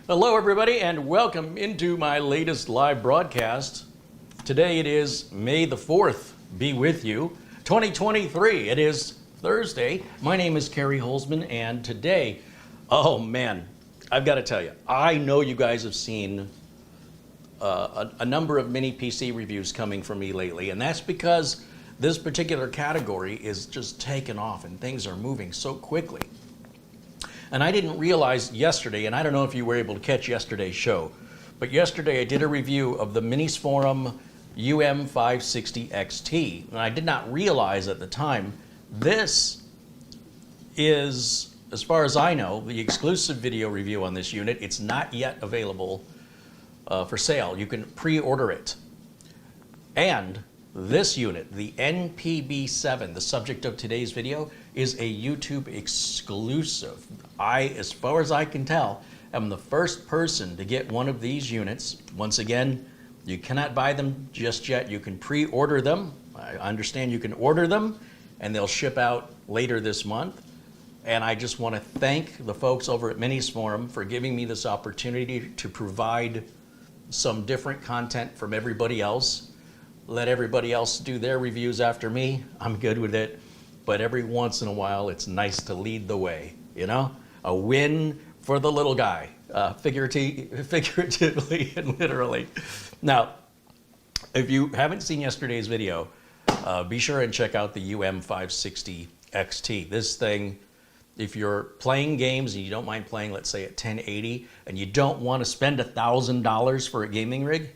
Hello everybody and welcome into my latest live broadcast. Today it is May the 4th, be with you, 2023. It is Thursday. My name is CareyHolzman and today, oh man, I've got to tell you, I know you guys have seen a number of mini PC reviews coming from me lately, and that's because this particular category is just taking off and things are moving so quickly. And I didn't realize yesterday, and I don't know if you were able to catch yesterday's show, but yesterday I did a review of the MinisForum UM560XT, and I did not realize at the time this is, as far as I know, the exclusive video review on this unit. It's not yet available for sale. You can pre-order it. And this unit, the NPB7, the subject of today's video, is a YouTube exclusive. I, as far as I can tell, am the first person to get one of these units. Once again, you cannot buy them just yet. You can pre-order them. I understand you can order them and they'll ship out later this month. And I just want to thank the folks over at MinisForum for giving me this opportunity to provide some different content from everybody else. Let everybody else do their reviews after me. I'm good with it. But every once in a while, it's nice to lead the way, you know? A win for the little guy, figuratively and literally. Now, if you haven't seen yesterday's video, be sure and check out the UM560XT. This thing, if you're playing games and you don't mind playing, let's say at 1080, and you don't want to spend $1,000 for a gaming rig,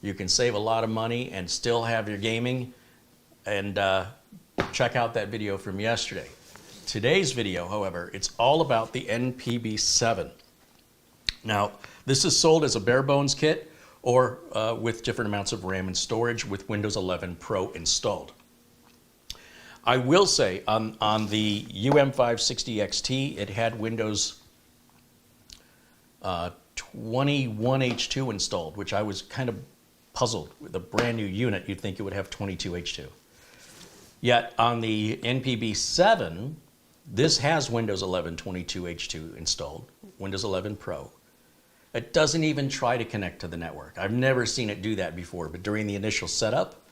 you can save a lot of money and still have your gaming. And check out that video from yesterday. Today's video, however, it's all about the NPB7. Now, this is sold as a bare bones kit or with different amounts of RAM and storage with Windows 11 Pro installed. I will say on the UM560XT, it had Windows 21H2 installed, which I was kind of puzzled. With a brand new unit, you'd think it would have 22H2. Yet on the NPB7, this has Windows 11 22H2 installed, Windows 11 Pro. It doesn't even try to connect to the network. I've never seen it do that before, but during the initial setup,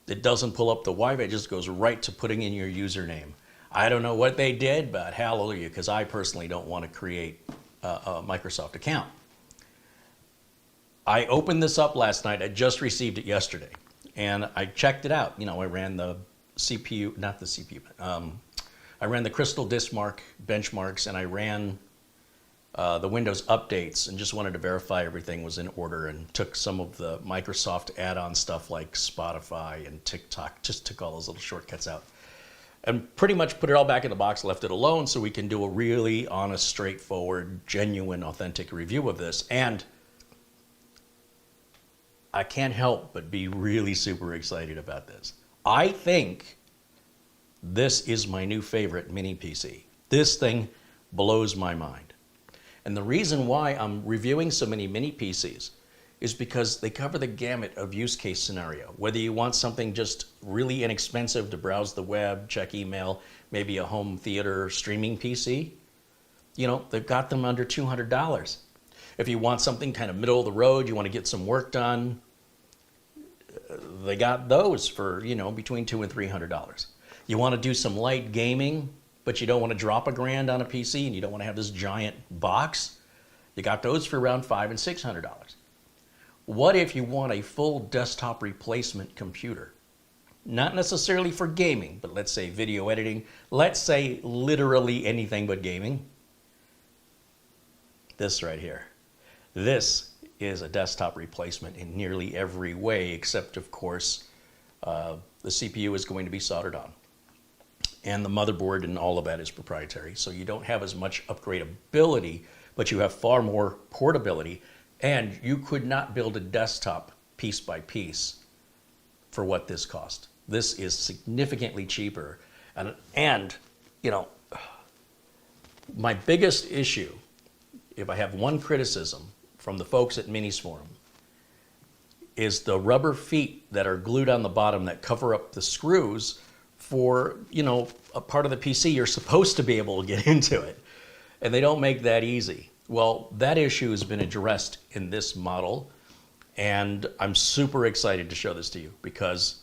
it doesn't pull up the Wi-Fi, it just goes right to putting in your username. I don't know what they did, but hallelujah, because I personally don't want to create a Microsoft account. I opened this up last night. I just received it yesterday, and I checked it out. You know, I ran the CPU, not the CPU, I ran the Crystal Disk Mark benchmarks, and I ran the Windows updates, and just wanted to verify everything was in order, and took some of the Microsoft add-on stuff like Spotify and TikTok, just took all those little shortcuts out, and pretty much put it all back in the box, left it alone, so we can do a really honest, straightforward, genuine, authentic review of this. And I can't help but be really super excited about this. I think this is my new favorite mini PC. This thing blows my mind. And the reason why I'm reviewing so many mini PCs is because they cover the gamut of use case scenario. Whether you want something just really inexpensive to browse the web, check email, maybe a home theater streaming PC, you know, they've got them under $200. If you want something kind of middle of the road, you want to get some work done, they got those for, you know, between $200 and $300. You want to do some light gaming, but you don't want to drop $1,000 on a PC and you don't want to have this giant box, you got those for around $500 and $600. What if you want a full desktop replacement computer? Not necessarily for gaming, but let's say video editing, let's say literally anything but gaming. This right here. This is a desktop replacement in nearly every way, except of course, the CPU is going to be soldered on. And the motherboard and all of that is proprietary. So you don't have as much upgradability, but you have far more portability. And you could not build a desktop piece by piece for what this cost. This is significantly cheaper. And you know, my biggest issue, if I have one criticism from the folks at MinisForum, is the rubber feet that are glued on the bottom that cover up the screws for, you know, a part of the PC you're supposed to be able to get into it. And they don't make that easy. Well, that issue has been addressed in this model, and I'm super excited to show this to you because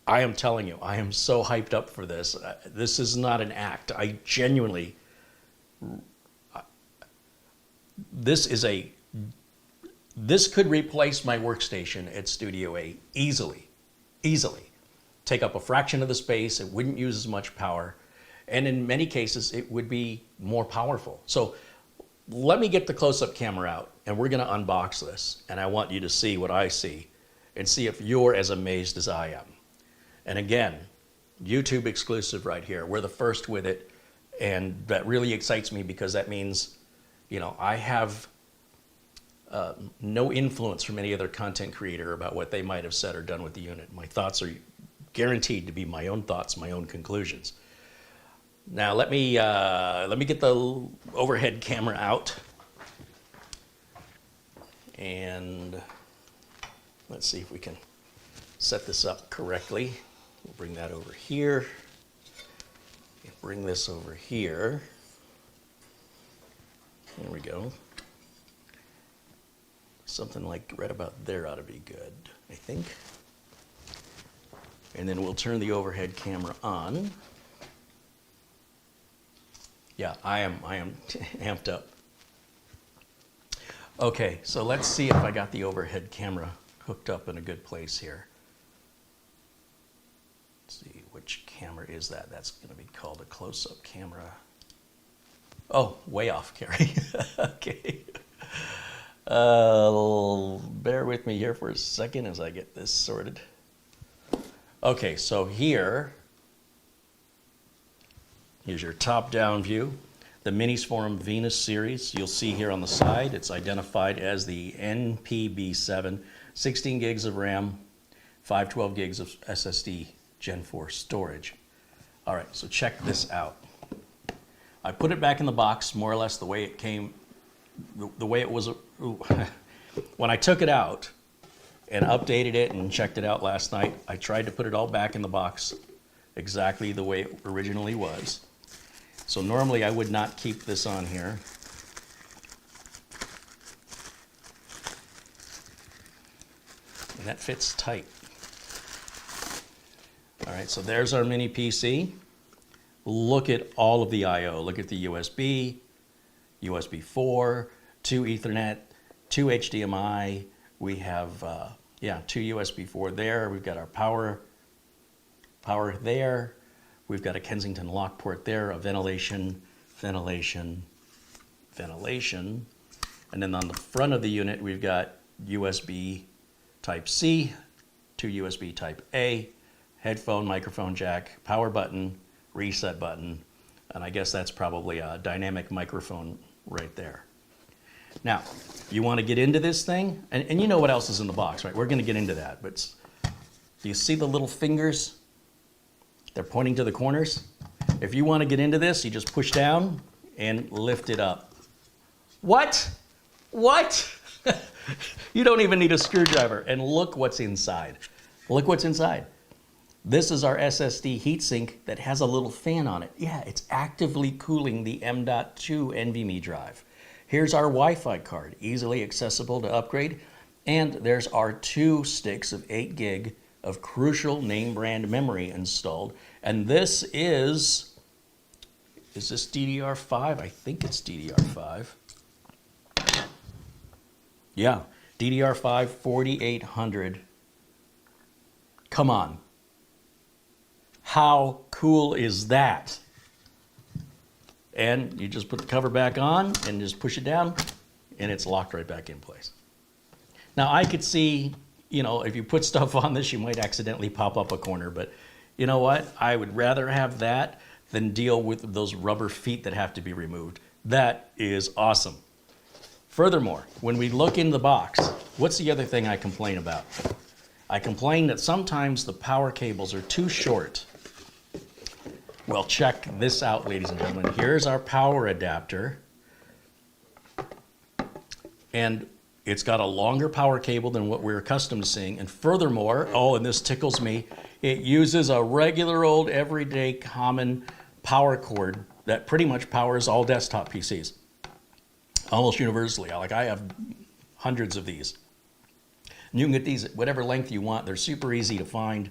I am telling you, I am so hyped up for this. This is not an act. I genuinely, this could replace my workstation at Studio A easily, easily. Take up a fraction of the space, it wouldn't use as much power, and in many cases, it would be more powerful. So let me get the close-up camera out, and we're gonna unbox this, and I want you to see what I see, and see if you're as amazed as I am. And again, YouTube exclusive right here. We're the first with it, and that really excites me because that means, you know, I have no influence from any other content creator about what they might have said or done with the unit. My thoughts are guaranteed to be my own thoughts, my own conclusions. Now let me get the overhead camera out, and let's see if we can set this up correctly. We'll bring that over here. Bring this over here. There we go. Something like right about there ought to be good, I think. And then we'll turn the overhead camera on. Yeah, I am amped up. Okay, so let's see if I got the overhead camera hooked up in a good place here. Let's see, which camera is that? That's going to be called a close-up camera. Oh, way off, Carey. Okay. Bear with me here for a second as I get this sorted. Okay, so here's your top-down view. The MinisForum Venus series, you'll see here on the side, it's identified as the NPB7, 16 gigs of RAM, 512 gigs of SSD Gen 4 storage. All right, so check this out. I put it back in the box more or less the way it came, the way it was. When I took it out and updated it and checked it out last night, I tried to put it all back in the box exactly the way it originally was. So normally I would not keep this on here. And that fits tight. All right, so there's our mini PC. Look at all of the I/O. Look at the USB, USB4, 2 Ethernet, 2 HDMI. We have, 2 USB4 there. We've got our power there. We've got a Kensington lock port there, a ventilation. And then on the front of the unit, we've got USB Type-C, 2 USB Type-A, headphone, microphone jack, power button, reset button, and I guess that's probably a dynamic microphone right there. Now, you want to get into this thing, and you know what else is in the box, right? We're going to get into that, but do you see the little fingers? They're pointing to the corners. If you want to get into this, you just push down and lift it up. What? What? You don't even need a screwdriver, and look what's inside. Look what's inside. This is our SSD heatsink that has a little fan on it. Yeah, it's actively cooling the M.2 NVMe drive. Here's our Wi-Fi card, easily accessible to upgrade. And there's our 2 sticks of 8 gig of crucial name brand memory installed. And this is this DDR5? I think it's DDR5. Yeah, DDR5 4800. Come on. How cool is that? And you just put the cover back on and just push it down and it's locked right back in place. Now I could see, you know, if you put stuff on this, you might accidentally pop up a corner, but you know what? I would rather have that than deal with those rubber feet that have to be removed. That is awesome. Furthermore, when we look in the box, what's the other thing I complain about? I complain that sometimes the power cables are too short. Well, check this out, ladies and gentlemen. Here's our power adapter. And it's got a longer power cable than what we're accustomed to seeing. And furthermore, oh, and this tickles me, it uses a regular old everyday common power cord that pretty much powers all desktop PCs. almost universally. Like I have hundreds of these. And you can get these at whatever length you want. They're super easy to find,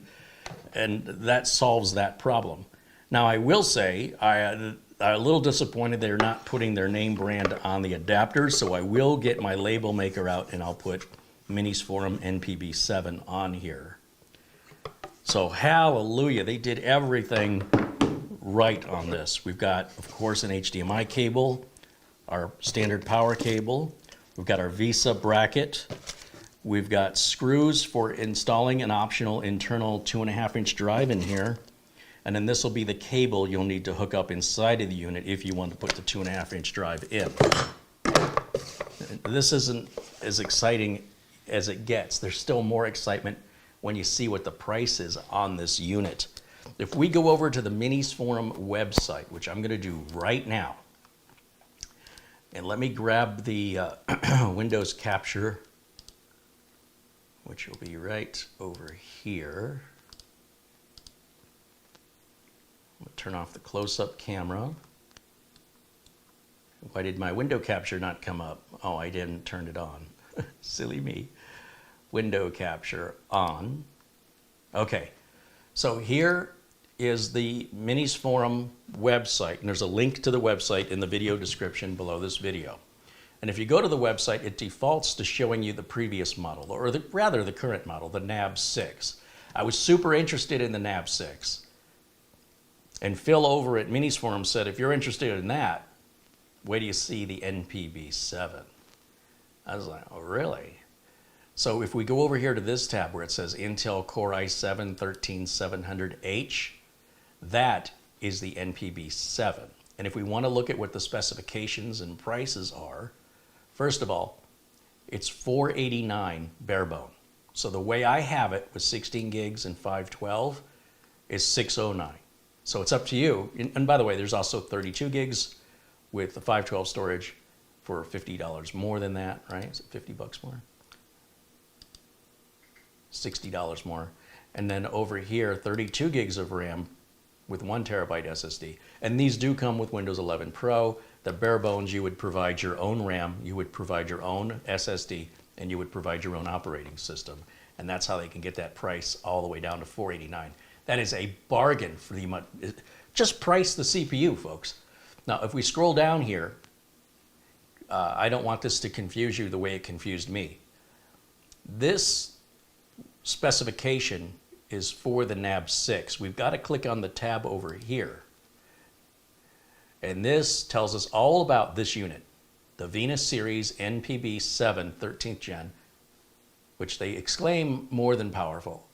and that solves that problem. Now I will say I'm a little disappointed they're not putting their name brand on the adapters, so I will get my label maker out and I'll put MinisForum NPB7 on here. So hallelujah, they did everything right on this. We've got, of course, an HDMI cable, our standard power cable. We've got our VESA bracket. We've got screws for installing an optional internal 2.5-inch drive in here. And then this will be the cable you'll need to hook up inside of the unit if you want to put the 2.5-inch drive in. This isn't as exciting as it gets. There's still more excitement when you see what the price is on this unit. If we go over to the MinisForum website, which I'm going to do right now, and let me grab the Windows capture, which will be right over here. I'm going to turn off the close-up camera. Why did my window capture not come up? Oh, I didn't turn it on. Silly me. Window capture on. Okay, so here is the MinisForum website, and there's a link to the website in the video description below this video. And if you go to the website, it defaults to showing you the previous model, or rather the current model, the NAB6. I was super interested in the NAB6. And Phil over at MinisForum said, if you're interested in that, wait till you see the NPB7. I was like, oh, really? So if we go over here to this tab where it says Intel Core i7-13700H, that is the NPB7. And if we want to look at what the specifications and prices are, first of all, it's $489 bare bone. So the way I have it with 16 gigs and 512 is $609. So it's up to you. And by the way, there's also 32 gigs with the 512 storage for $50 more than that, right? Is it 50 bucks more? $60 more. And then over here, 32 gigs of RAM with 1 terabyte SSD. And these do come with Windows 11 Pro. The bare bones, you would provide your own RAM, you would provide your own SSD, and you would provide your own operating system. And that's how they can get that price all the way down to $489. That is a bargain for the month. Just price the CPU, folks. Now, if we scroll down here, I don't want this to confuse you the way it confused me. This specification is for the NAB6. We've got to click on the tab over here. And this tells us all about this unit, the Venus Series NPB7 13th Gen, which they exclaim more than powerful.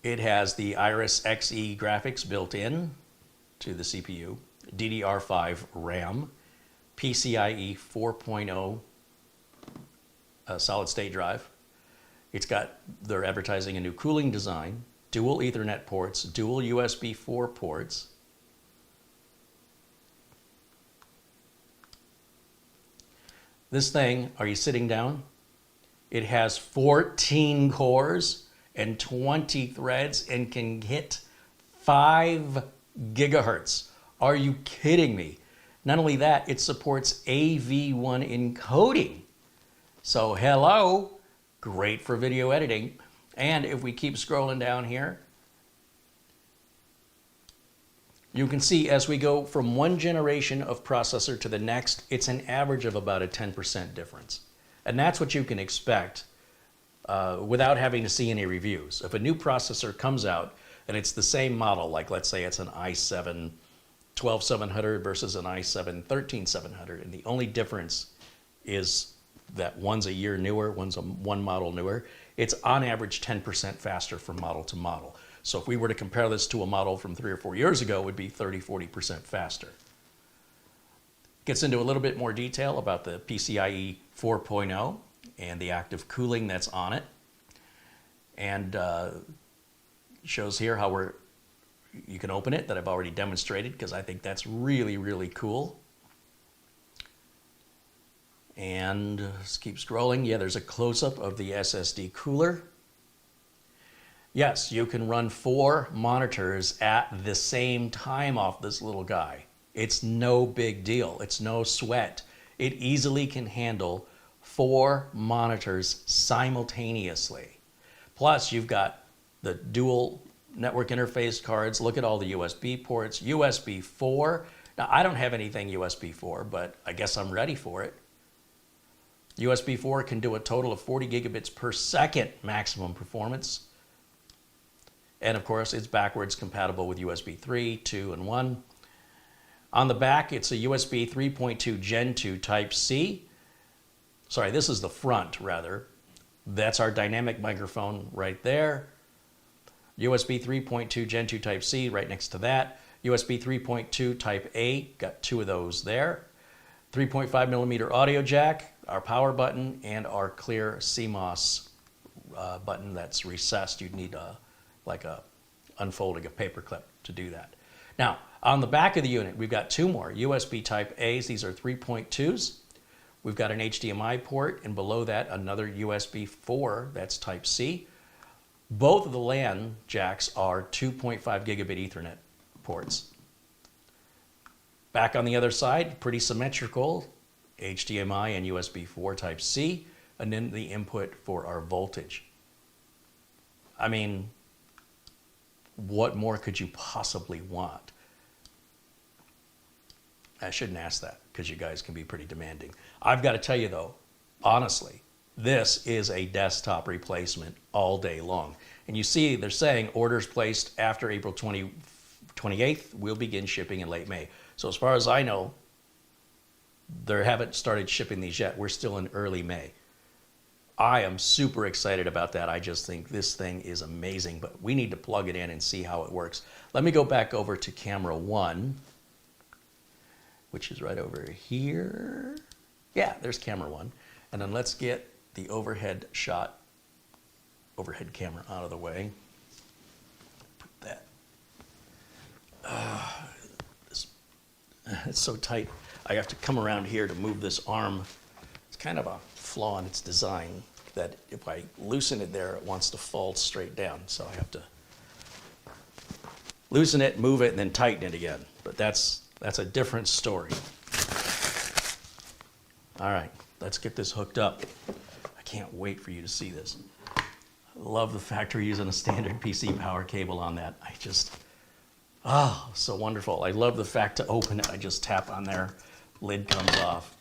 It has the Iris Xe graphics built in to the CPU, DDR5 RAM, PCIe4.0 solid state drive. It's got, they're advertising a new cooling design, dual Ethernet ports, dual USB4 ports. This thing, are you sitting down? It has 14 cores and 20 threads and can hit 5 gigahertz. Are you kidding me? Not only that, it supports Av1 encoding. So hello, great for video editing. And if we keep scrolling down here, you can see as we go from one generation of processor to the next, it's an average of about a 10% difference. And that's what you can expect without having to see any reviews. If a new processor comes out and it's the same model, like let's say it's an i7-12700 versus an i7-13700, and the only difference is that one's a year newer, one's one model newer, it's on average 10% faster from model to model. So if we were to compare this to a model from 3 or 4 years ago, it would be 30-40% faster. Gets into a little bit more detail about the PCIe 4.0 and the active cooling that's on it. And shows here how you can open it, that I've already demonstrated, because I think that's really, really cool. And let's keep scrolling. Yeah, there's a close-up of the SSD cooler. Yes, you can run 4 monitors at the same time off this little guy. It's no big deal. It's no sweat. It easily can handle 4 monitors simultaneously. Plus, you've got the dual network interface cards. Look at all the USB ports. USB 4. Now, I don't have anything USB 4, but I guess I'm ready for it. USB 4 can do a total of 40 gigabits per second maximum performance. And of course, it's backwards compatible with USB 3, 2, and 1. On the back, it's a USB 3.2 Gen 2 Type-C. Sorry, this is the front, rather. That's our dynamic microphone right there. USB 3.2 Gen 2 Type-C right next to that. USB 3.2 Type-A, got 2 of those there. 3.5 millimeter audio jack, our power button, and our clear CMOS button that's recessed. You'd need unfolding a paper clip to do that. Now, on the back of the unit, we've got 2 more USB Type-A's. These are 3.2s. We've got an HDMI port, and below that, another USB 4, that's Type-C. Both of the LAN jacks are 2.5 gigabit Ethernet ports. Back on the other side, pretty symmetrical, HDMI and USB 4 Type-C, and then the input for our voltage. I mean, what more could you possibly want? I shouldn't ask that because you guys can be pretty demanding. I've got to tell you though, honestly, this is a desktop replacement all day long. And you see they're saying orders placed after April 28th will begin shipping in late May. So as far as I know, they haven't started shipping these yet. We're still in early May. I am super excited about that. I just think this thing is amazing, but we need to plug it in and see how it works. Let me go back over to camera 1, which is right over here. Yeah, there's camera 1. And then let's get the overhead camera out of the way. Put that. It's so tight. I have to come around here to move this arm. It's kind of a flaw in its design that if I loosen it there, it wants to fall straight down. So I have to loosen it, move it, and then tighten it again. But that's a different story. All right, let's get this hooked up. I can't wait for you to see this. I love the fact we're using a standard PC power cable on that. So wonderful. I love the fact to open it, I just tap on there, lid comes off.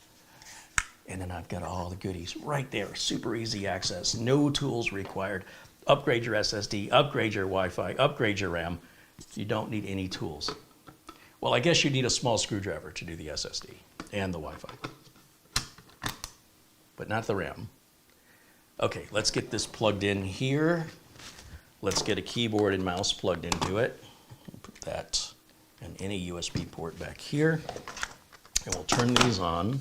And then I've got all the goodies right there. Super easy access, no tools required. Upgrade your SSD, upgrade your Wi-Fi, upgrade your RAM. You don't need any tools. Well, I guess you need a small screwdriver to do the SSD and the Wi-Fi, but not the RAM. Okay, let's get this plugged in here. Let's get a keyboard and mouse plugged into it. Put that and any USB port back here. And we'll turn these on.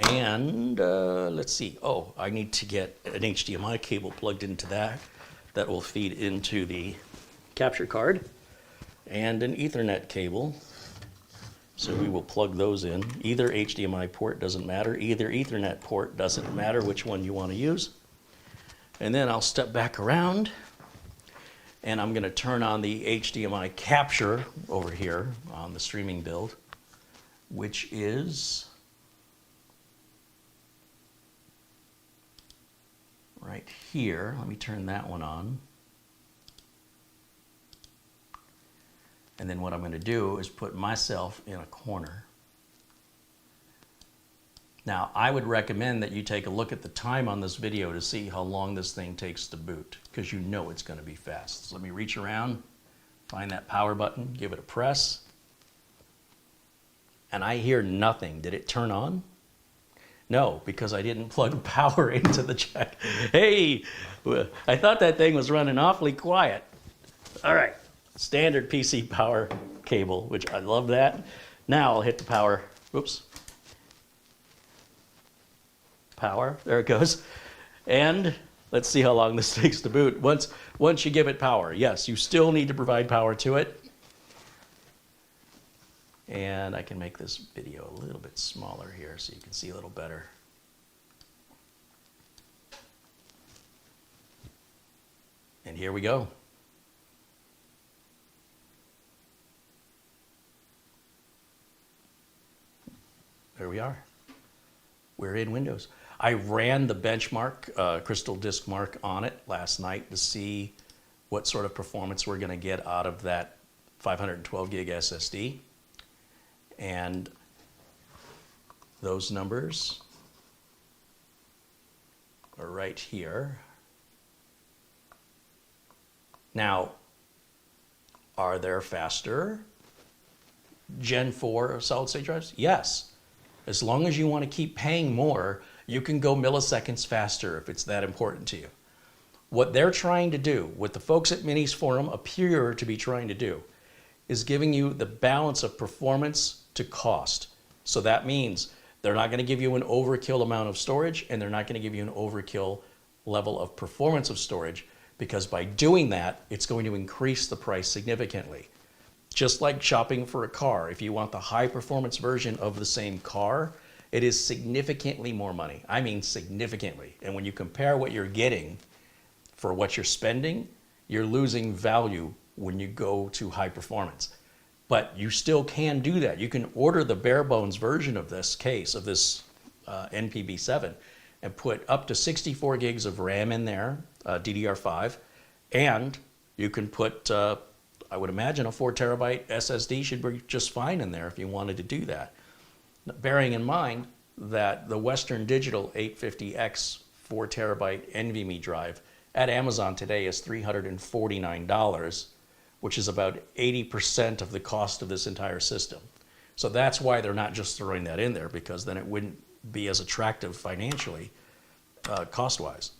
And let's see. Oh, I need to get an HDMI cable plugged into that. That will feed into the capture card. And an Ethernet cable. So we will plug those in. Either HDMI port doesn't matter. Either Ethernet port doesn't matter which one you want to use. And then I'll step back around. And I'm going to turn on the HDMI capture over here on the streaming build, which is right here. Let me turn that one on. And then what I'm going to do is put myself in a corner. Now, I would recommend that you take a look at the time on this video to see how long this thing takes to boot, because you know it's going to be fast. So let me reach around, find that power button, give it a press. And I hear nothing. Did it turn on? No, because I didn't plug power into the jack. Hey, I thought that thing was running awfully quiet. All right, standard PC power cable, which I love that. Now I'll hit the power. Whoops. Power, there it goes. And let's see how long this takes to boot. Once you give it power, yes, you still need to provide power to it. And I can make this video a little bit smaller here so you can see a little better. And here we go. there we are. We're in Windows. I ran the benchmark, Crystal Disk Mark on it last night to see what sort of performance we're going to get out of that 512 gig SSD. And those numbers are right here. Now, are there faster Gen 4 solid state drives? Yes. As long as you want to keep paying more, you can go milliseconds faster if it's that important to you. What they're trying to do, what the folks at MinisForum appear to be trying to do, is giving you the balance of performance to cost. So that means they're not going to give you an overkill amount of storage, and they're not going to give you an overkill level of performance of storage, because by doing that, it's going to increase the price significantly. Just like shopping for a car, if you want the high performance version of the same car, it is significantly more money. I mean significantly. And when you compare what you're getting for what you're spending, you're losing value when you go to high performance. But you still can do that. You can order the bare bones version of this case, of this NPB7, and put up to 64 gigs of RAM in there, DDR5, and you can put, I would imagine a 4 terabyte SSD should be just fine in there if you wanted to do that. Bearing in mind that the Western Digital 850X 4 terabyte NVMe drive at Amazon today is $349, which is about 80% of the cost of this entire system. So that's why they're not just throwing that in there, because then it wouldn't be as attractive financially, cost-wise.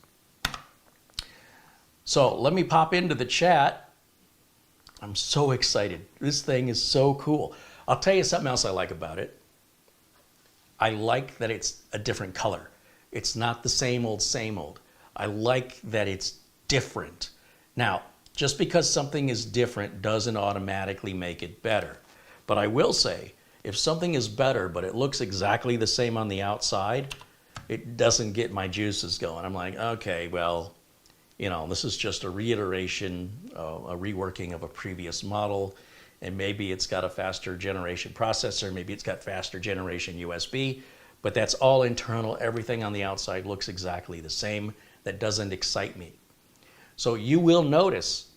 So let me pop into the chat. I'm so excited. This thing is so cool. I'll tell you something else I like about it. I like that it's a different color. It's not the same old, same old. I like that it's different. Now, just because something is different doesn't automatically make it better. But I will say, if something is better, but it looks exactly the same on the outside, it doesn't get my juices going. I'm like, okay, well, you know, this is just a reiteration, a reworking of a previous model, and maybe it's got a faster generation processor, maybe it's got faster generation USB, but that's all internal. Everything on the outside looks exactly the same. That doesn't excite me. So you will notice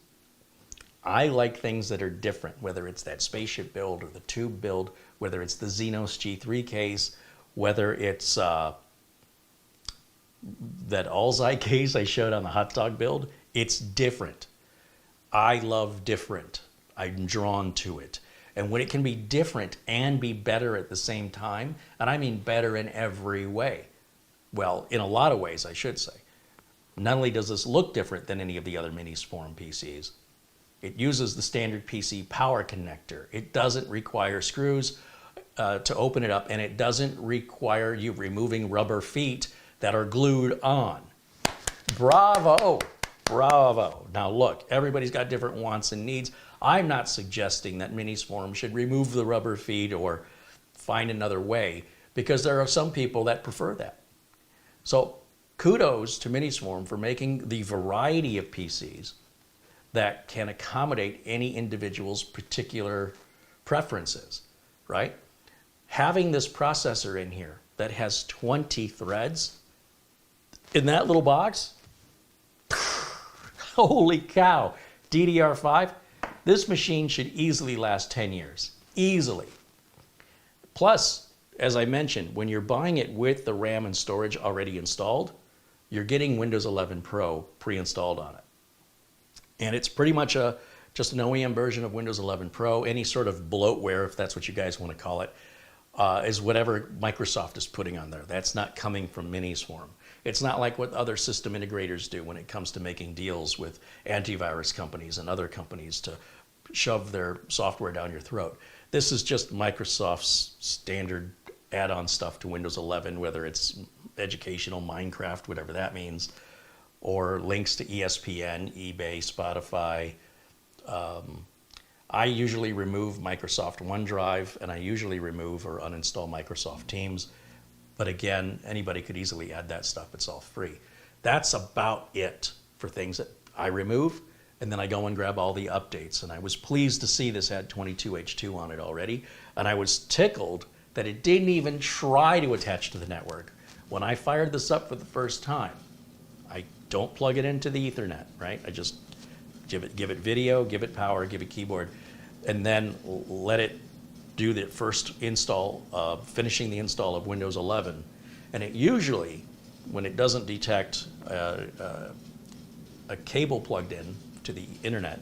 I like things that are different, whether it's that spaceship build or the tube build, whether it's the Xenos G3 case, whether it's that Alzheimer's case I showed on the hot dog build. It's different. I love different. I'm drawn to it. And when it can be different and be better at the same time, and I mean better in every way, well, in a lot of ways, I should say. Not only does this look different than any of the other MinisForum PCs, it uses the standard PC power connector. It doesn't require screws to open it up, and it doesn't require you removing rubber feet that are glued on. Bravo, bravo. Now look, everybody's got different wants and needs. I'm not suggesting that MinisForum should remove the rubber feet or find another way, because there are some people that prefer that. So kudos to MinisForum for making the variety of PCs that can accommodate any individual's particular preferences, right? Having this processor in here that has 20 threads in that little box, holy cow, DDR5, this machine should easily last 10 years, easily. Plus, as I mentioned, when you're buying it with the RAM and storage already installed, you're getting Windows 11 Pro pre-installed on it. And it's pretty much just an OEM version of Windows 11 Pro. Any sort of bloatware, if that's what you guys want to call it, is whatever Microsoft is putting on there. That's not coming from MinisForum. It's not like what other system integrators do when it comes to making deals with antivirus companies and other companies to shove their software down your throat. This is just Microsoft's standard add-on stuff to Windows 11, whether it's educational, Minecraft, whatever that means, or links to ESPN, eBay, Spotify. I usually remove Microsoft OneDrive, and I usually remove or uninstall Microsoft Teams. But again, anybody could easily add that stuff. It's all free. That's about it for things that I remove, and then I go and grab all the updates. And I was pleased to see this had 22H2 on it already, and I was tickled that it didn't even try to attach to the network. When I fired this up for the first time, I don't plug it into the Ethernet, right? I just give it video, give it power, give it keyboard, and then let it do the first install, finishing the install of Windows 11. And it usually, when it doesn't detect a cable plugged in to the internet,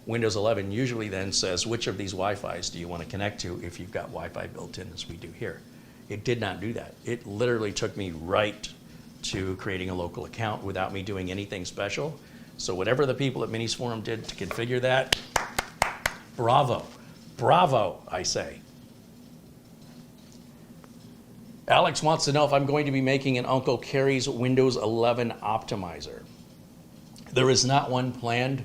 Windows 11 usually then says, which of these Wi-Fis do you want to connect to if you've got Wi-Fi built in, as we do here. It did not do that. It literally took me right to creating a local account without me doing anything special. So whatever the people at MinisForum did to configure that, bravo, bravo, I say. Alex wants to know if I'm going to be making an Uncle Carey's Windows 11 optimizer. There is not one planned.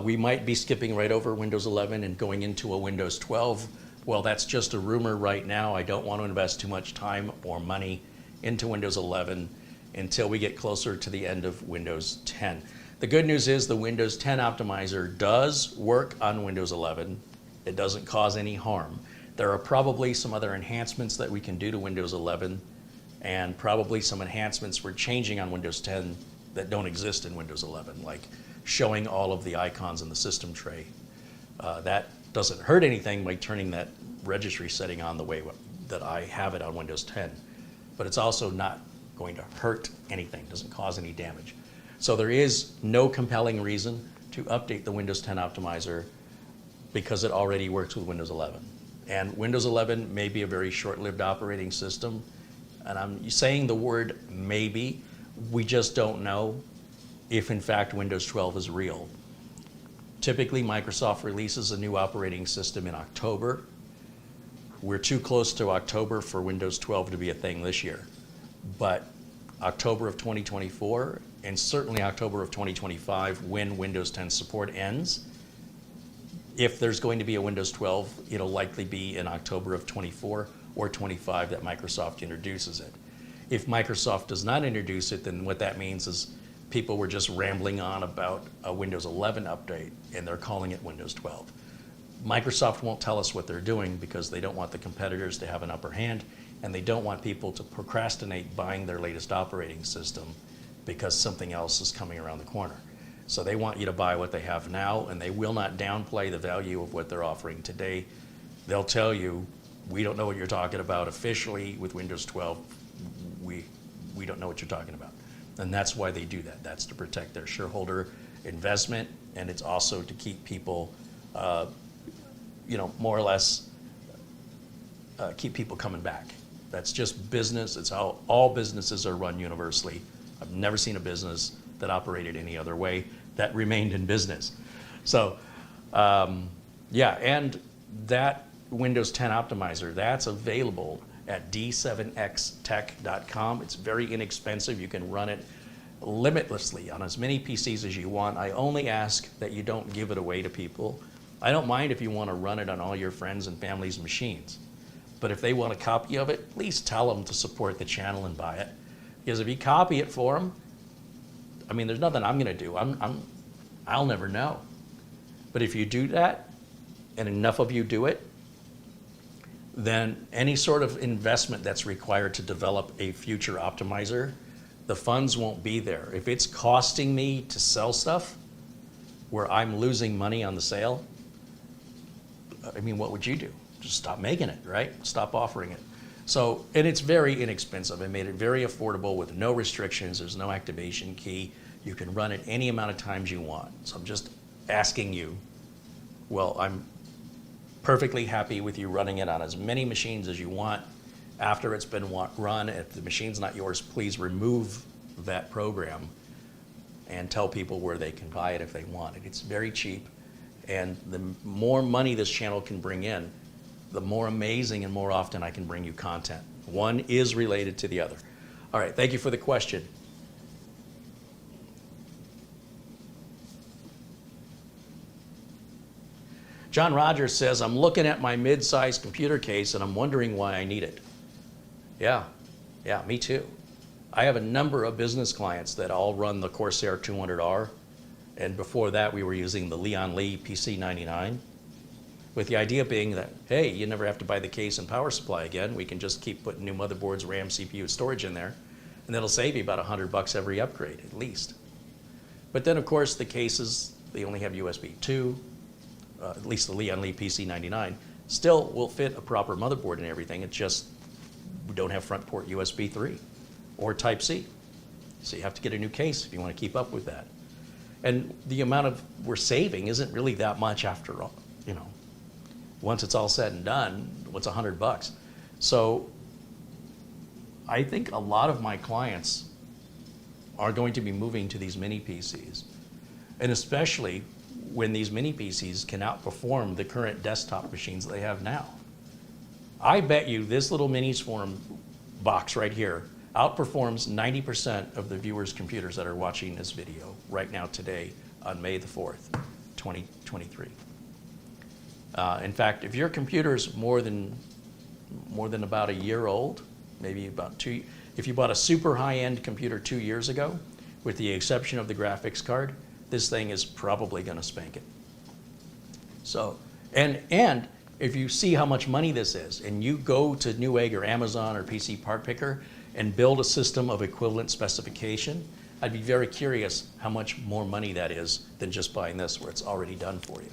We might be skipping right over Windows 11 and going into a Windows 12. Well, that's just a rumor right now. I don't want to invest too much time or money into Windows 11 until we get closer to the end of Windows 10. The good news is the Windows 10 optimizer does work on Windows 11. It doesn't cause any harm. There are probably some other enhancements that we can do to Windows 11, and probably some enhancements we're changing on Windows 10 that don't exist in Windows 11, like showing all of the icons in the system tray. That doesn't hurt anything by turning that registry setting on the way that I have it on Windows 10, but it's also not going to hurt anything, doesn't cause any damage. So there is no compelling reason to update the Windows 10 optimizer because it already works with Windows 11. And Windows 11 may be a very short-lived operating system, and I'm saying the word maybe. We just don't know if in fact Windows 12 is real. Typically, Microsoft releases a new operating system in October. We're too close to October for Windows 12 to be a thing this year. But October of 2024, and certainly October of 2025, when Windows 10 support ends, if there's going to be a Windows 12, it'll likely be in October of 24 or 25 that Microsoft introduces it. If Microsoft does not introduce it, then what that means is people were just rambling on about a Windows 11 update, and they're calling it Windows 12. Microsoft won't tell us what they're doing because they don't want the competitors to have an upper hand, and they don't want people to procrastinate buying their latest operating system because something else is coming around the corner. So they want you to buy what they have now, and they will not downplay the value of what they're offering today. They'll tell you, we don't know what you're talking about officially with Windows 12. We don't know what you're talking about. And that's why they do that. That's to protect their shareholder investment, and it's also to keep people, more or less, keep people coming back. That's just business. It's how all businesses are run universally. I've never seen a business that operated any other way that remained in business. So, and that Windows 10 optimizer, that's available at d7xtech.com. It's very inexpensive. You can run it limitlessly on as many PCs as you want. I only ask that you don't give it away to people. I don't mind if you want to run it on all your friends and family's machines. But if they want a copy of it, please tell them to support the channel and buy it. Because if you copy it for them, I mean, there's nothing I'm going to do. I'll never know. But if you do that, and enough of you do it, then any sort of investment that's required to develop a future optimizer, the funds won't be there. If it's costing me to sell stuff where I'm losing money on the sale, I mean, what would you do? Just stop making it, right? Stop offering it. So, and it's very inexpensive. I made it very affordable with no restrictions. There's no activation key. You can run it any amount of times you want. So I'm just asking you, well, I'm perfectly happy with you running it on as many machines as you want. After it's been run, if the machine's not yours, please remove that program and tell people where they can buy it if they want it. It's very cheap, and the more money this channel can bring in, the more amazing and more often I can bring you content. One is related to the other. All right, thank you for the question. John Rogers says, I'm looking at my mid-sized computer case and I'm wondering why I need it. Yeah, me too. I have a number of business clients that all run the Corsair 200R, and before that we were using the Leon Lee PC99. with the idea being that, hey, you never have to buy the case and power supply again. We can just keep putting new motherboards, RAM, CPU, storage in there, and that'll save you about $100 every upgrade, at least. But then, of course, the cases, they only have USB 2, at least the Leon Lee PC99, still will fit a proper motherboard and everything. It's just we don't have front port USB 3 or Type-C. So you have to get a new case if you want to keep up with that. And the amount of we're saving isn't really that much after all, you know. Once it's all said and done, what's $100? So I think a lot of my clients are going to be moving to these mini PCs, and especially when these mini PCs can outperform the current desktop machines they have now. I bet you this little MinisForum box right here outperforms 90% of the viewers' computers that are watching this video right now today on May the 4th, 2023. In fact, if your computer's more than about a year old, maybe about 2, if you bought a super high-end computer 2 years ago, with the exception of the graphics card, this thing is probably going to spank it. So, and if you see how much money this is, and you go to Newegg or Amazon or PC Part Picker and build a system of equivalent specification, I'd be very curious how much more money that is than just buying this where it's already done for you.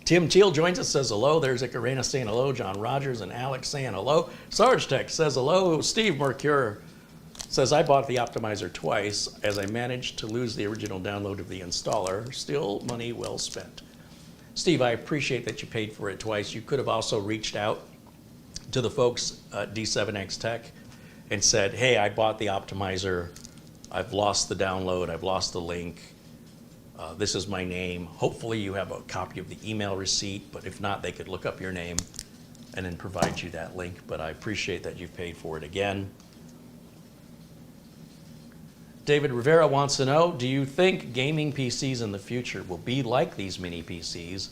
Tim Teal joins us, says hello. There's Icarena saying hello. John Rogers and Alex saying hello. Sarge Tech says hello. Steve Mercure says, I bought the optimizer twice as I managed to lose the original download of the installer. Still money well spent. Steve, I appreciate that you paid for it twice. You could have also reached out to the folks at D7X Tech and said, hey, I bought the optimizer. I've lost the download. I've lost the link. This is my name. Hopefully you have a copy of the email receipt, but if not, they could look up your name and then provide you that link. But I appreciate that you've paid for it again. David Rivera wants to know, do you think gaming PCs in the future will be like these mini PCs?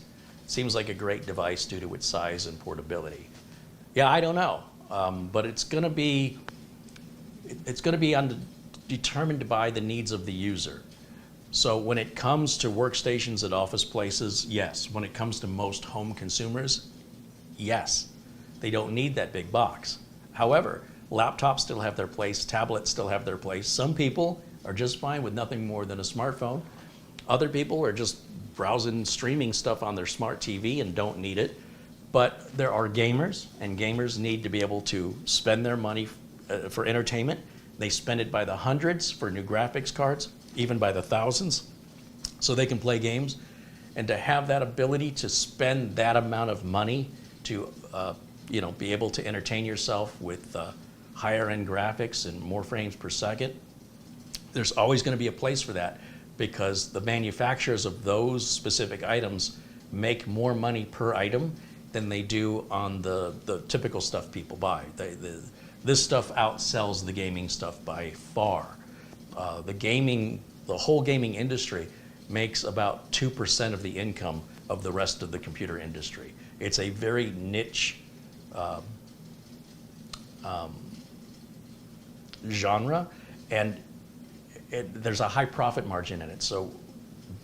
Seems like a great device due to its size and portability. Yeah, I don't know, but it's going to be determined by the needs of the user. So when it comes to workstations at office places, yes. When it comes to most home consumers, yes. They don't need that big box. However, laptops still have their place, tablets still have their place. Some people are just fine with nothing more than a smartphone. Other people are just browsing, streaming stuff on their smart TV and don't need it. But there are gamers, and gamers need to be able to spend their money for entertainment. They spend it by the hundreds for new graphics cards, even by the thousands, so they can play games. And to have that ability to spend that amount of money to be able to entertain yourself with higher end graphics and more frames per second, there's always going to be a place for that, because the manufacturers of those specific items make more money per item than they do on the typical stuff people buy. This stuff outsells the gaming stuff by far. The whole gaming industry makes about 2% of the income of the rest of the computer industry. It's a very niche genre, and there's a high profit margin in it. So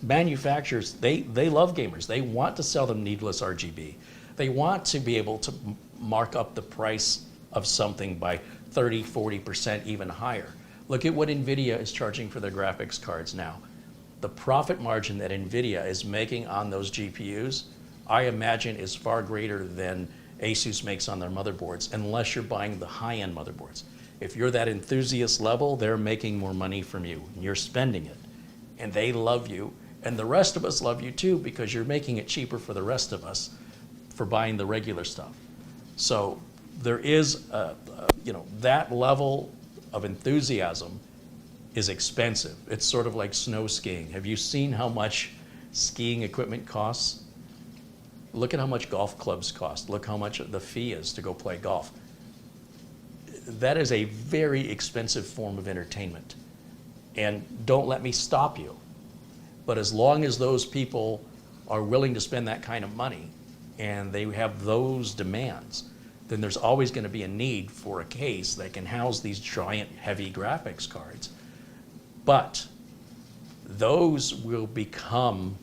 manufacturers, they love gamers. They want to sell them needless RGB. They want to be able to mark up the price of something by 30, 40%, even higher. Look at what NVIDIA is charging for their graphics cards now. The profit margin that NVIDIA is making on those GPUs, I imagine, is far greater than Asus makes on their motherboards, unless you're buying the high-end motherboards. If you're that enthusiast level, they're making more money from you, and you're spending it. And they love you, and the rest of us love you too, because you're making it cheaper for the rest of us for buying the regular stuff. So there is, that level of enthusiasm is expensive. It's sort of like snow skiing. Have you seen how much skiing equipment costs? Look at how much golf clubs cost. Look how much the fee is to go play golf. That is a very expensive form of entertainment. And don't let me stop you. But as long as those people are willing to spend that kind of money and they have those demands, then there's always going to be a need for a case that can house these giant, heavy graphics cards. But those will become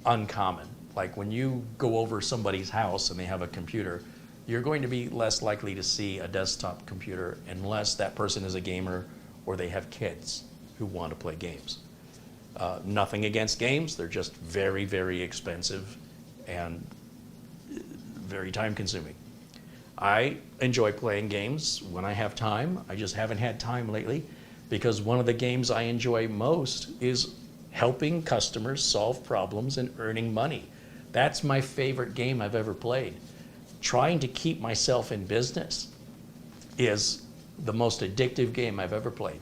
uncommon. Like when you go over somebody's house and they have a computer, you're going to be less likely to see a desktop computer unless that person is a gamer or they have kids who want to play games. Nothing against games, they're just very, very expensive and very time consuming. I enjoy playing games when I have time. I just haven't had time lately because one of the games I enjoy most is helping customers solve problems and earning money. That's my favorite game I've ever played. Trying to keep myself in business is the most addictive game I've ever played.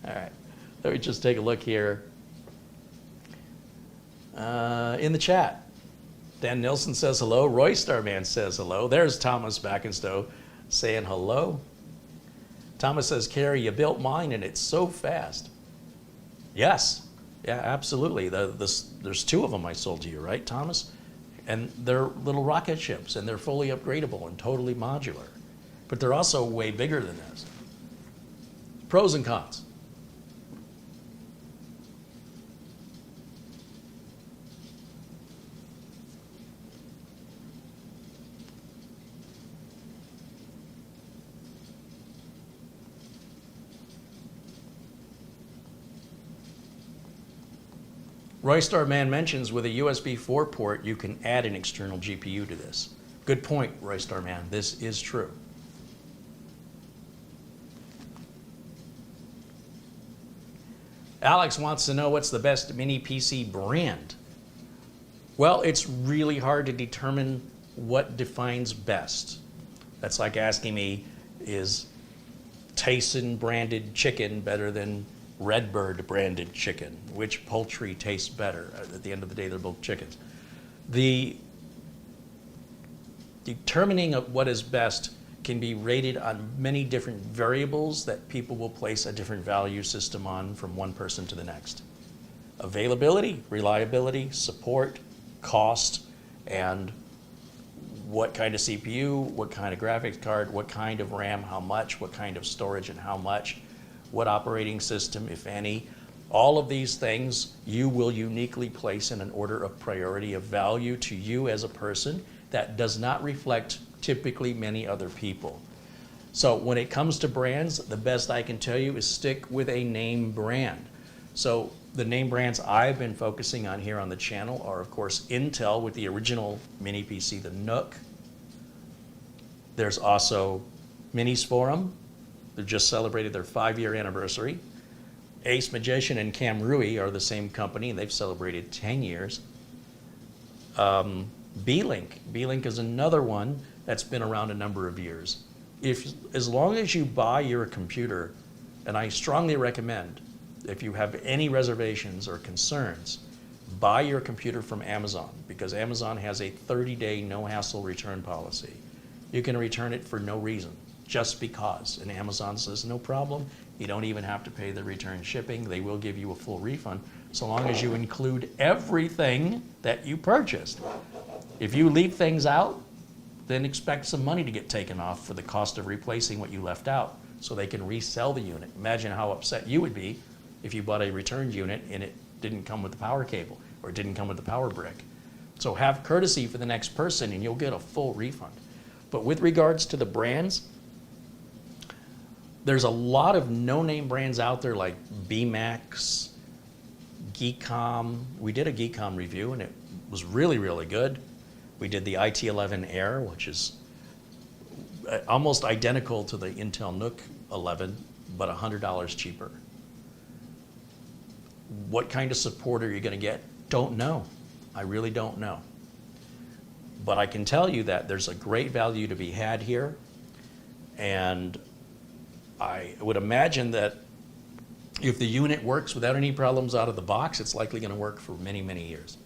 All right, let me just take a look here. In the chat, Dan Nilsson says hello. Roy Starman says hello. There's Thomas Backenstow saying hello. Thomas says, Carey, you built mine and it's so fast. Yes, yeah, absolutely. There's two of them I sold to you, right, Thomas? And they're little rocket ships and they're fully upgradable and totally modular. But they're also way bigger than this. Pros and cons. Roy Starman mentions with a USB 4 port, you can add an external GPU to this. Good point, Roy Starman. This is true. Alex wants to know what's the best mini PC brand. Well, it's really hard to determine what defines best. That's like asking me, is Tyson branded chicken better than Redbird branded chicken? Which poultry tastes better? At the end of the day, they're both chickens. The determining of what is best can be rated on many different variables that people will place a different value system on from one person to the next. Availability, reliability, support, cost, and what kind of CPU, what kind of graphics card, what kind of RAM, how much, what kind of storage and how much, what operating system, if any. All of these things you will uniquely place in an order of priority of value to you as a person that does not reflect typically many other people. So when it comes to brands, the best I can tell you is stick with a name brand. So the name brands I've been focusing on here on the channel are, of course, Intel with the original mini PC, the Nook. There's also MinisForum. They just celebrated their 5-year anniversary. Ace Magician and Cam Rui are the same company, and they've celebrated 10 years. B-Link. B-Link is another one that's been around a number of years. As long as you buy your computer, and I strongly recommend, if you have any reservations or concerns, buy your computer from Amazon, because Amazon has a 30-day no-hassle return policy. You can return it for no reason, just because. And Amazon says, no problem. You don't even have to pay the return shipping. They will give you a full refund, so long as you include everything that you purchased. If you leave things out, then expect some money to get taken off for the cost of replacing what you left out, so they can resell the unit. Imagine how upset you would be if you bought a returned unit and it didn't come with the power cable or it didn't come with the power brick. So have courtesy for the next person and you'll get a full refund. But with regards to the brands, there's a lot of no-name brands out there like BMax, Geekom. We did a Geekom review and it was really, really good. We did the IT11 Air, which is almost identical to the Intel Nook 11, but $100 cheaper. What kind of support are you going to get? Don't know. I really don't know. But I can tell you that there's a great value to be had here. And I would imagine that if the unit works without any problems out of the box, it's likely going to work for many, many years.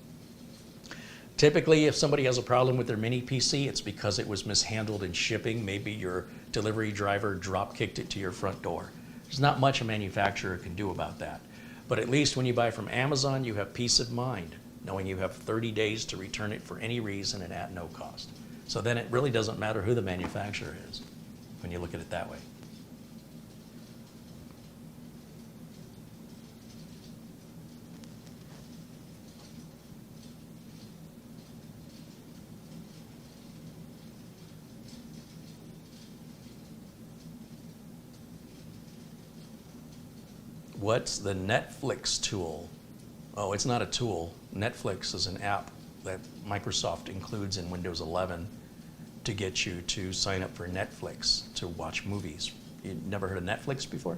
Typically, if somebody has a problem with their mini PC, it's because it was mishandled in shipping. Maybe your delivery driver drop-kicked it to your front door. There's not much a manufacturer can do about that. But at least when you buy from Amazon, you have peace of mind, knowing you have 30 days to return it for any reason and at no cost. So then it really doesn't matter who the manufacturer is when you look at it that way. What's the Netflix tool? Oh, it's not a tool. Netflix is an app that Microsoft includes in Windows 11 to get you to sign up for Netflix to watch movies. You never heard of Netflix before?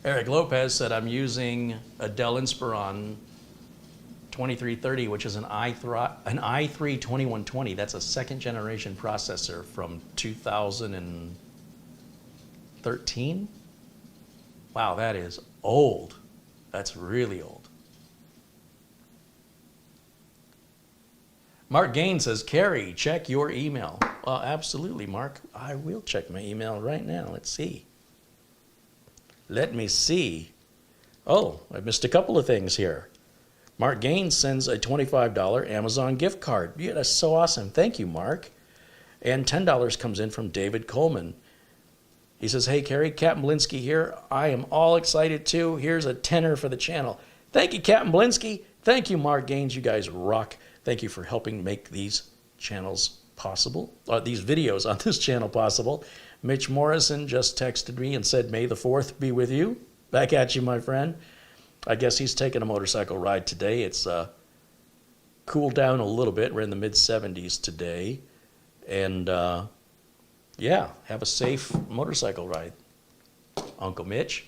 Eric Lopez said, I'm using a Dell Inspiron 2330, which is an i3-2120. That's a second generation processor from 2013. Wow, that is old. That's really old. Mark Gaines says, Carey, check your email. Well, absolutely, Mark. I will check my email right now. Let's see. Let me see. Oh, I missed a couple of things here. Mark Gaines sends a $25 Amazon gift card. Yeah, that's so awesome. Thank you, Mark. And $10 comes in from David Coleman. He says, hey, Carey, Captain Blinsky here. I am all excited too. Here's a tenner for the channel. Thank you, Captain Blinsky. Thank you, Mark Gaines. You guys rock. Thank you for helping make these channels possible, or these videos on this channel possible. Mitch Morrison just texted me and said, May the 4th be with you. Back at you, my friend. I guess he's taking a motorcycle ride today. It's cooled down a little bit. We're in the mid-70s today. And yeah, have a safe motorcycle ride, Uncle Mitch.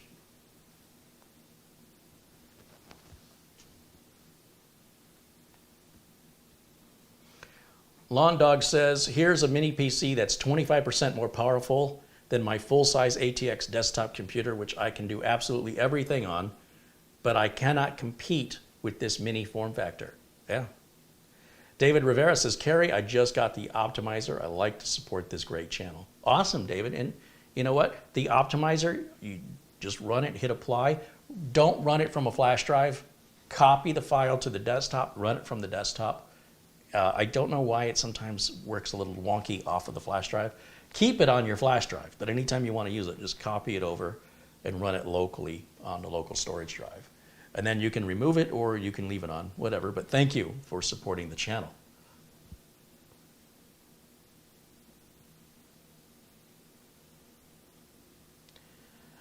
Lawn Dog says, here's a mini PC that's 25% more powerful than my full-size ATX desktop computer, which I can do absolutely everything on, but I cannot compete with this mini form factor. Yeah. David Rivera says, Carey, I just got the optimizer. I like to support this great channel. Awesome, David. And you know what? The optimizer, you just run it, hit apply. Don't run it from a flash drive. Copy the file to the desktop, run it from the desktop. I don't know why it sometimes works a little wonky off of the flash drive. Keep it on your flash drive, but anytime you want to use it, just copy it over and run it locally on the local storage drive. And then you can remove it or you can leave it on, whatever. But thank you for supporting the channel.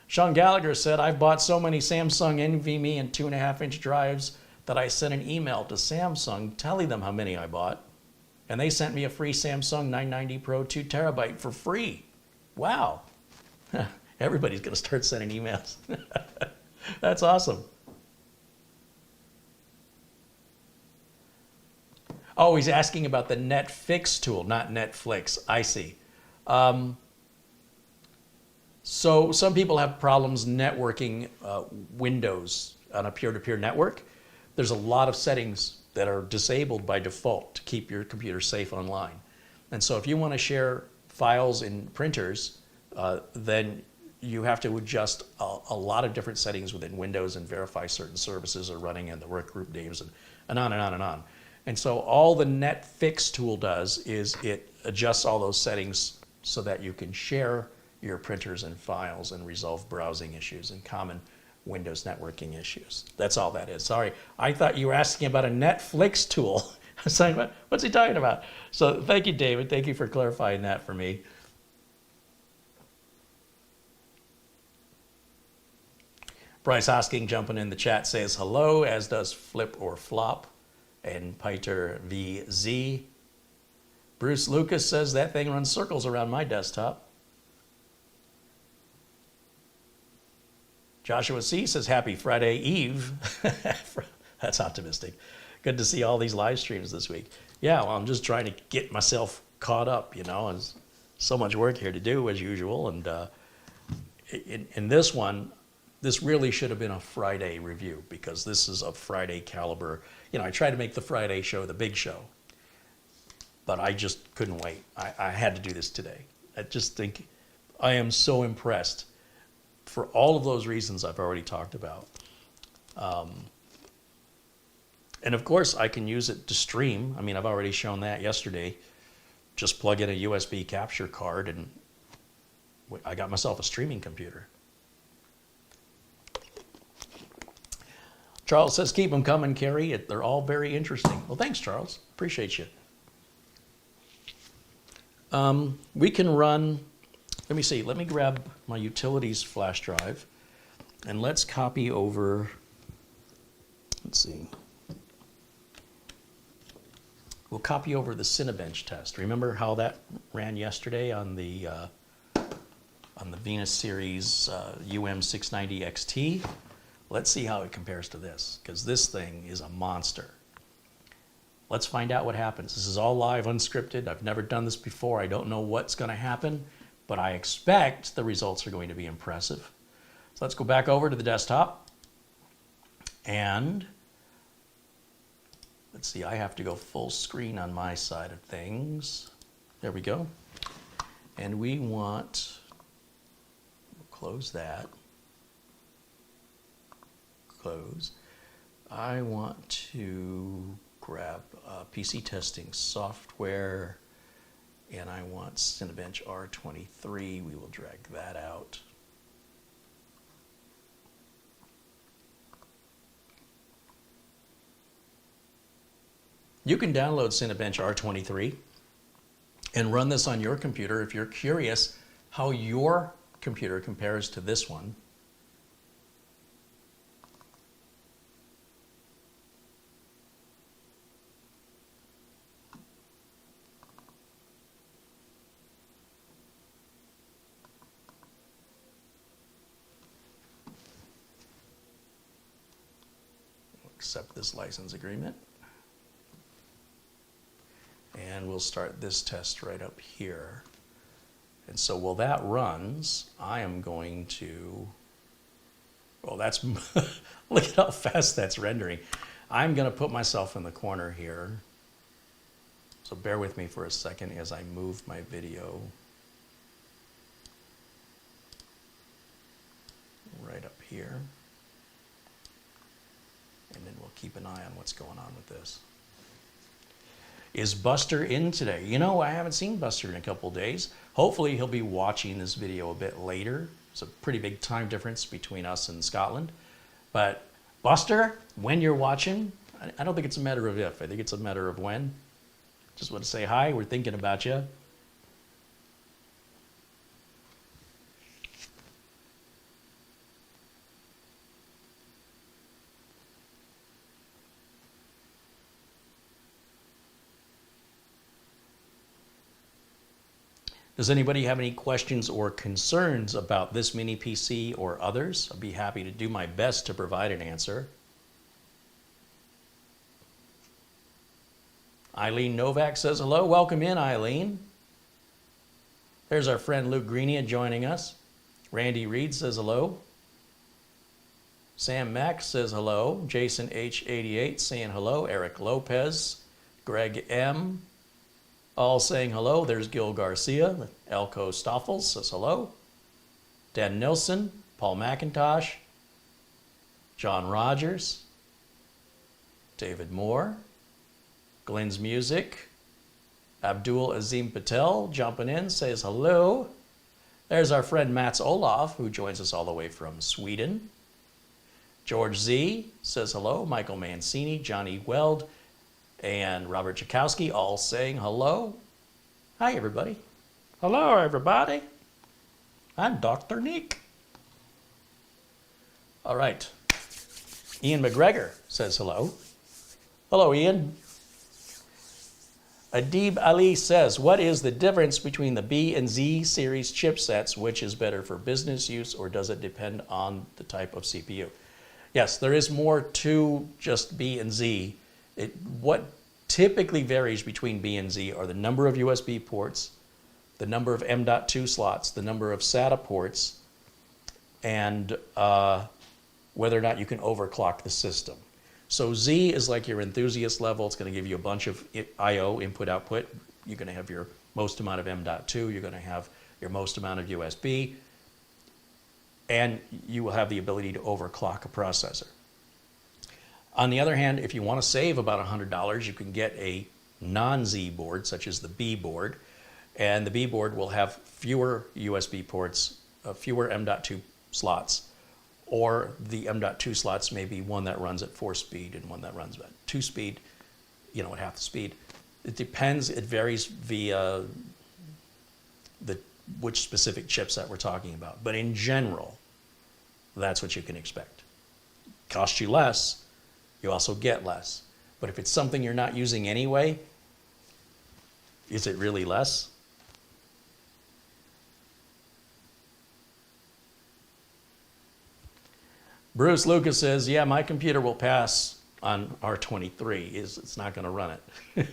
Sean Gallagher said, I've bought so many Samsung NVMe and 2.5-inch drives that I sent an email to Samsung telling them how many I bought. And they sent me a free Samsung 990 Pro 2 terabyte for free. Wow. Everybody's going to start sending emails. That's awesome. Oh, he's asking about the Netflix tool, not Netflix. I see. So some people have problems networking Windows on a peer-to-peer network. There's a lot of settings that are disabled by default to keep your computer safe online. And so if you want to share files in printers, then you have to adjust a lot of different settings within Windows and verify certain services are running and the workgroup names and on and on and on. And so all the Netflix tool does is it adjusts all those settings so that you can share your printers and files and resolve browsing issues and common Windows networking issues. That's all that is. Sorry, I thought you were asking about a Netflix tool. I was saying, what's he talking about? So thank you, David. Thank you for clarifying that for me. Bryce Hosking jumping in the chat says hello, as does Flip or Flop and Piter VZ. Bruce Lucas says that thing runs circles around my desktop. Joshua C. says, happy Friday Eve. That's optimistic. Good to see all these live streams this week. Yeah, well, I'm just trying to get myself caught up, you know. There's so much work here to do as usual. And in this one, this really should have been a Friday review because this is a Friday caliber. You know, I tried to make the Friday show the big show, but I just couldn't wait. I had to do this today. I just think I am so impressed for all of those reasons I've already talked about. And of course, I can use it to stream. I mean, I've already shown that yesterday. Just plug in a USB capture card and I got myself a streaming computer. Charles says, keep them coming, Carey. They're all very interesting. Well, thanks, Charles. Appreciate you. We can run, let me see, let me grab my utilities flash drive and let's copy over, let's see. We'll copy over the Cinebench test. Remember how that ran yesterday on the Venus Series UM690 XT? Let's see how it compares to this, because this thing is a monster. Let's find out what happens. This is all live, unscripted. I've never done this before. I don't know what's going to happen, but I expect the results are going to be impressive. So let's go back over to the desktop. And let's see, I have to go full screen on my side of things. There we go. And we want, we'll close that. Close. I want to grab PC testing software, and I want Cinebench R23. We will drag that out. You can download Cinebench R23 and run this on your computer if you're curious how your computer compares to this one. Accept this license agreement. And we'll start this test right up here. And so while that runs, I am going to, well, that's, look at how fast that's rendering. I'm going to put myself in the corner here. So bear with me for a second as I move my video right up here. And then we'll keep an eye on what's going on with this. Is Buster in today? You know, I haven't seen Buster in a couple days. Hopefully he'll be watching this video a bit later. There's a pretty big time difference between us and Scotland. But Buster, when you're watching, I don't think it's a matter of if, I think it's a matter of when. Just want to say hi, we're thinking about you. Does anybody have any questions or concerns about this mini PC or others? I'll be happy to do my best to provide an answer. Eileen Novak says hello. Welcome in, Eileen. There's our friend Luke Greenia joining us. Randy Reed says hello. Sam Mack says hello. Jason H88 saying hello. Eric Lopez. Greg M. All saying hello. There's Gil Garcia. Elko Stoffels says hello. Dan Nilsson. Paul McIntosh. John Rogers. David Moore. Glenn's Music. Abdul Azim Patel jumping in says hello. There's our friend Mats Olof, who joins us all the way from Sweden. George Z says hello. Michael Mancini, Johnny Weld, and Robert Chakowski all saying hello. Hi, everybody. Hello, everybody. I'm Dr. Neek. All right. Ian McGregor says hello. Hello, Ian. Adib Ali says, what is the difference between the B and Z series chipsets? Which is better for business use, or does it depend on the type of CPU? Yes, there is more to just B and Z. What typically varies between B and Z are the number of USB ports, the number of M.2 slots, the number of SATA ports, and whether or not you can overclock the system. So Z is like your enthusiast level. It's going to give you a bunch of I/O, input-output. You're going to have your most amount of M.2. You're going to have your most amount of USB. And you will have the ability to overclock a processor. On the other hand, if you want to save about $100, you can get a non-Z board, such as the B board. And the B board will have fewer USB ports, fewer M.2 slots. Or the M.2 slots may be one that runs at 4 speed and one that runs at 2 speed, at half the speed. It depends, it varies via which specific chipset we're talking about. But in general, that's what you can expect. Costs you less, you also get less. But if it's something you're not using anyway, is it really less? Bruce Lucas says, yeah, my computer will pass on R23. It's not going to run it.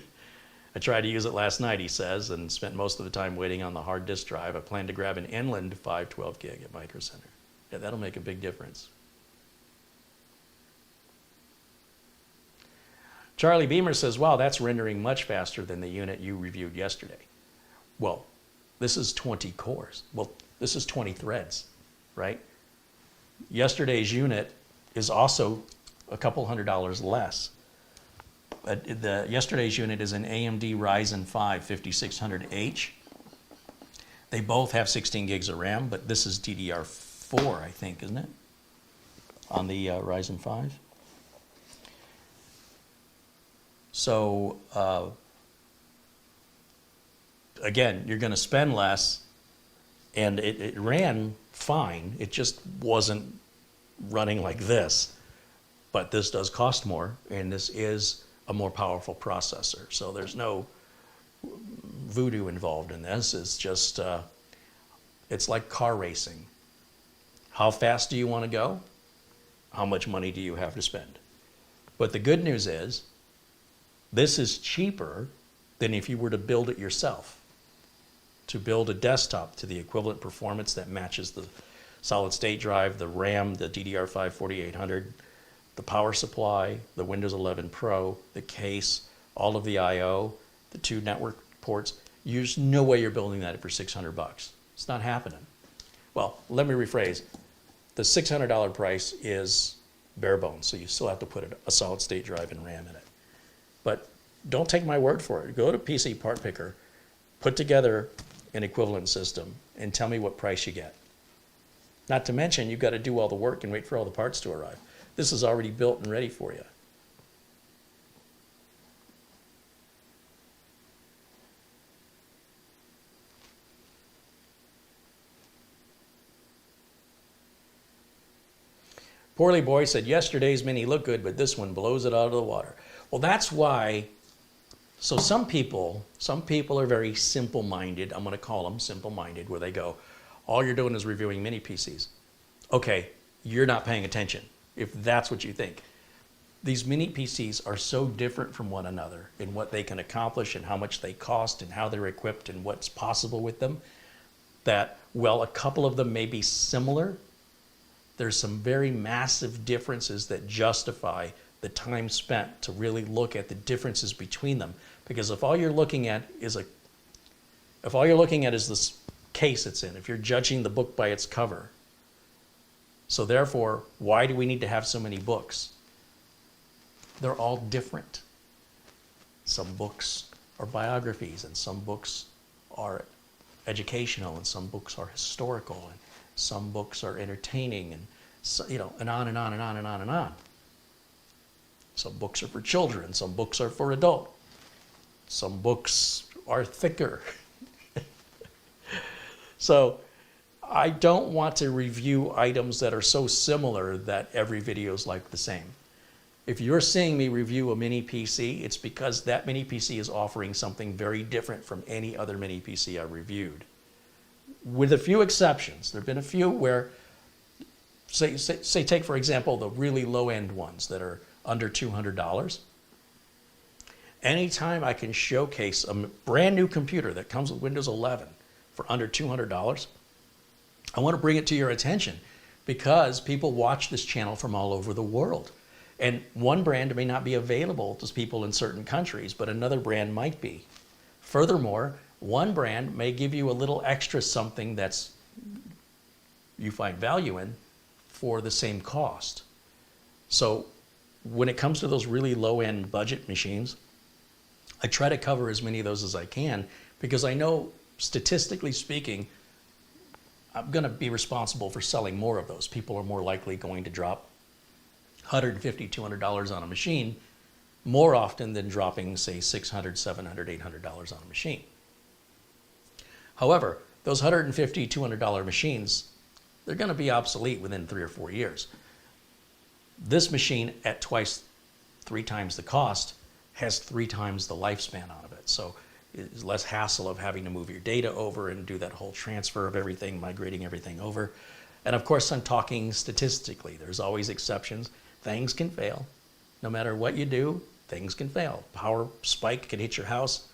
I tried to use it last night, he says, and spent most of the time waiting on the hard disk drive. I plan to grab an Inland 512 gig at Micro Center. Yeah, that'll make a big difference. Charlie Beamer says, wow, that's rendering much faster than the unit you reviewed yesterday. Well, this is 20 cores. Well, this is 20 threads, right? Yesterday's unit is also a couple $100 less. Yesterday's unit is an AMD Ryzen 5 5600H. They both have 16 gigs of RAM, but this is DDR4, I think, isn't it? On the Ryzen 5. So, again, you're going to spend less, and it ran fine. It just wasn't running like this. But this does cost more, and this is a more powerful processor. So there's no voodoo involved in this. It's just, it's like car racing. How fast do you want to go? How much money do you have to spend? But the good news is, this is cheaper than if you were to build it yourself. To build a desktop to the equivalent performance that matches the solid state drive, the RAM, the DDR5 4800, the power supply, the Windows 11 Pro, the case, all of the I/O, the 2 network ports. There's no way you're building that for $600. It's not happening. Well, let me rephrase. The $600 price is bare bones, so you still have to put a solid state drive and RAM in it. But don't take my word for it. Go to PC Part Picker, put together an equivalent system, and tell me what price you get. Not to mention, you've got to do all the work and wait for all the parts to arrive. This is already built and ready for you. Poorly Boy said, yesterday's Mini looked good, but this one blows it out of the water. Well, that's why, so some people are very simple-minded. I'm going to call them simple-minded, where they go, all you're doing is reviewing Mini PCs. Okay, you're not paying attention if that's what you think. These Mini PCs are so different from one another in what they can accomplish and how much they cost and how they're equipped and what's possible with them, that, well, a couple of them may be similar. There's some very massive differences that justify the time spent to really look at the differences between them. Because if all you're looking at is this case it's in, if you're judging the book by its cover, so therefore, why do we need to have so many books? They're all different. Some books are biographies, and some books are educational, and some books are historical, and some books are entertaining, and so, and on and on and on and on and on. Some books are for children, some books are for adult. Some books are thicker. So I don't want to review items that are so similar that every video is like the same. If you're seeing me review a Mini PC, it's because that Mini PC is offering something very different from any other Mini PC I reviewed. With a few exceptions. There have been a few where, say take for example the really low-end ones that are under $200. Anytime I can showcase a brand new computer that comes with Windows 11 for under $200, I want to bring it to your attention because people watch this channel from all over the world. And one brand may not be available to people in certain countries, but another brand might be. Furthermore, one brand may give you a little extra something that's you find value in for the same cost. So when it comes to those really low-end budget machines, I try to cover as many of those as I can because I know, statistically speaking, I'm going to be responsible for selling more of those. People are more likely going to drop $150, $200 on a machine more often than dropping, say, $600, $700, $800 on a machine. However, those $150, $200 machines, they're going to be obsolete within 3 or 4 years. This machine at twice, 3 times the cost has 3 times the lifespan out of it. So it's less hassle of having to move your data over and do that whole transfer of everything, migrating everything over. And of course, I'm talking statistically. There's always exceptions. Things can fail. No matter what you do, things can fail. Power spike can hit your house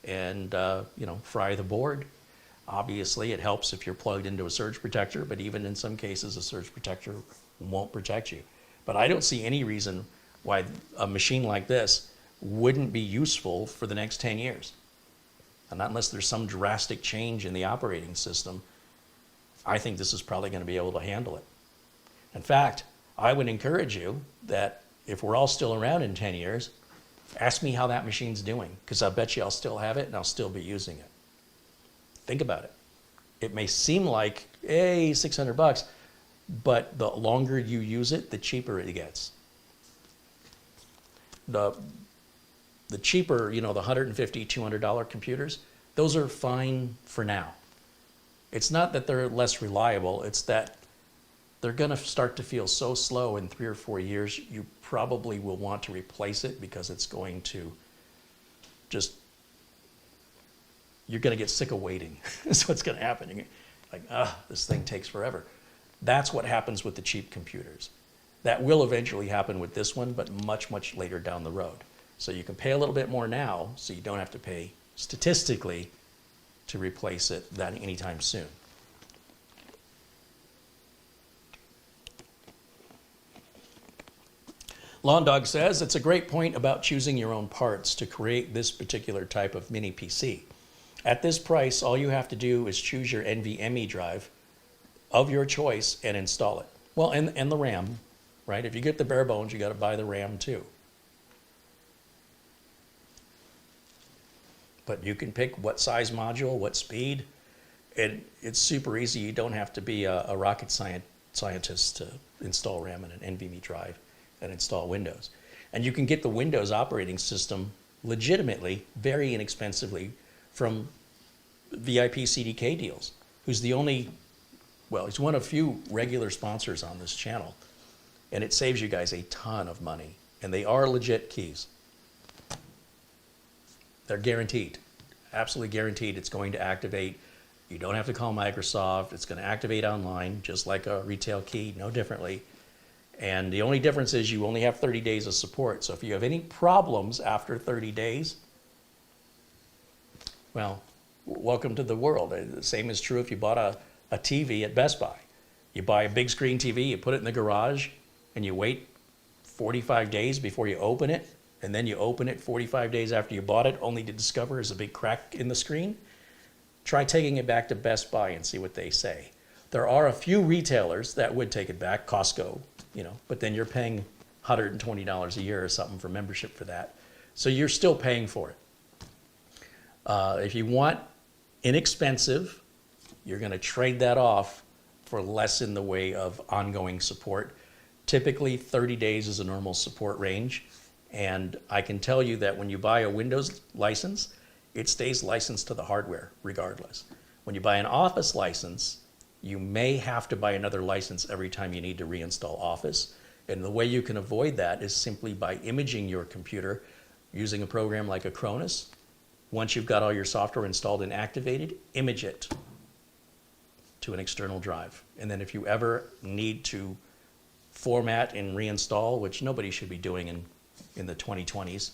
and fry the board. Obviously, it helps if you're plugged into a surge protector, but even in some cases, a surge protector won't protect you. But I don't see any reason why a machine like this wouldn't be useful for the next 10 years. And not unless there's some drastic change in the operating system, I think this is probably going to be able to handle it. In fact, I would encourage you that if we're all still around in 10 years, ask me how that machine's doing, because I bet you I'll still have it and I'll still be using it. Think about it. It may seem like, hey, $600, but the longer you use it, the cheaper it gets. The cheaper, the $150, $200 computers, those are fine for now. It's not that they're less reliable, it's that they're going to start to feel so slow in 3 or 4 years, you probably will want to replace it because it's going to you're going to get sick of waiting. That's what's going to happen. You're like, this thing takes forever. That's what happens with the cheap computers. That will eventually happen with this one, but much, much later down the road. So you can pay a little bit more now, so you don't have to pay statistically to replace it anytime soon. Lawn Dog says, it's a great point about choosing your own parts to create this particular type of mini PC. At this price, all you have to do is choose your NVMe drive of your choice and install it. Well, and the RAM, right? If you get the bare bones, you got to buy the RAM too. But you can pick what size module, what speed, and it's super easy. You don't have to be a rocket scientist to install RAM in an NVMe drive and install Windows. And you can get the Windows operating system legitimately, very inexpensively, from VIP CDK Deals, who's the only, he's one of few regular sponsors on this channel. And it saves you guys a ton of money. And they are legit keys. They're guaranteed, absolutely guaranteed it's going to activate. You don't have to call Microsoft. It's going to activate online, just like a retail key, no differently. And the only difference is you only have 30 days of support. So if you have any problems after 30 days, well, welcome to the world. The same is true if you bought a TV at Best Buy. You buy a big screen TV, you put it in the garage, and you wait 45 days before you open it, and then you open it 45 days after you bought it, only to discover there's a big crack in the screen. Try taking it back to Best Buy and see what they say. There are a few retailers that would take it back, Costco, but then you're paying $120 a year or something for membership for that. So you're still paying for it. If you want inexpensive, you're going to trade that off for less in the way of ongoing support. Typically, 30 days is a normal support range. And I can tell you that when you buy a Windows license, it stays licensed to the hardware regardless. When you buy an Office license, you may have to buy another license every time you need to reinstall Office. And the way you can avoid that is simply by imaging your computer using a program like Acronis. Once you've got all your software installed and activated, image it to an external drive. And then if you ever need to format and reinstall, which nobody should be doing in the 2020s,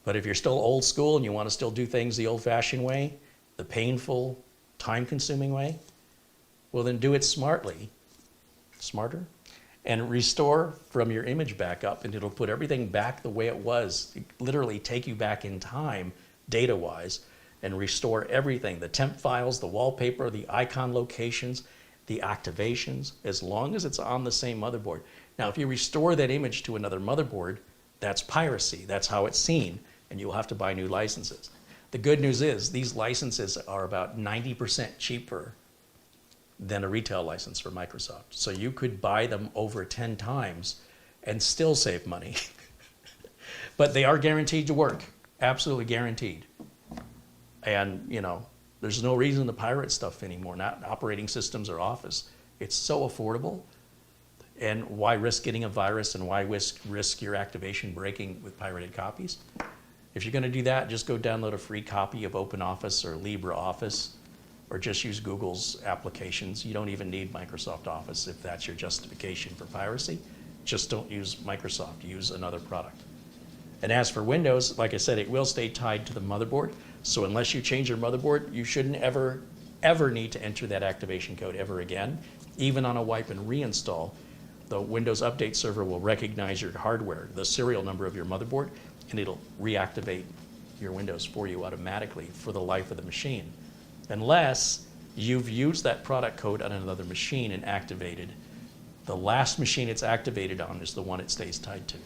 but if you're still old school and you want to still do things the old-fashioned way, the painful, time-consuming way, well then do it smarter, and restore from your image backup, and it'll put everything back the way it was. It literally take you back in time, data-wise, and restore everything, the temp files, the wallpaper, the icon locations, the activations, as long as it's on the same motherboard. Now, if you restore that image to another motherboard, that's piracy. That's how it's seen, and you'll have to buy new licenses. The good news is these licenses are about 90% cheaper than a retail license for Microsoft. So you could buy them over 10 times and still save money. But they are guaranteed to work, absolutely guaranteed. And There's no reason to pirate stuff anymore, not operating systems or Office. It's so affordable. And why risk getting a virus, and why risk your activation breaking with pirated copies? If you're going to do that, just go download a free copy of OpenOffice or LibreOffice, or just use Google's applications. You don't even need Microsoft Office if that's your justification for piracy. Just don't use Microsoft, use another product. And as for Windows, like I said, it will stay tied to the motherboard. So unless you change your motherboard, you shouldn't ever need to enter that activation code ever again. Even on a wipe and reinstall, the Windows Update Server will recognize your hardware, the serial number of your motherboard, and it'll reactivate your Windows for you automatically for the life of the machine. Unless you've used that product code on another machine and activated. The last machine it's activated on is the one it stays tied to.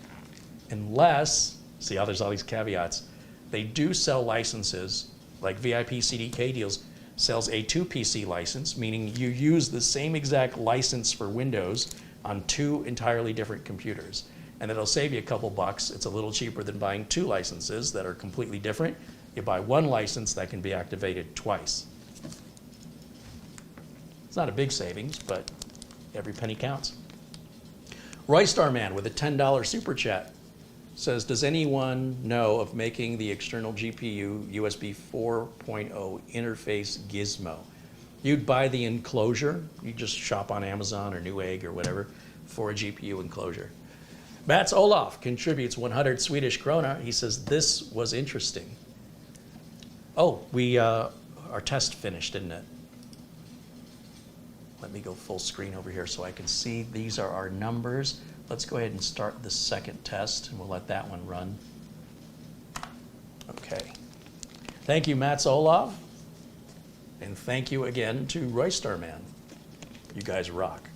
Unless, see how there's all these caveats, they do sell licenses, like VIP CDK Deals sells a 2PC license, meaning you use the same exact license for Windows on 2 entirely different computers. And it'll save you a couple bucks. It's a little cheaper than buying 2 licenses that are completely different. You buy 1 license that can be activated twice. It's not a big savings, but every penny counts. Roy Starman with a $10 super chat says, does anyone know of making the external GPU USB4.0 interface gizmo? You'd buy the enclosure. You just shop on Amazon or Newegg or whatever for a GPU enclosure. Mats Olof contributes 100 Swedish krona. He says, this was interesting. Oh, our test finished, didn't it? Let me go full screen over here so I can see. These are our numbers. Let's go ahead and start the second test, and we'll let that one run. Okay. Thank you, Mats Olof. And thank you again to Roy Starman. You guys rock.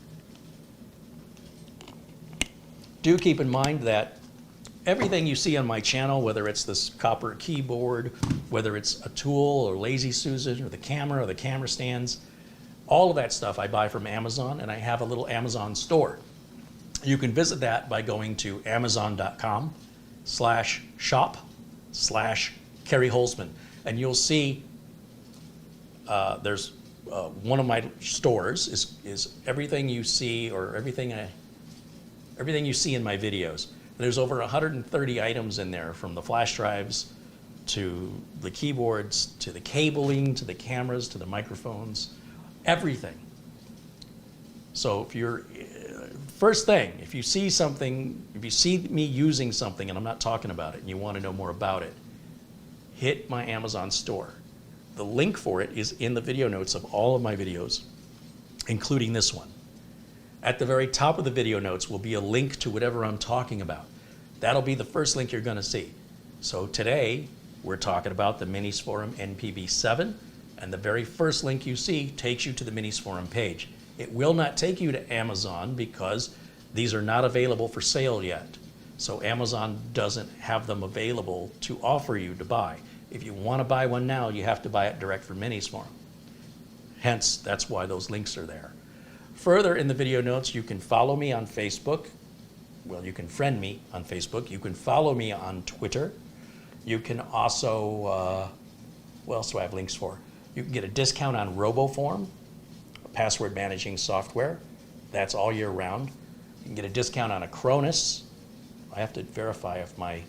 Do keep in mind that everything you see on my channel, whether it's this copper keyboard, whether it's a tool or Lazy Susan or the camera stands, all of that stuff I buy from Amazon, and I have a little Amazon store. You can visit that by going to amazon.com/shop/CareyHolzman, and you'll see there's one of my stores is everything you see, or everything you see in my videos. There's over 130 items in there, from the flash drives to the keyboards to the cabling to the cameras to the microphones, everything. So if you're first thing, if you see something, if you see me using something and I'm not talking about it and you want to know more about it, hit my Amazon store. The link for it is in the video notes of all of my videos, including this one. At the very top of the video notes will be a link to whatever I'm talking about. That'll be the first link you're going to see. So today, we're talking about the MinisForum NPB7, and the very first link you see takes you to the MinisForum page. It will not take you to Amazon because these are not available for sale yet. So Amazon doesn't have them available to offer you to buy. If you want to buy one now, you have to buy it direct from MinisForum. Hence, that's why those links are there. Further in the video notes, you can follow me on Facebook. Well, you can friend me on Facebook. You can follow me on Twitter. You can also, what else do I have links for? You can get a discount on RoboForm, a password managing software. That's all year round. You can get a discount on Acronis. I have to verify if I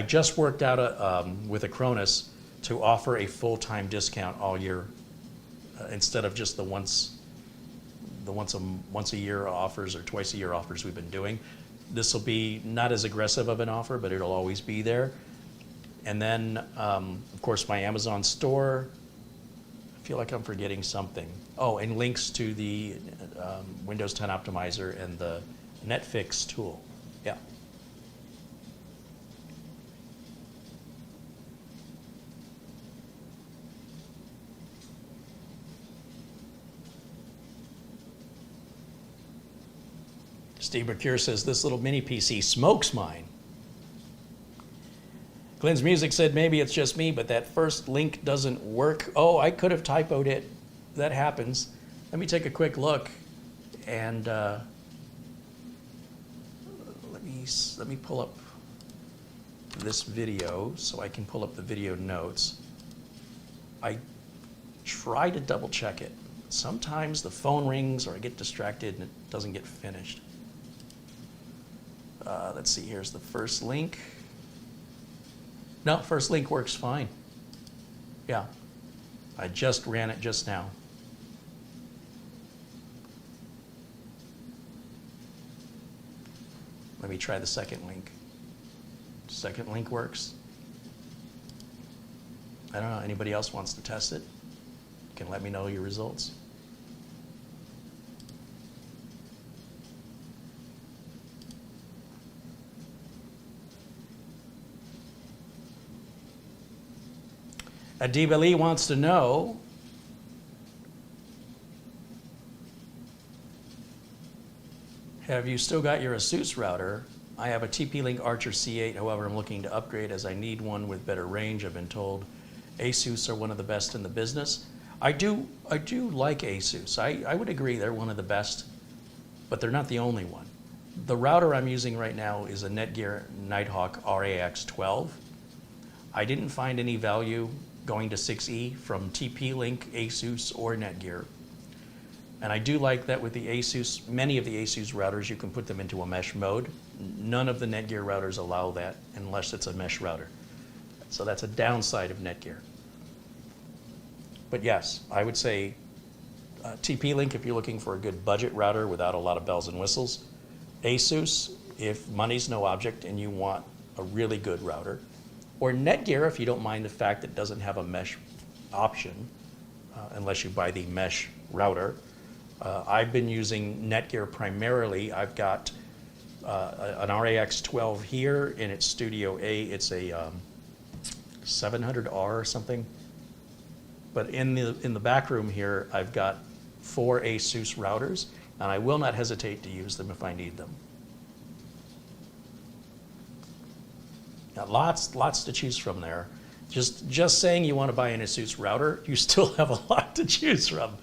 just worked out with Acronis to offer a full-time discount all year instead of just the once a year offers or twice a year offers we've been doing. This will be not as aggressive of an offer, but it'll always be there. And then, of course, my Amazon store. I feel like I'm forgetting something. Oh, and links to the Windows 10 Optimizer and the Netflix tool. Yeah. Steve McCure says, this little mini PC smokes mine. Glenn's Music said, maybe it's just me, but that first link doesn't work. Oh, I could have typoed it. That happens. Let me take a quick look, and let me pull up this video so I can pull up the video notes. I try to double check it. Sometimes the phone rings or I get distracted and it doesn't get finished. Let's see, here's the first link. No, first link works fine. Yeah, I just ran it just now. Let me try the second link. Second link works. I don't know, anybody else wants to test it? You can let me know your results. Adiba Lee wants to know, have you still got your ASUS router? I have a TP-Link Archer C8, however, I'm looking to upgrade as I need one with better range. I've been told ASUS are one of the best in the business. I do like ASUS. I would agree they're one of the best, but they're not the only one. The router I'm using right now is a Netgear Nighthawk RAX12. I didn't find any value going to 6E from TP-Link, ASUS, or Netgear. And I do like that with the ASUS, many of the ASUS routers, you can put them into a mesh mode. None of the Netgear routers allow that unless it's a mesh router. So that's a downside of Netgear. But yes, I would say TP-Link if you're looking for a good budget router without a lot of bells and whistles. ASUS if money's no object and you want a really good router. Or Netgear if you don't mind the fact that it doesn't have a mesh option unless you buy the mesh router. I've been using Netgear primarily. I've got an RAX12 here in its Studio A. It's a 700R or something. But in the back room here, I've got 4 ASUS routers, and I will not hesitate to use them if I need them. Got lots to choose from there. Just saying you want to buy an ASUS router, you still have a lot to choose from.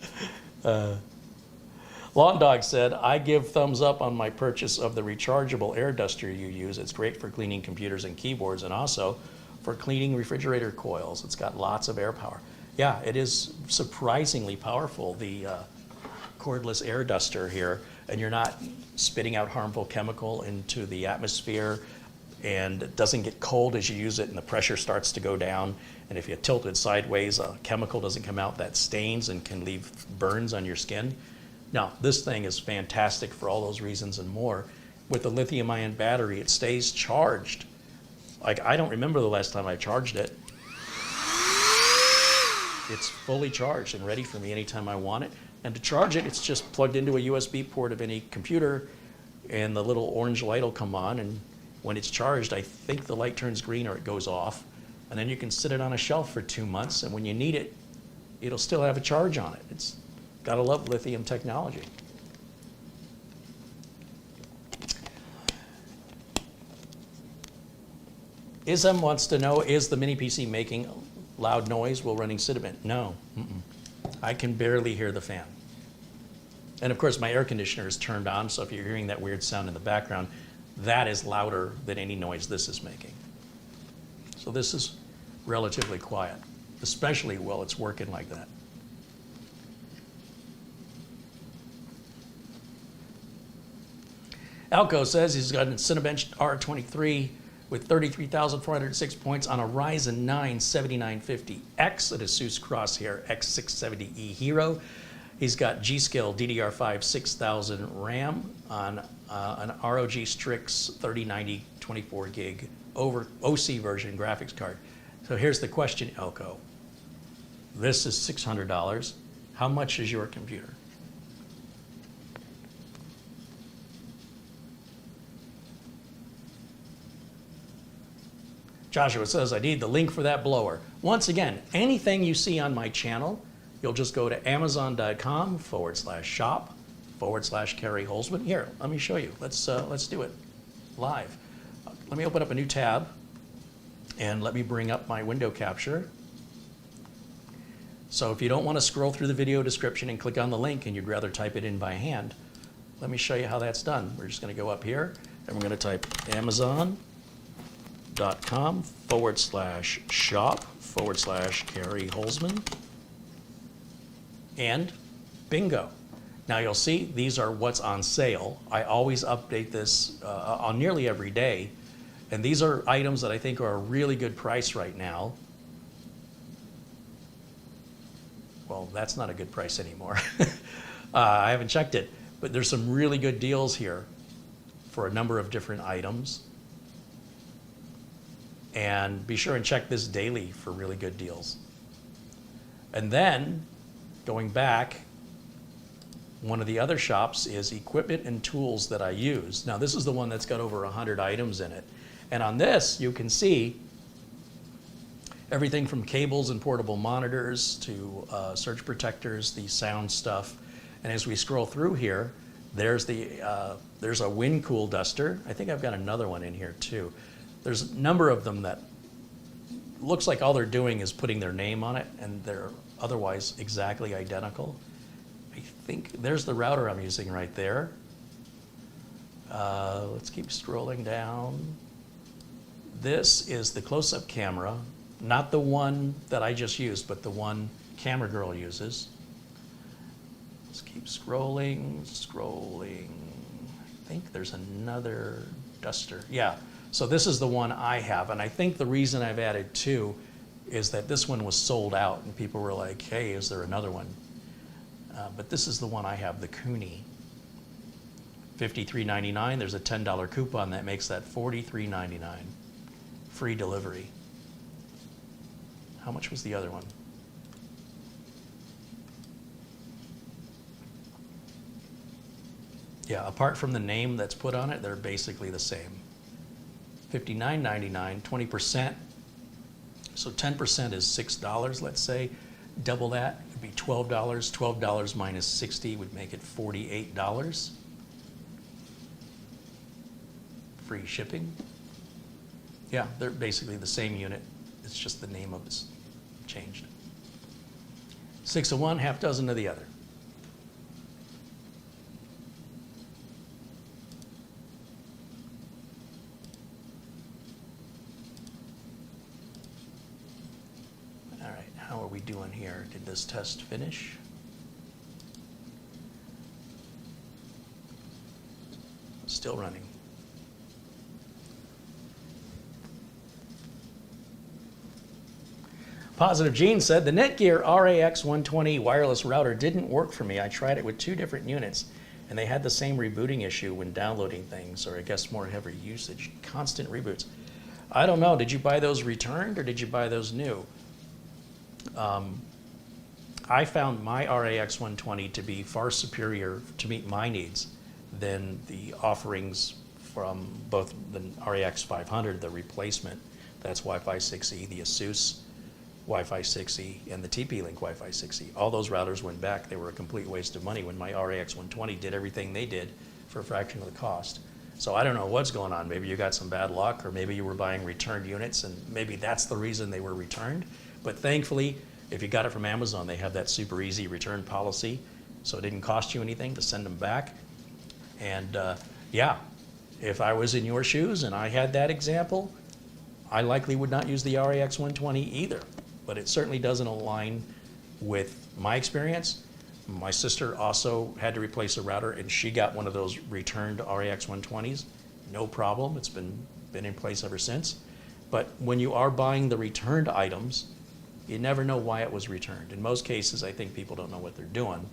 Lawn Dog said, I give thumbs up on my purchase of the rechargeable air duster you use. It's great for cleaning computers and keyboards and also for cleaning refrigerator coils. It's got lots of air power. Yeah, it is surprisingly powerful, the cordless air duster here, and you're not spitting out harmful chemical into the atmosphere, and it doesn't get cold as you use it and the pressure starts to go down. And if you tilt it sideways, a chemical doesn't come out that stains and can leave burns on your skin. Now, this thing is fantastic for all those reasons and more. With the lithium-ion battery, it stays charged. Like, I don't remember the last time I charged it. It's fully charged and ready for me anytime I want it. And to charge it, it's just plugged into a USB port of any computer, and the little orange light will come on, and when it's charged, I think the light turns green or it goes off, and then you can sit it on a shelf for 2 months, and when you need it, it'll still have a charge on it. It's gotta love lithium technology. Ism wants to know, is the mini PC making loud noise while running SODIMM? No, I can barely hear the fan. And of course my air conditioner is turned on, so if you're hearing that weird sound in the background, that is louder than any noise this is making. So this is relatively quiet, especially while it's working like that. Alco says he's got a Cinebench R23 with 33,406 points on a Ryzen 9 7950X, an ASUS Crosshair X670E Hero. He's got G.Skill DDR5 6000 RAM on an ROG Strix 3090 24 gig OC version graphics card. So here's the question, Elko. This is $600. How much is your computer? Joshua says, I need the link for that blower. Once again, anything you see on my channel, you'll just go to amazon.com/shop/CareyHolzman. Here, let me show you. Let's do it live. Let me open up a new tab and let me bring up my window capture. So if you don't want to scroll through the video description and click on the link and you'd rather type it in by hand, let me show you how that's done. We're just going to go up here and we're going to type amazon.com/shop/CareyHolzman. And bingo. Now you'll see these are what's on sale. I always update this on nearly every day. And these are items that I think are a really good price right now. Well, that's not a good price anymore. I haven't checked it, but there's some really good deals here for a number of different items. And be sure and check this daily for really good deals. And then, going back, one of the other shops is equipment and tools that I use. Now this is the one that's got over 100 items in it. And on this, you can see everything from cables and portable monitors to surge protectors, the sound stuff. And as we scroll through here, there's a WinCool duster. I think I've got another one in here too. There's a number of them that looks like all they're doing is putting their name on it, and they're otherwise exactly identical. I think there's the router I'm using right there. Let's keep scrolling down. This is the close-up camera, not the one that I just used, but the one Camera Girl uses. Let's keep scrolling. I think there's another duster. Yeah, so this is the one I have, and I think the reason I've added two is that this one was sold out, and people were like, hey, is there another one? But this is the one I have, the Cooney. $53.99. There's a $10 coupon that makes that $43.99. Free delivery. How much was the other one? Yeah, apart from the name that's put on it, they're basically the same. $59.99, 20%. So 10% is $6, let's say. Double that would be $12. $12 minus 60 would make it $48. Free shipping. Yeah, they're basically the same unit. It's just the name of it's changed. 6 of one, half dozen of the other. All right, how are we doing here? Did this test finish? Still running. Positive Gene said, the Netgear RAX 120 wireless router didn't work for me. I tried it with 2 different units, and they had the same rebooting issue when downloading things, or I guess more heavy usage, constant reboots. I don't know, did you buy those returned, or did you buy those new? I found my RAX 120 to be far superior to meet my needs than the offerings from both the RAX 500, the replacement, that's Wi-Fi 6E, the ASUS Wi-Fi 6E, and the TP-Link Wi-Fi 6E. All those routers went back. They were a complete waste of money when my RAX 120 did everything they did for a fraction of the cost. So I don't know what's going on. Maybe you got some bad luck, or maybe you were buying returned units, and maybe that's the reason they were returned. But thankfully, if you got it from Amazon, they have that super easy return policy, so it didn't cost you anything to send them back. And yeah, if I was in your shoes and I had that example, I likely would not use the RAX 120 either. But it certainly doesn't align with my experience. My sister also had to replace a router, and she got one of those returned RAX 120s. No problem, it's been in place ever since. But when you are buying the returned items, you never know why it was returned. In most cases, I think people don't know what they're doing.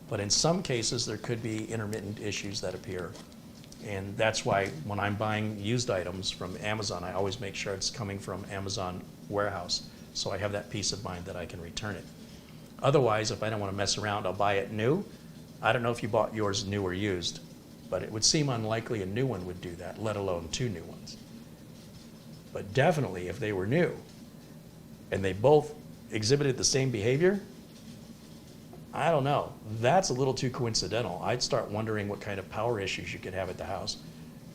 But in some cases, there could be intermittent issues that appear. And that's why when I'm buying used items from Amazon, I always make sure it's coming from Amazon warehouse, so I have that peace of mind that I can return it. Otherwise, if I don't want to mess around, I'll buy it new. I don't know if you bought yours new or used, but it would seem unlikely a new one would do that, let alone 2 new ones. But definitely, if they were new and they both exhibited the same behavior, I don't know. That's a little too coincidental. I'd start wondering what kind of power issues you could have at the house.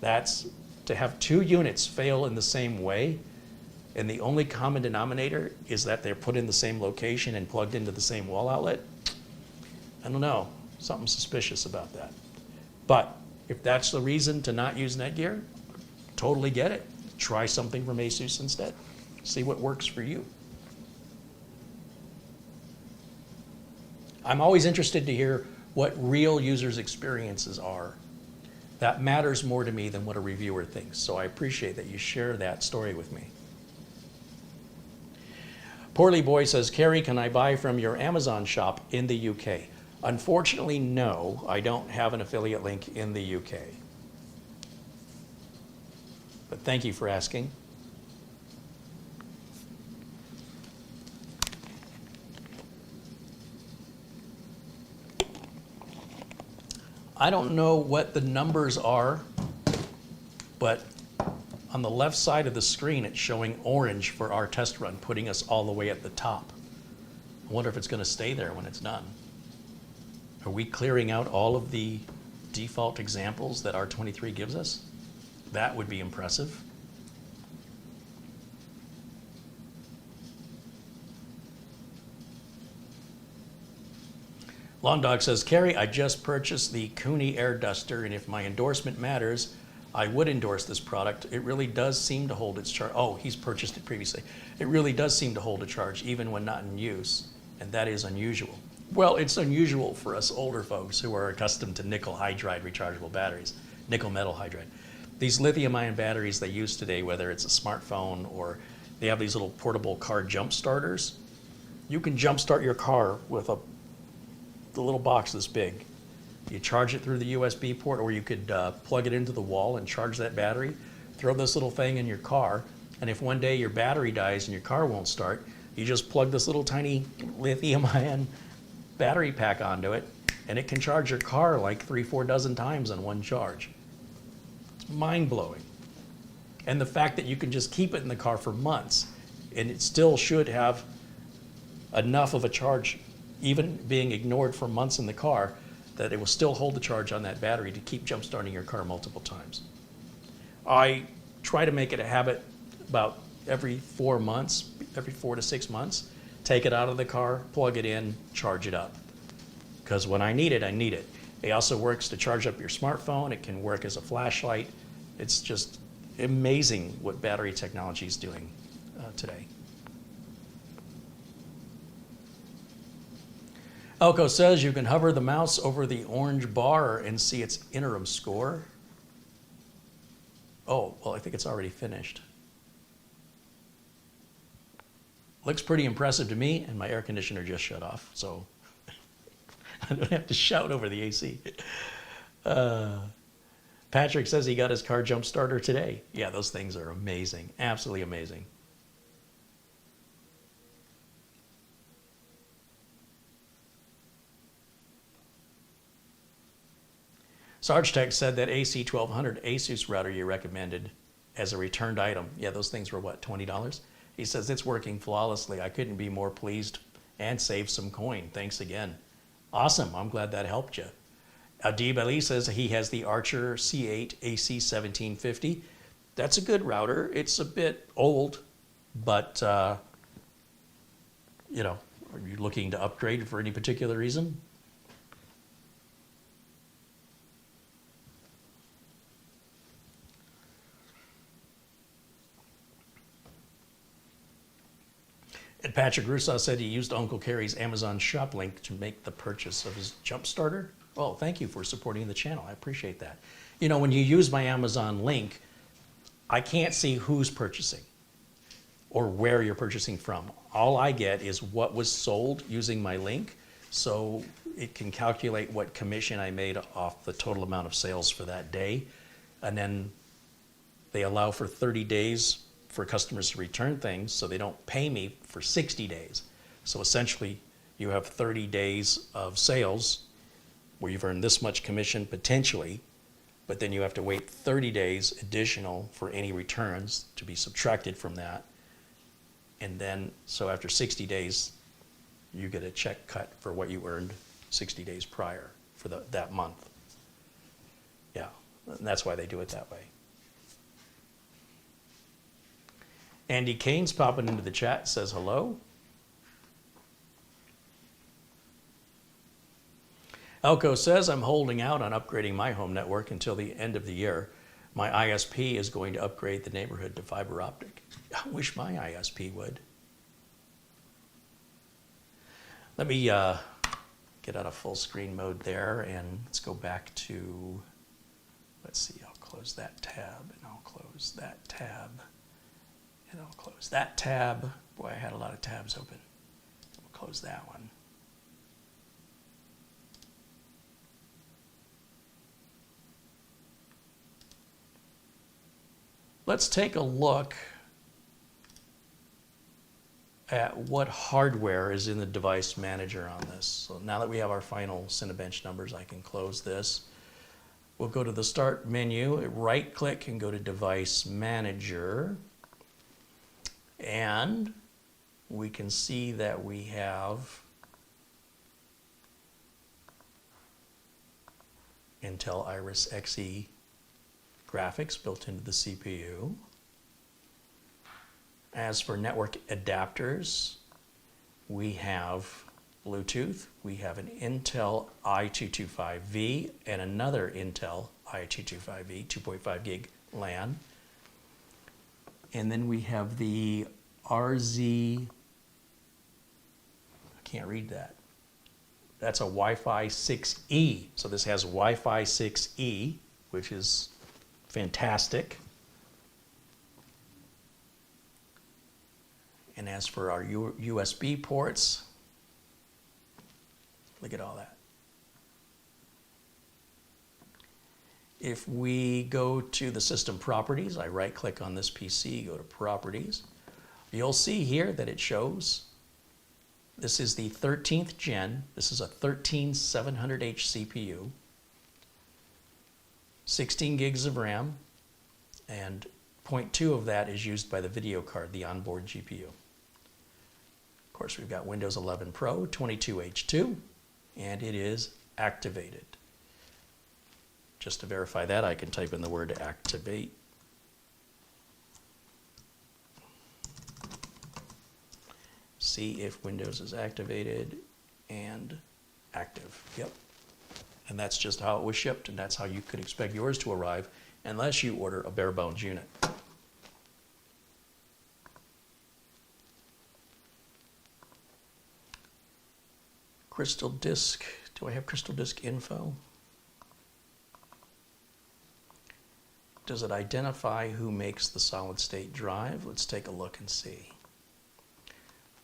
That's to have 2 units fail in the same way, and the only common denominator is that they're put in the same location and plugged into the same wall outlet. I don't know, something suspicious about that. But if that's the reason to not use Netgear, totally get it. Try something from ASUS instead. See what works for you. I'm always interested to hear what real users' experiences are. That matters more to me than what a reviewer thinks. So I appreciate that you share that story with me. Poorly Boy says, Carey, can I buy from your Amazon shop in the UK? Unfortunately, no. I don't have an affiliate link in the UK. But thank you for asking. I don't know what the numbers are, but on the left side of the screen, it's showing orange for our test run, putting us all the way at the top. I wonder if it's going to stay there when it's done. Are we clearing out all of the default examples that R23 gives us? That would be impressive. Lawn Dog says, Carey, I just purchased the Cooney Air Duster, and if my endorsement matters, I would endorse this product. It really does seem to hold its charge. Oh, he's purchased it previously. It really does seem to hold a charge, even when not in use, and that is unusual. Well, it's unusual for us older folks who are accustomed to nickel hydride rechargeable batteries, nickel metal hydride. These lithium-ion batteries they use today, whether it's a smartphone or they have these little portable car jump starters. You can jump start your car with the little box this big. You charge it through the USB port, or you could plug it into the wall and charge that battery, throw this little thing in your car, and if one day your battery dies and your car won't start, you just plug this little tiny lithium-ion battery pack onto it, and it can charge your car like 3-4 dozen times on one charge. It's mind-blowing. And the fact that you can just keep it in the car for months, and it still should have enough of a charge, even being ignored for months in the car, that it will still hold the charge on that battery to keep jump-starting your car multiple times. I try to make it a habit about every 4 months, every 4 to 6 months, take it out of the car, plug it in, charge it up. Because when I need it, I need it. It also works to charge up your smartphone. It can work as a flashlight. It's just amazing what battery technology is doing today. Elko says you can hover the mouse over the orange bar and see its interim score. Oh, well, I think it's already finished. Looks pretty impressive to me, and my air conditioner just shut off, so I don't have to shout over the AC. Patrick says he got his car jump starter today. Yeah, those things are amazing, absolutely amazing. SargeTech said that AC1200 Asus router you recommended as a returned item. Yeah, those things were what, $20? He says it's working flawlessly. I couldn't be more pleased and save some coin. Thanks again. Awesome, I'm glad that helped you. Adib Ali says he has the Archer C8 AC1750. That's a good router. It's a bit old, but you know, are you looking to upgrade for any particular reason? And Patrick Russo said he used Uncle Carey's Amazon shop link to make the purchase of his jump starter. Well, thank you for supporting the channel. I appreciate that. You know, when you use my Amazon link, I can't see who's purchasing or where you're purchasing from. All I get is what was sold using my link, so it can calculate what commission I made off the total amount of sales for that day. And then they allow for 30 days for customers to return things, so they don't pay me for 60 days. So essentially, you have 30 days of sales where you've earned this much commission potentially, but then you have to wait 30 days additional for any returns to be subtracted from that. And then, so after 60 days, you get a check cut for what you earned 60 days prior for that month. Yeah, and that's why they do it that way. Andy Kane's popping into the chat, says hello. Elko says, I'm holding out on upgrading my home network until the end of the year. My ISP is going to upgrade the neighborhood to fiber optic. I wish my ISP would. Let me get out of full screen mode there, and let's go back to, let's see, I'll close that tab, and I'll close that tab, and I'll close that tab. Boy, I had a lot of tabs open. We'll close that one. Let's take a look at what hardware is in the device manager on this. So now that we have our final Cinebench numbers, I can close this. We'll go to the Start menu, right click and go to Device Manager. And we can see that we have Intel Iris Xe graphics built into the CPU. As for network adapters, we have Bluetooth, we have an Intel i225V and another Intel i225V, 2.5 gig LAN. And then we have the RZ, I can't read that. That's a Wi-Fi 6E. So this has Wi-Fi 6E, which is fantastic. And as for our USB ports, look at all that. If we go to the system properties, I right click on this PC, go to properties, you'll see here that it shows this is the 13th gen. This is a 13700H CPU, 16 gigs of RAM, and 0.2 of that is used by the video card, the onboard GPU. Of course, we've got Windows 11 Pro, 22H2, and it is activated. Just to verify that, I can type in the word activate. See if Windows is activated and active. Yep. And that's just how it was shipped, and that's how you could expect yours to arrive unless you order a bare bones unit. Crystal disk. Do I have crystal disk info? Does it identify who makes the solid state drive? Let's take a look and see.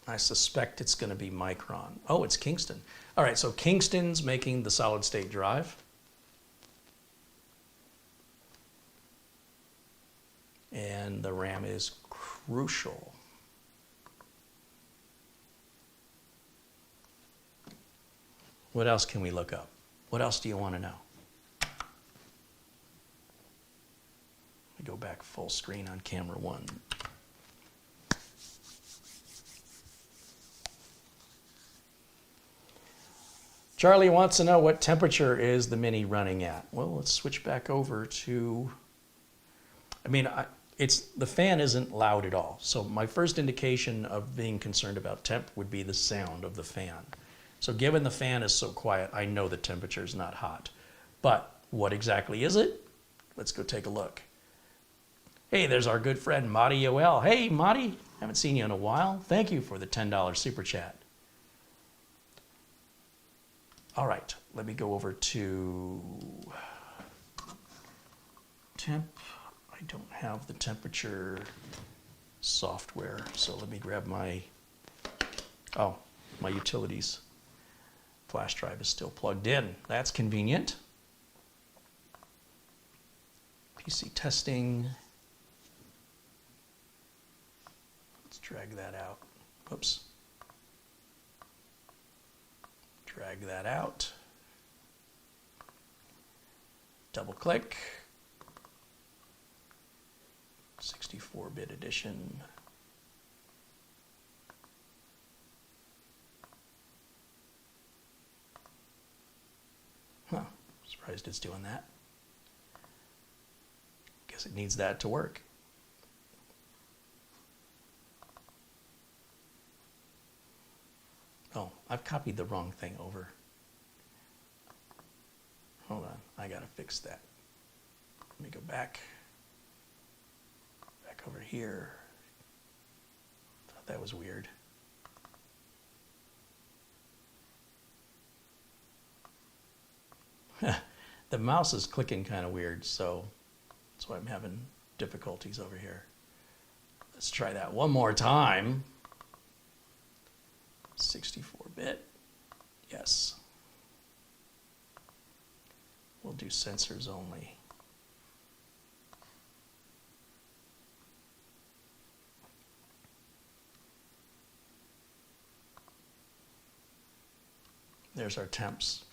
I suspect it's going to be Micron. Oh, it's Kingston. All right, so Kingston's making the solid state drive. And the RAM is Crucial. What else can we look up? What else do you want to know? Let me go back full screen on camera one. Charlie wants to know what temperature is the Mini running at. Well, let's switch back over to, the fan isn't loud at all. So my first indication of being concerned about temp would be the sound of the fan. So given the fan is so quiet, I know the temperature is not hot. But what exactly is it? Let's go take a look. Hey, there's our good friend Madi Yoel. Hey, Madi, haven't seen you in a while. Thank you for the $10 super chat. All right, let me go over to temp. I don't have the temperature software, so let me grab my utilities. Flash drive is still plugged in. That's convenient. PC testing. Let's drag that out. Oops. Drag that out. Double click. 64-bit edition. Huh, surprised it's doing that. Guess it needs that to work. Oh, I've copied the wrong thing over. Hold on, I gotta fix that. Let me go back over here. Thought that was weird. The mouse is clicking kind of weird, so that's why I'm having difficulties over here. Let's try that one more time. 64-bit. Yes. We'll do sensors only. There's our temps.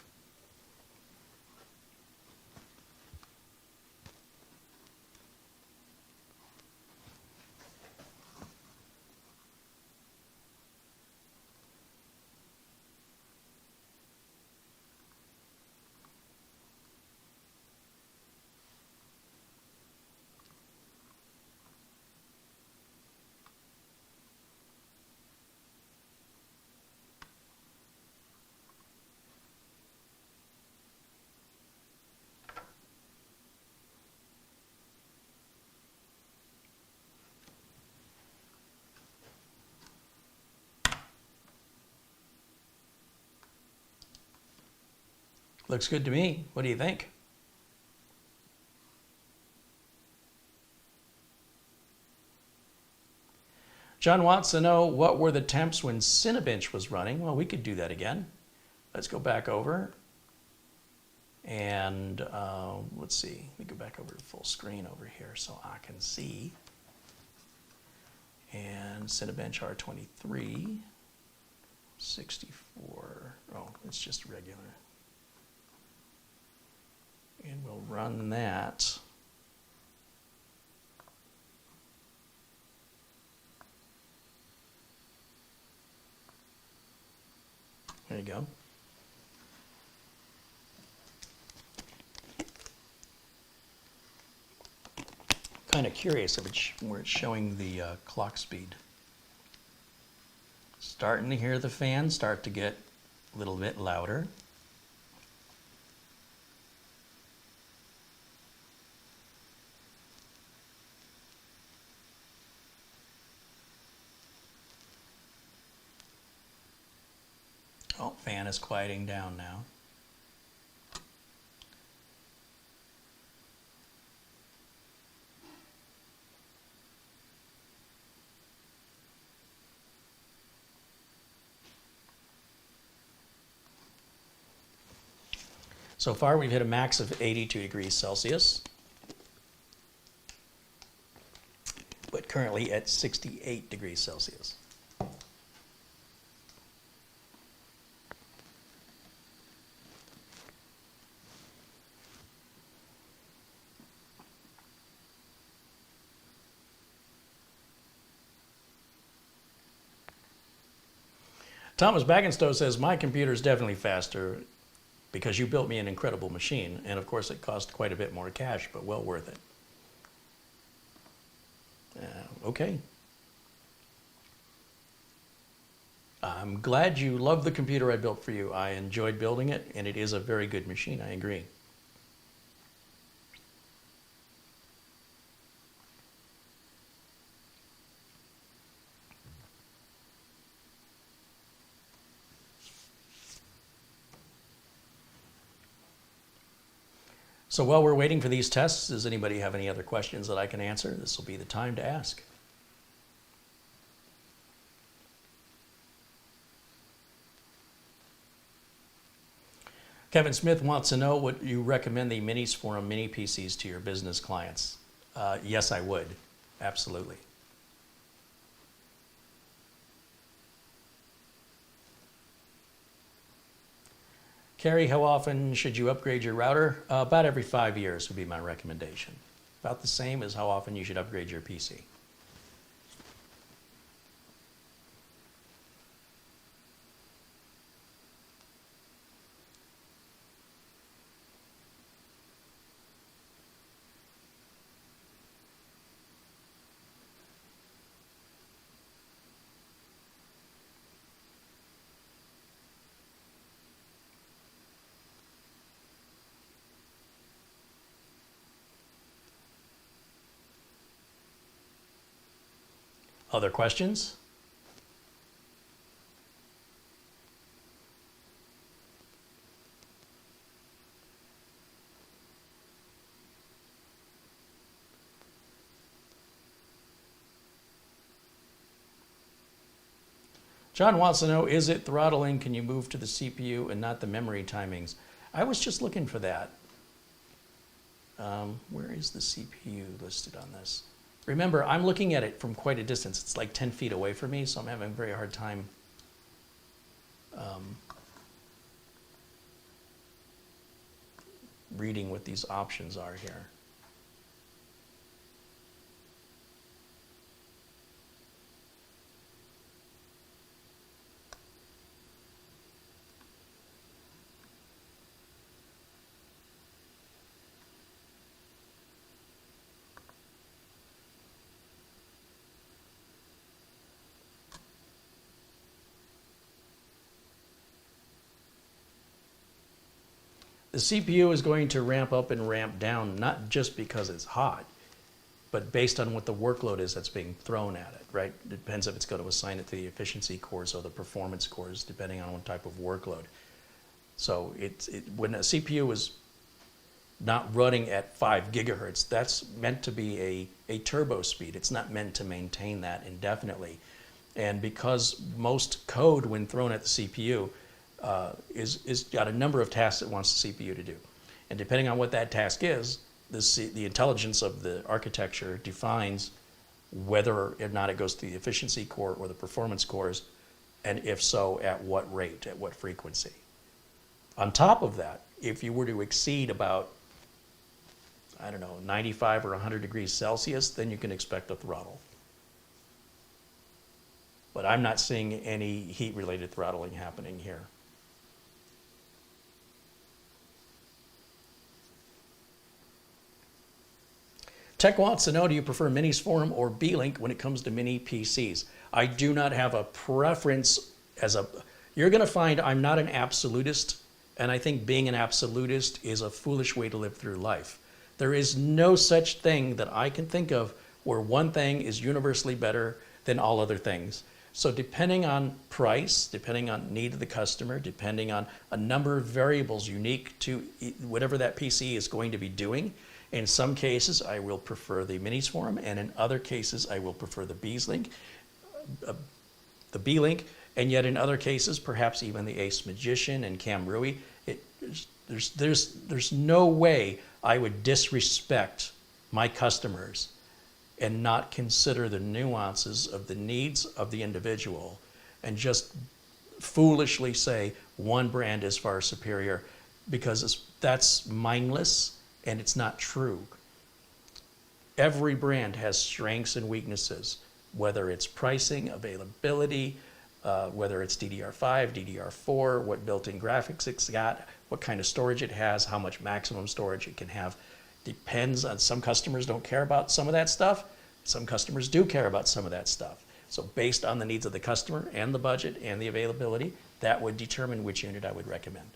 Looks good to me. What do you think? John wants to know, what were the temps when Cinebench was running? Well, we could do that again. Let's go back over. And let's see. Let me go back over to full screen over here so I can see. And Cinebench R23, 64. Oh, it's just regular. And we'll run that. There you go. Kind of curious if where it's showing the clock speed. Starting to hear the fan start to get a little bit louder. Oh, fan is quieting down now. So far we've hit a max of 82 degrees Celsius, but currently at 68 degrees Celsius. Thomas Baggenstow says, my computer is definitely faster because you built me an incredible machine. And of course it cost quite a bit more cash, but well worth it. Okay. I'm glad you love the computer I built for you. I enjoyed building it, and it is a very good machine. I agree. So while we're waiting for these tests, does anybody have any other questions that I can answer? This will be the time to ask. Kevin Smith wants to know, would you recommend the MinisForum Mini PCs to your business clients? Yes, I would. Absolutely. Carey, how often should you upgrade your router? About every 5 years would be my recommendation. About the same as how often you should upgrade your PC. Other questions? John wants to know, is it throttling? Can you move to the CPU and not the memory timings? I was just looking for that. Where is the CPU listed on this? Remember, I'm looking at it from quite a distance. It's like 10 feet away from me, so I'm having a very hard time reading what these options are here. The CPU is going to ramp up and ramp down, not just because it's hot, but based on what the workload is that's being thrown at it, right? It depends if it's going to assign it to the efficiency cores or the performance cores, depending on what type of workload. So when a CPU is not running at 5 gigahertz, that's meant to be a turbo speed. It's not meant to maintain that indefinitely. And because most code, when thrown at the CPU, is got a number of tasks it wants the CPU to do. And depending on what that task is, the intelligence of the architecture defines whether or not it goes to the efficiency core or the performance cores, and if so, at what rate, at what frequency. On top of that, if you were to exceed about, I don't know, 95 or 100 degrees Celsius, then you can expect a throttle. But I'm not seeing any heat-related throttling happening here. Tech wants to know, do you prefer MinisForum or B-Link when it comes to mini PCs? I do not have a preference you're going to find I'm not an absolutist, and I think being an absolutist is a foolish way to live through life. There is no such thing that I can think of where one thing is universally better than all other things. So depending on price, depending on need of the customer, depending on a number of variables unique to whatever that PC is going to be doing, in some cases I will prefer the MinisForum, and in other cases I will prefer the B-Link, and yet in other cases perhaps even the Ace Magician and Cam Rui. There's no way I would disrespect my customers and not consider the nuances of the needs of the individual and just foolishly say one brand is far superior, because that's mindless and it's not true. Every brand has strengths and weaknesses, whether it's pricing, availability, whether it's DDR5, DDR4, what built-in graphics it's got, what kind of storage it has, how much maximum storage it can have. Depends on, some customers don't care about some of that stuff. Some customers do care about some of that stuff. So based on the needs of the customer and the budget and the availability, that would determine which unit I would recommend.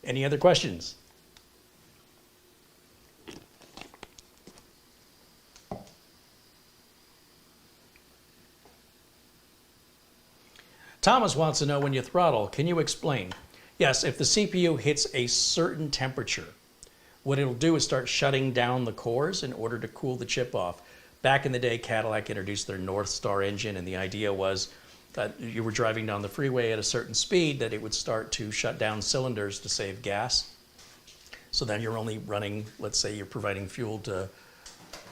Any other questions? Thomas wants to know, when you throttle, can you explain? Yes, if the CPU hits a certain temperature, what it'll do is start shutting down the cores in order to cool the chip off. Back in the day, Cadillac introduced their North Star engine, and the idea was that you were driving down the freeway at a certain speed, that it would start to shut down cylinders to save gas. So then you're only running, let's say you're providing fuel to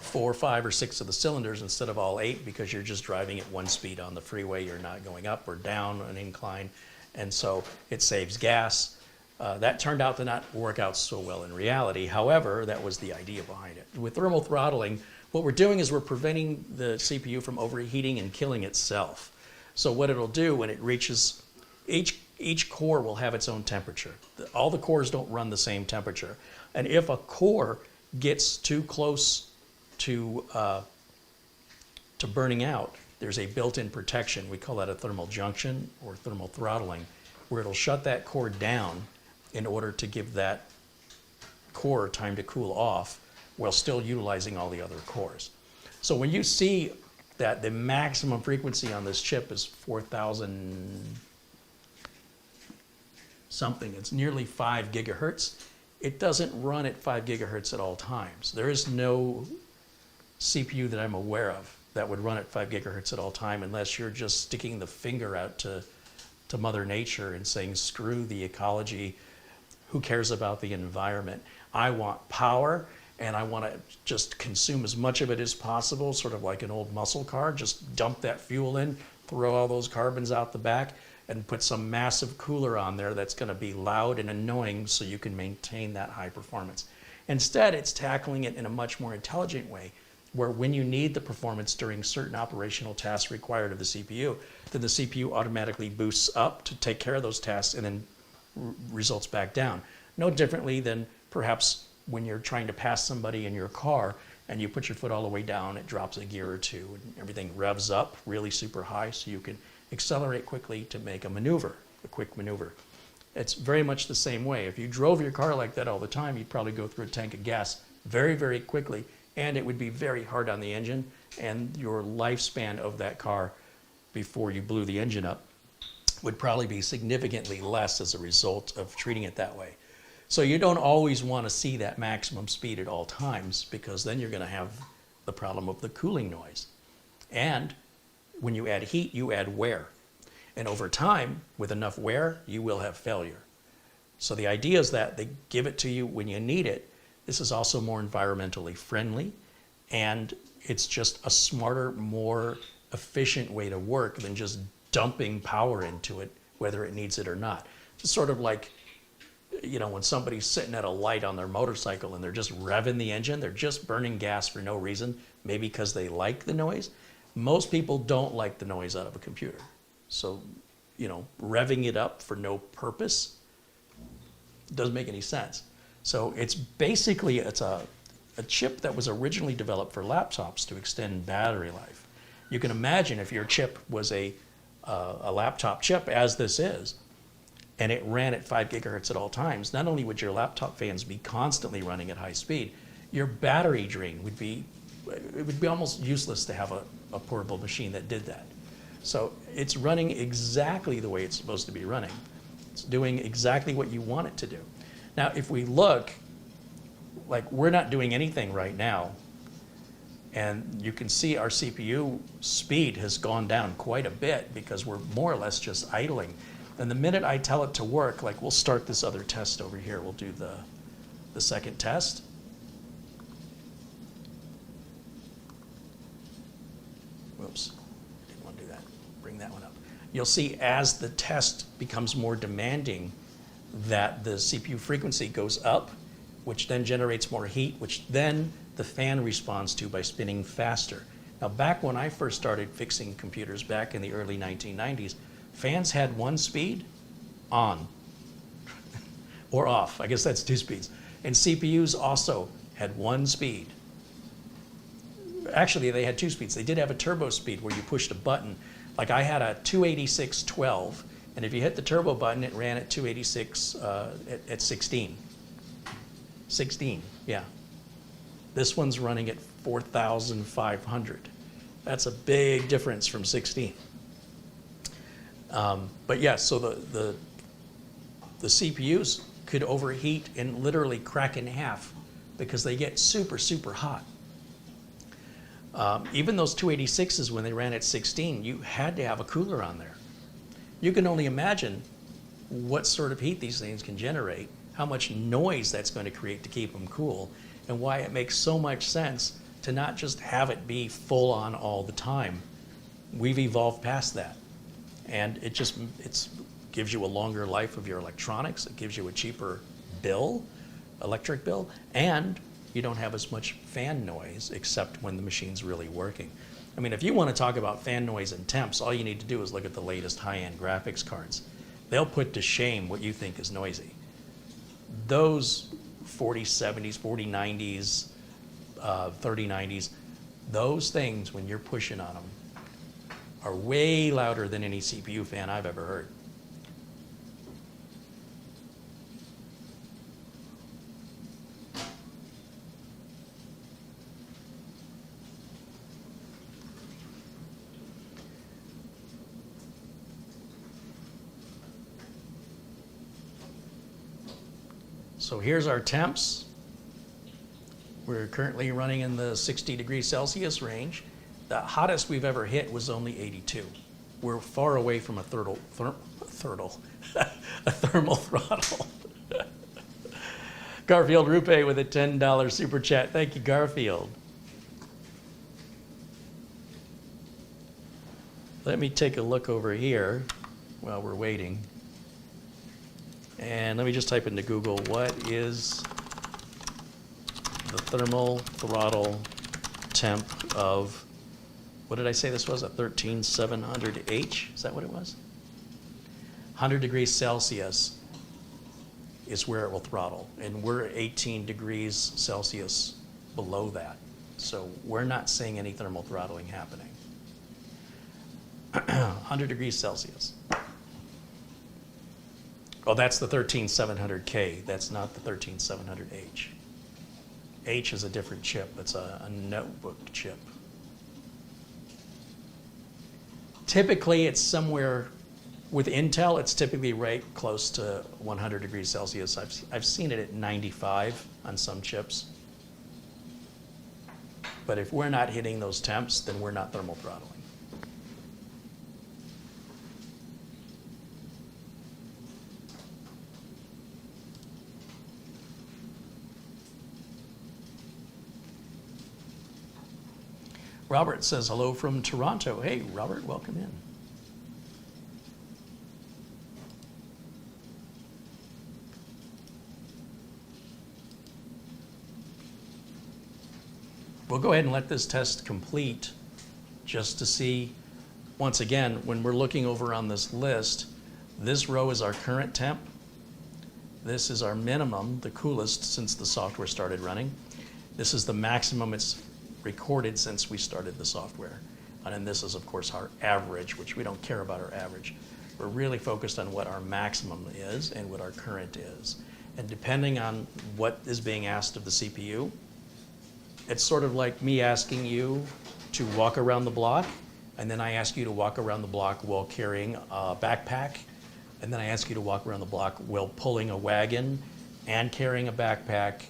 4, 5, or 6 of the cylinders instead of all 8, because you're just driving at one speed on the freeway. You're not going up or down an incline, and so it saves gas. That turned out to not work out so well in reality. However, that was the idea behind it. With thermal throttling, what we're doing is we're preventing the CPU from overheating and killing itself. So what it'll do when it reaches, each core will have its own temperature. All the cores don't run the same temperature. And if a core gets too close to burning out, there's a built-in protection. We call that a thermal junction or thermal throttling, where it'll shut that core down in order to give that core time to cool off while still utilizing all the other cores. So when you see that the maximum frequency on this chip is 4,000 something, it's nearly 5 gigahertz, it doesn't run at 5 gigahertz at all times. There is no CPU that I'm aware of that would run at 5 gigahertz at all time unless you're just sticking the finger out to Mother Nature and saying, screw the ecology, who cares about the environment? I want power, and I want to just consume as much of it as possible, sort of like an old muscle car. Just dump that fuel in, throw all those carbons out the back, and put some massive cooler on there that's going to be loud and annoying so you can maintain that high performance. Instead, it's tackling it in a much more intelligent way, where when you need the performance during certain operational tasks required of the CPU, then the CPU automatically boosts up to take care of those tasks and then results back down. No differently than perhaps when you're trying to pass somebody in your car and you put your foot all the way down, it drops a gear or two, and everything revs up really super high so you can accelerate quickly to make a maneuver, a quick maneuver. It's very much the same way. If you drove your car like that all the time, you'd probably go through a tank of gas very, very quickly, and it would be very hard on the engine, and your lifespan of that car before you blew the engine up would probably be significantly less as a result of treating it that way. So you don't always want to see that maximum speed at all times, because then you're going to have the problem of the cooling noise. And when you add heat, you add wear. And over time, with enough wear, you will have failure. So the idea is that they give it to you when you need it. This is also more environmentally friendly, and it's just a smarter, more efficient way to work than just dumping power into it, whether it needs it or not. It's sort of like, you know, when somebody's sitting at a light on their motorcycle and they're just revving the engine, they're just burning gas for no reason, maybe because they like the noise. Most people don't like the noise out of a computer. So, you know, revving it up for no purpose doesn't make any sense. So it's basically, it's a chip that was originally developed for laptops to extend battery life. You can imagine if your chip was a laptop chip, as this is, and it ran at 5 gigahertz at all times, not only would your laptop fans be constantly running at high speed, your battery drain would be, it would be almost useless to have a portable machine that did that. So it's running exactly the way it's supposed to be running. It's doing exactly what you want it to do. Now, if we look, like, we're not doing anything right now, and you can see our CPU speed has gone down quite a bit because we're more or less just idling. And the minute I tell it to work, like, we'll start this other test over here. We'll do the second test. Whoops, didn't want to do that. Bring that one up. You'll see as the test becomes more demanding that the CPU frequency goes up, which then generates more heat, which then the fan responds to by spinning faster. Now, back when I first started fixing computers back in the early 1990s, fans had one speed, on, or off. I guess that's two speeds. And CPUs also had one speed. Actually, they had two speeds. They did have a turbo speed where you pushed a button. Like, I had a 286-12, and if you hit the turbo button, it ran at 286 at 16. 16, yeah. This one's running at 4,500. That's a big difference from 16. But yeah, so the CPUs could overheat and literally crack in half because they get super, super hot. Even those 286s, when they ran at 16, you had to have a cooler on there. You can only imagine what sort of heat these things can generate, how much noise that's going to create to keep them cool, and why it makes so much sense to not just have it be full on all the time. We've evolved past that. And it gives you a longer life of your electronics. It gives you a cheaper electric bill, and you don't have as much fan noise except when the machine's really working. I mean, if you want to talk about fan noise and temps, all you need to do is look at the latest high-end graphics cards. They'll put to shame what you think is noisy. Those 4070s, 4090s, 3090s, those things, when you're pushing on them, are way louder than any CPU fan I've ever heard. So here's our temps. We're currently running in the 60 degrees Celsius range. The hottest we've ever hit was only 82. We're far away from a thermal throttle. Garfield Rupe with a $10 super chat. Thank you, Garfield. Let me take a look over here while we're waiting. And let me just type into Google, what is the thermal throttle temp of, what did I say this was, a 13700H? Is that what it was? 100 degrees Celsius is where it will throttle, and we're 18 degrees Celsius below that. So we're not seeing any thermal throttling happening. 100 degrees Celsius. Oh, that's the 13700K. That's not the 13700H. H is a different chip. That's a notebook chip. Typically, it's somewhere, with Intel, it's typically right close to 100 degrees Celsius. I've seen it at 95 on some chips. But if we're not hitting those temps, then we're not thermal throttling. Robert says hello from Toronto. Hey, Robert, welcome in. We'll go ahead and let this test complete just to see, once again, when we're looking over on this list, this row is our current temp. This is our minimum, the coolest since the software started running. This is the maximum it's recorded since we started the software. And then this is, of course, our average, which we don't care about our average. We're really focused on what our maximum is and what our current is. And depending on what is being asked of the CPU, it's sort of like me asking you to walk around the block, and then I ask you to walk around the block while carrying a backpack, and then I ask you to walk around the block while pulling a wagon and carrying a backpack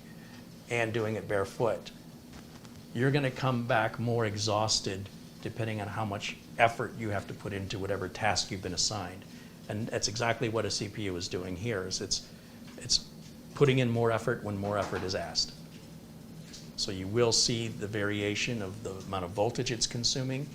and doing it barefoot. You're going to come back more exhausted depending on how much effort you have to put into whatever task you've been assigned. And that's exactly what a CPU is doing here, is it's putting in more effort when more effort is asked. So you will see the variation of the amount of voltage it's consuming,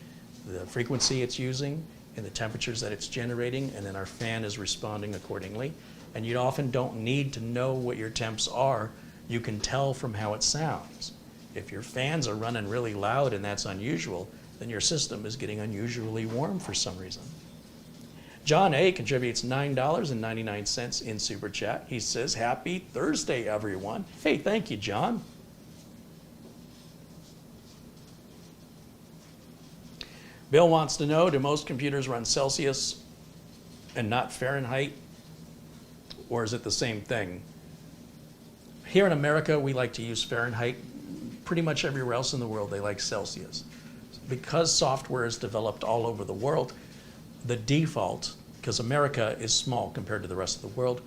the frequency it's using, and the temperatures that it's generating, and then our fan is responding accordingly. And you often don't need to know what your temps are. You can tell from how it sounds. If your fans are running really loud and that's unusual, then your system is getting unusually warm for some reason. John A. contributes $9.99 in Super Chat. He says, happy Thursday, everyone. Hey, thank you, John. Bill wants to know, do most computers run Celsius and not Fahrenheit? Or is it the same thing? Here in America, we like to use Fahrenheit. Pretty much everywhere else in the world, they like Celsius. Because software is developed all over the world, the default, because America is small compared to the rest of the world,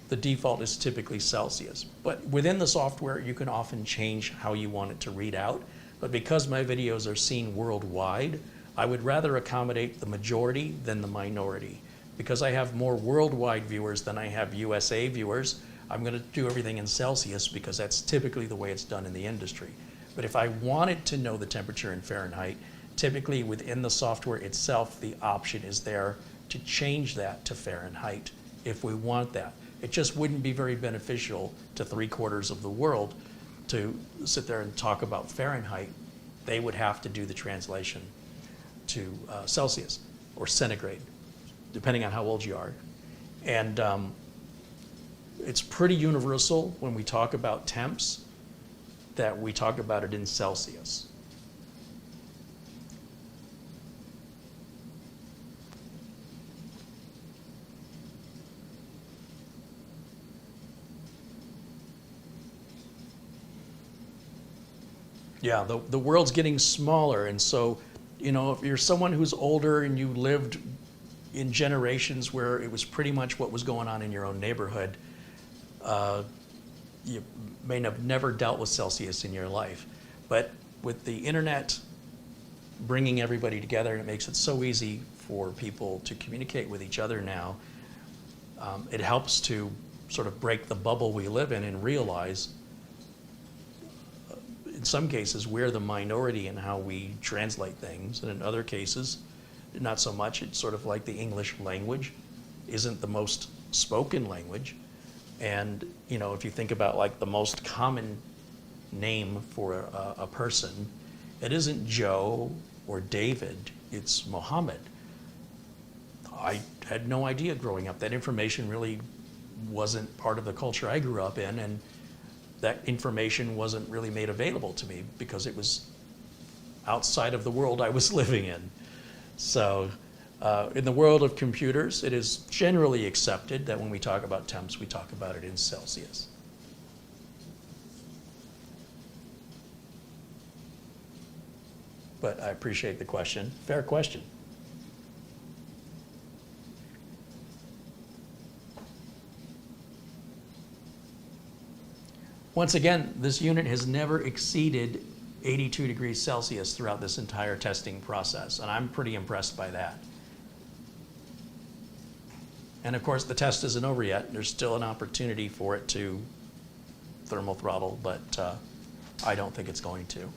the default is typically Celsius. But within the software, you can often change how you want it to read out. But because my videos are seen worldwide, I would rather accommodate the majority than the minority. Because I have more worldwide viewers than I have USA viewers, I'm going to do everything in Celsius because that's typically the way it's done in the industry. But if I wanted to know the temperature in Fahrenheit, typically within the software itself, the option is there to change that to Fahrenheit if we want that. It just wouldn't be very beneficial to 3/4 of the world to sit there and talk about Fahrenheit. They would have to do the translation to Celsius or centigrade, depending on how old you are. And it's pretty universal when we talk about temps that we talk about it in Celsius. Yeah, the world's getting smaller, and so, you know, if you're someone who's older and you lived in generations where it was pretty much what was going on in your own neighborhood, you may have never dealt with Celsius in your life. But with the internet bringing everybody together, and it makes it so easy for people to communicate with each other now, it helps to sort of break the bubble we live in and realize in some cases we're the minority in how we translate things, and in other cases not so much. It's sort of like the English language isn't the most spoken language. And you know, if you think about like the most common name for a person, it isn't Joe or David, it's Mohammed. I had no idea growing up. That information really wasn't part of the culture I grew up in, and that information wasn't really made available to me because it was outside of the world I was living in. So in the world of computers, it is generally accepted that when we talk about temps, we talk about it in Celsius. But I appreciate the question. Fair question. Once again, this unit has never exceeded 82 degrees Celsius throughout this entire testing process, and I'm pretty impressed by that. And of course, the test isn't over yet. There's still an opportunity for it to thermal throttle, but I don't think it's going to.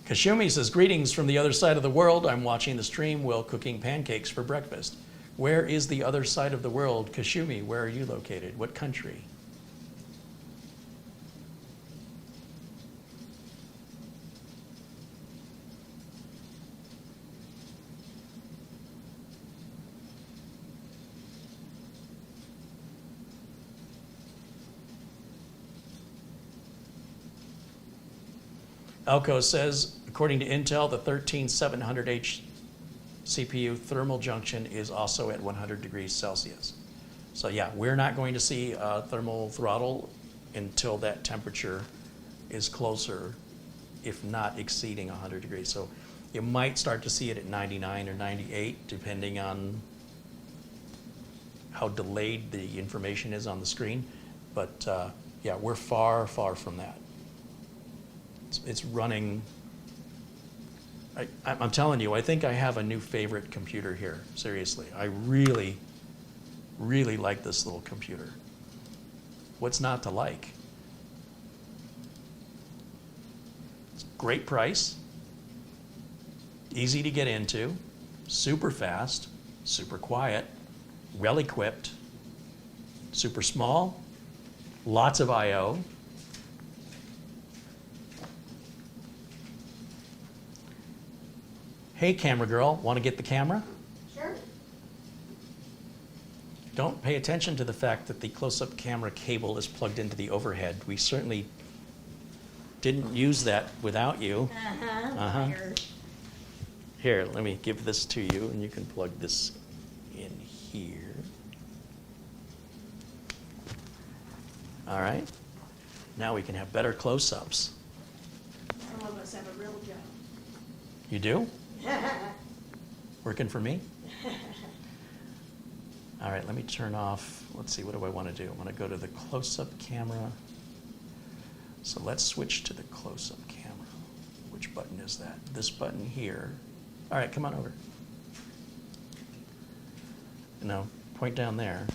Kashumi says, greetings from the other side of the world. I'm watching the stream while cooking pancakes for breakfast. Where is the other side of the world? Kashumi, where are you located? What country? Elko says, according to Intel, the 13700H CPU thermal junction is also at 100 degrees Celsius. So yeah, we're not going to see thermal throttle until that temperature is closer, if not exceeding 100 degrees. So you might start to see it at 99 or 98, depending on how delayed the information is on the screen. But yeah, we're far, far from that. It's running, I'm telling you, I think I have a new favorite computer here, seriously. I really, really like this little computer. What's not to like? It's a great price, easy to get into, super fast, super quiet, well equipped, super small, lots of I/O. Hey, camera girl, want to get the camera? Sure. Don't pay attention to the fact that the close-up camera cable is plugged into the overhead. We certainly didn't use that without you. Uh-huh. Here, let me give this to you, and you can plug this in here. All right. Now we can have better close-ups. Some of us have a real job. You do? Working for me? All right, let me turn off, let's see, what do I want to do? I want to go to the close-up camera. So let's switch to the close-up camera. Which button is that? This button here. All right, come on over. Now, point down there.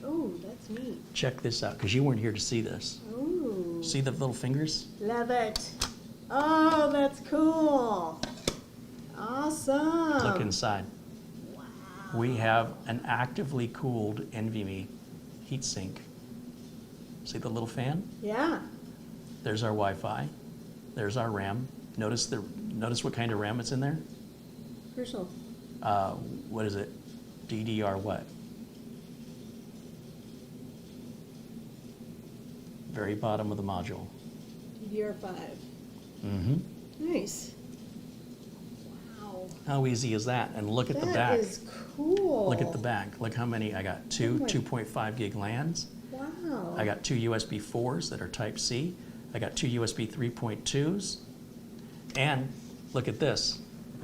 Oh, that's neat. Check this out, because you weren't here to see this. Ooh. See the little fingers? Love it. Oh, that's cool. Awesome. Look inside. Wow. We have an actively cooled NVMe heatsink. See the little fan? Yeah. There's our Wi-Fi. There's our RAM. Notice what kind of RAM it's in there? Crucial. What is it? DDR what? Very bottom of the module. DDR5. Mm-hmm. Nice. Wow. How easy is that? And look at the back. That is cool. Look at the back. Look how many I got. Two Oh my- 2.5 gig LANs. Wow. I got two USB 4s that are Type C. I got two USB 3.2s. And look at this.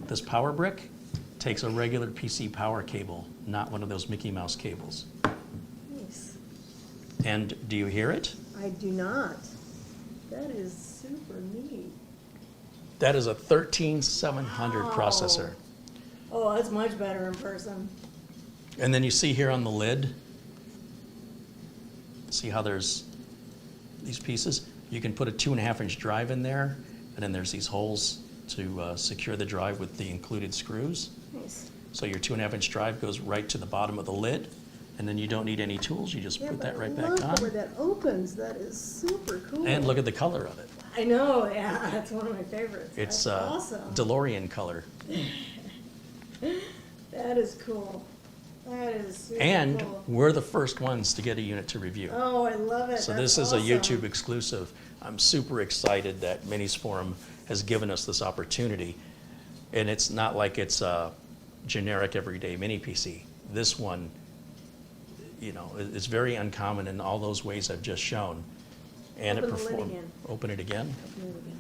This power brick takes a regular PC power cable, not one of those Mickey Mouse cables. Nice. And do you hear it? I do not. That is super neat. That is a 13700 Wow. processor. Oh, that's much better in person. And then you see here on the lid, see how there's these pieces? You can put a 2.5-inch drive in there, and then there's these holes to secure the drive with the included screws. Nice. So your 2.5-inch drive goes right to the bottom of the lid, and then you don't need any tools. You just put that right back Look where on. that opens. That is super cool. And look at the color of it. I know. Yeah, that's one of my favorites. It's That's awesome. DeLorean color. That is cool. That is super And cool. we're the first ones to get a unit to review. Oh, I love it. So That's this is a awesome. YouTube exclusive. I'm super excited that MinisForum has given us this opportunity. And it's not like it's a generic everyday mini PC. This one, you know, is very uncommon in all those ways I've just shown. And Open it the lid performs. again. Open it again. Open it again.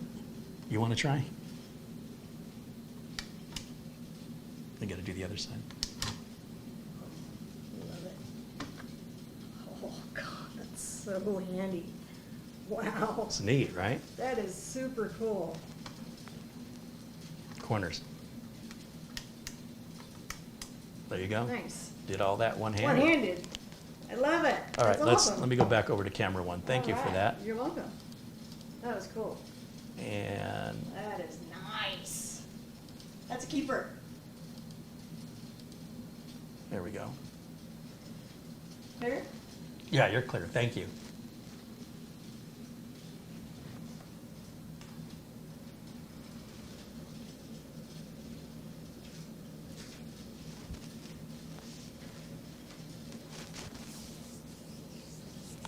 You want to try? I got to do the other side. Love it. Oh, God, that's so handy. Wow. It's neat, right? That is super cool. Corners. There you go. Nice. Did all that one-handed. One-handed. I love it. All right, That's awesome. let me go back over to camera one. Thank you for All that. right. You're welcome. That was cool. And That is nice. That's a keeper. there we go. Clear? Yeah, you're clear. Thank you.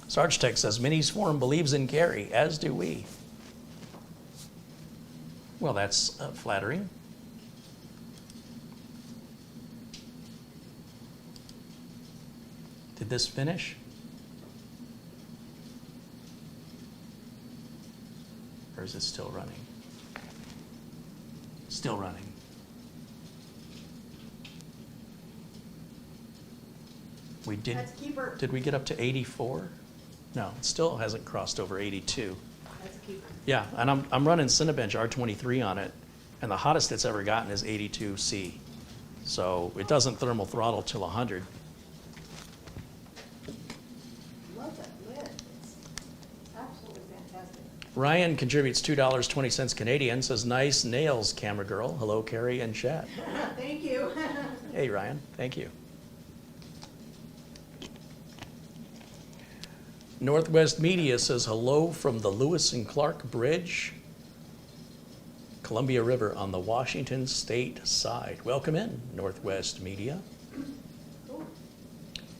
Sarge Tech says, MinisForum believes in Carey, as do we. Well, that's flattering. Did this finish? Or is it still running? Still running. We did. That's a keeper. Did we get up to 84? No, it still hasn't crossed over 82. That's a keeper. Yeah, and I'm running Cinebench R23 on it, and the hottest it's ever gotten is 82C. So it doesn't thermal throttle till 100. Love that lid. It's absolutely fantastic. Ryan contributes $2.20 Canadian, says, nice nails, camera girl. Hello, Carey and chat. Thank you. Hey, Ryan, thank you. Northwest Media says, hello from the Lewis and Clark Bridge, Columbia River on the Washington State side. Welcome in, Northwest Media. Cool.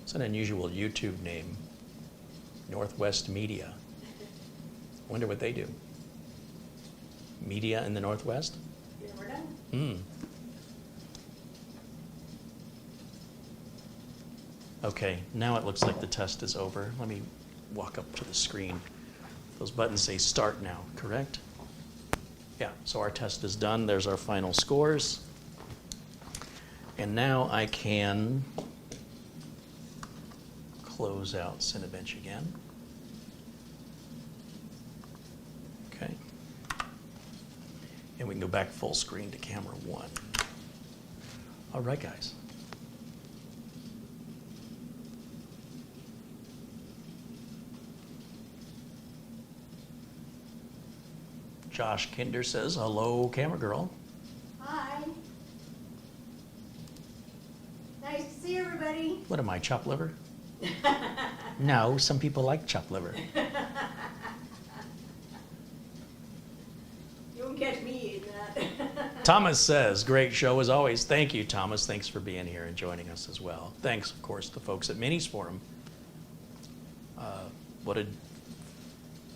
It's an unusual YouTube name, Northwest Media. Wonder what they do. Media in the Northwest? You never know. Okay, now it looks like the test is over. Let me walk up to the screen. Those buttons say start now, correct? Yeah, so our test is done. There's our final scores. And now I can close out Cinebench again. Okay. And we can go back full screen to camera one. All right, guys. Josh Kinder says, hello, camera girl. Hi. Nice to see everybody. What am I, chopped liver? No, some people like chopped liver. You won't catch me eating that. Thomas says, great show as always. Thank you, Thomas. Thanks for being here and joining us as well. Thanks, of course, to folks at MinisForum. What a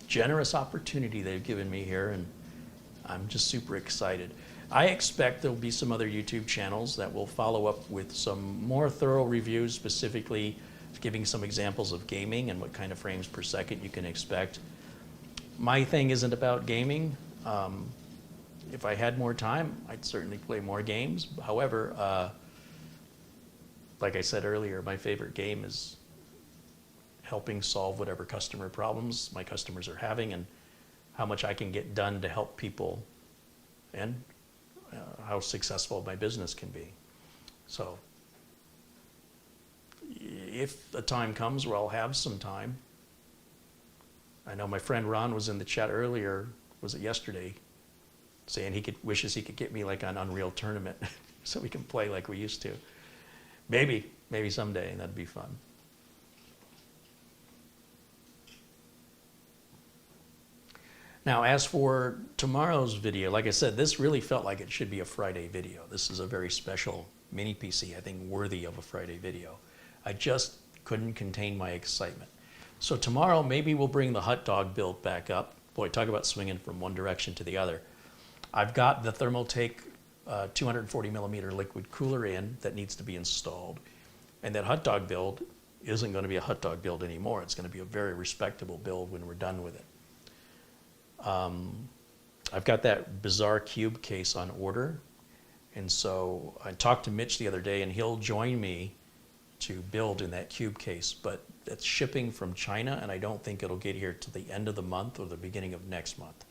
generous opportunity they've given me here, and I'm just super excited. I expect there'll be some other YouTube channels that will follow up with some more thorough reviews, specifically giving some examples of gaming and what kind of frames per second you can expect. My thing isn't about gaming. If I had more time, I'd certainly play more games. However, like I said earlier, my favorite game is helping solve whatever customer problems my customers are having, and how much I can get done to help people, and how successful my business can be. So if the time comes where I'll have some time, I know my friend Ron was in the chat earlier, was it yesterday, saying he wishes he could get me like an Unreal Tournament so we can play like we used to. Maybe someday, that'd be fun. Now, as for tomorrow's video, like I said, this really felt like it should be a Friday video. This is a very special mini PC, I think worthy of a Friday video. I just couldn't contain my excitement. So tomorrow, maybe we'll bring the hot dog build back up. Boy, talk about swinging from one direction to the other. I've got the Thermaltake 240 millimeter liquid cooler in that needs to be installed. And that hot dog build isn't going to be a hot dog build anymore. It's going to be a very respectable build when we're done with it. I've got that bizarre cube case on order. And so I talked to Mitch the other day, and he'll join me to build in that cube case, but it's shipping from China, and I don't think it'll get here to the end of the month or the beginning of next month.